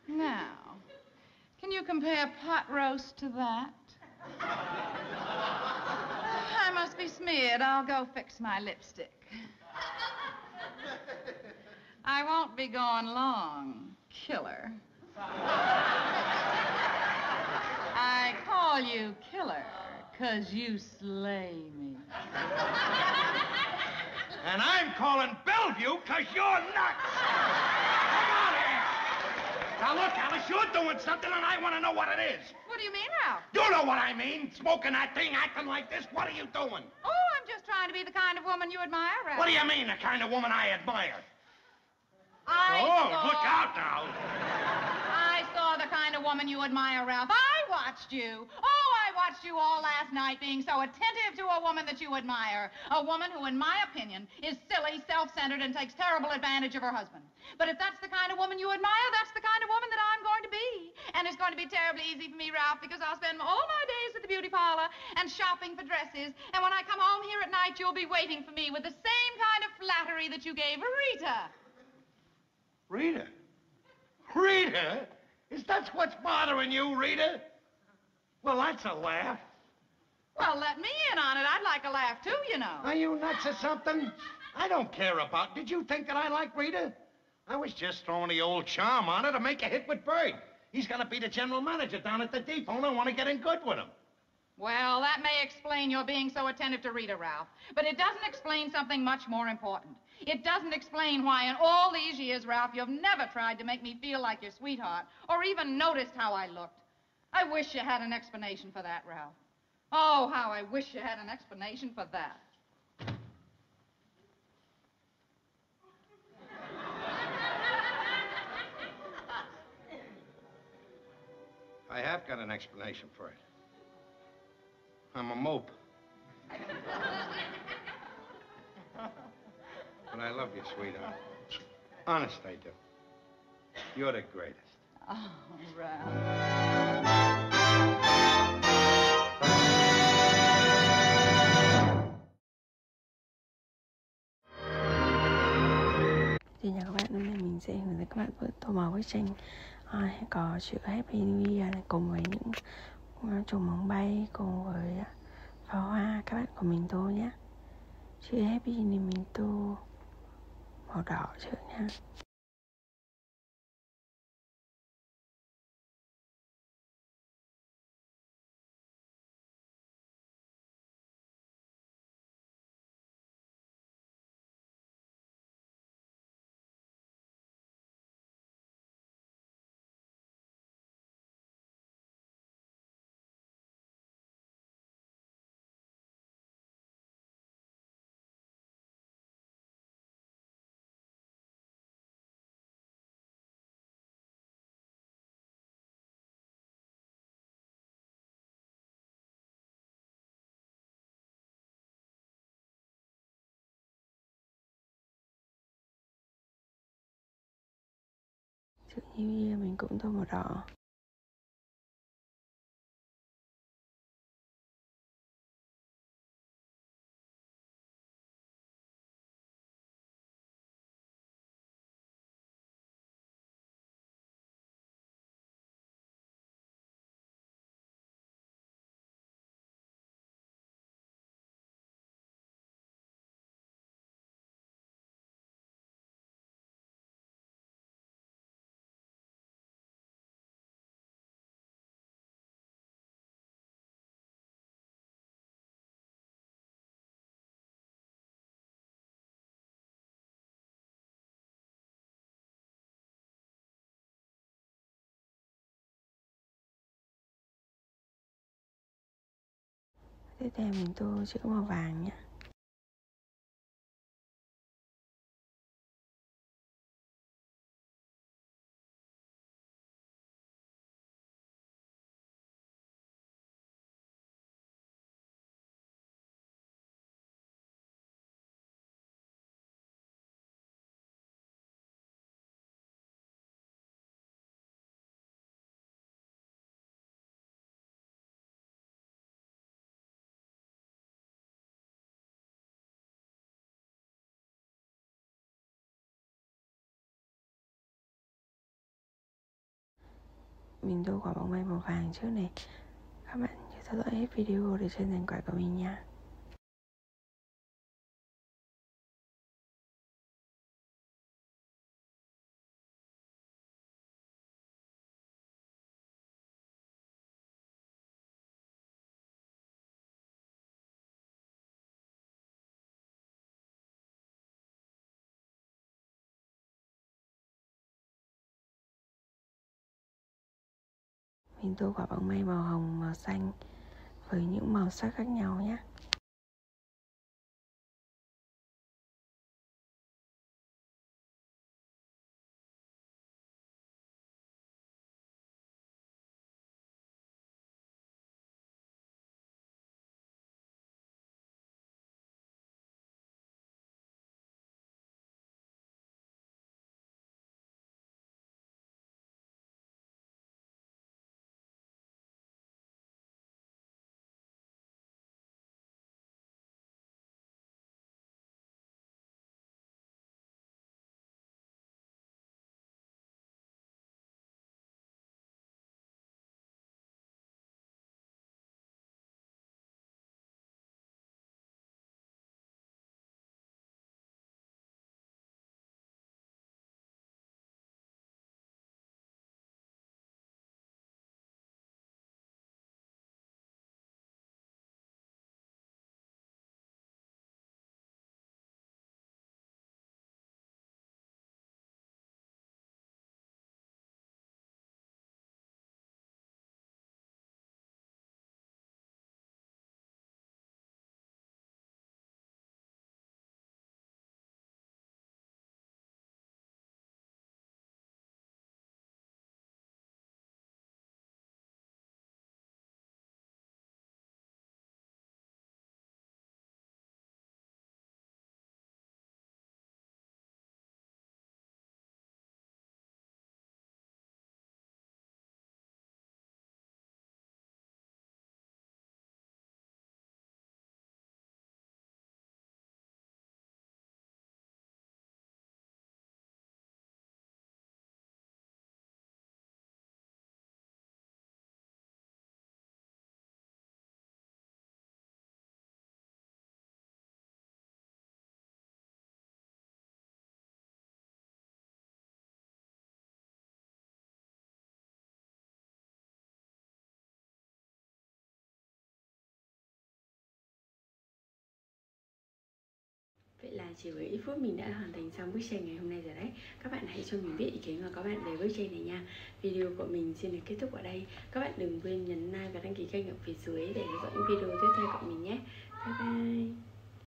Now, can you compare pot roast to that? I must be smeared. I'll go fix my lipstick. I won't be gone long, killer. I call you killer 'cause you slay me. And I'm calling Bellevue 'cause you're nuts. Come on here. Now, look, Alice, you're doing something, and I want to know what it is. What do you mean, Ralph? You know what I mean. Smoking that thing, acting like this. What are you doing? Oh, I'm just trying to be the kind of woman you admire, Ralph. What do you mean, the kind of woman I admire? I Look out now. I saw the kind of woman you admire, Ralph. I watched you. Oh, I watched you all last night being so attentive to a woman that you admire. A woman who, in my opinion, is silly, self-centered, and takes terrible advantage of her husband. But if that's the kind of woman you admire, that's the kind of woman that I'm going to be. And it's going to be terribly easy for me, Ralph, because I'll spend all my days at the beauty parlor and shopping for dresses. And when I come home here at night, you'll be waiting for me with the same kind of flattery that you gave Rita. Rita? Rita? Is that what's bothering you, Rita? Well, that's a laugh. Well, let me in on it. I'd like a laugh, too, you know. Are you nuts or something? I don't care about... Did you think that I like Rita? I was just throwing the old charm on her to make a hit with Bird. He's going to be the general manager down at the depot, and I want to get in good with him. Well, that may explain your being so attentive to Rita, Ralph. But it doesn't explain something much more important. It doesn't explain why in all these years, Ralph, you've never tried to make me feel like your sweetheart or even noticed how I looked. I wish you had an explanation for that, Ralph. Oh, how I wish you had an explanation for that. I have got an explanation for it. I'm a mope. But I love you, sweetheart. Honest, I do. You're the greatest. Oh, Ralph. Xin chào các bạn, hôm nay mình sẽ hướng dẫn các bạn tô màu bức tranh có chữ Happy New Year này, cùng với những chùm bóng bay, cùng với pháo hoa. Các bạn của mình tô nhé. Chữ Happy thì mình tô màu đỏ trước nha. Tự nhiên mình cũng tô màu đỏ. Tiếp theo mình tô chữ màu vàng nhé. Mình tô quả bóng bay màu vàng trước này. Các bạn nhớ theo dõi hết video để chơi thành quả của mình nha. Mình tô quả bóng bay màu hồng, màu xanh với những màu sắc khác nhau nhé. Vậy là chỉ với ít phút mình đã hoàn thành xong bức tranh ngày hôm nay rồi đấy. Các bạn hãy cho mình biết ý kiến của các bạn về bức tranh này nha. Video của mình xin được kết thúc ở đây. Các bạn đừng quên nhấn like và đăng ký kênh ở phía dưới để theo dõi những video tiếp theo của mình nhé. Bye bye.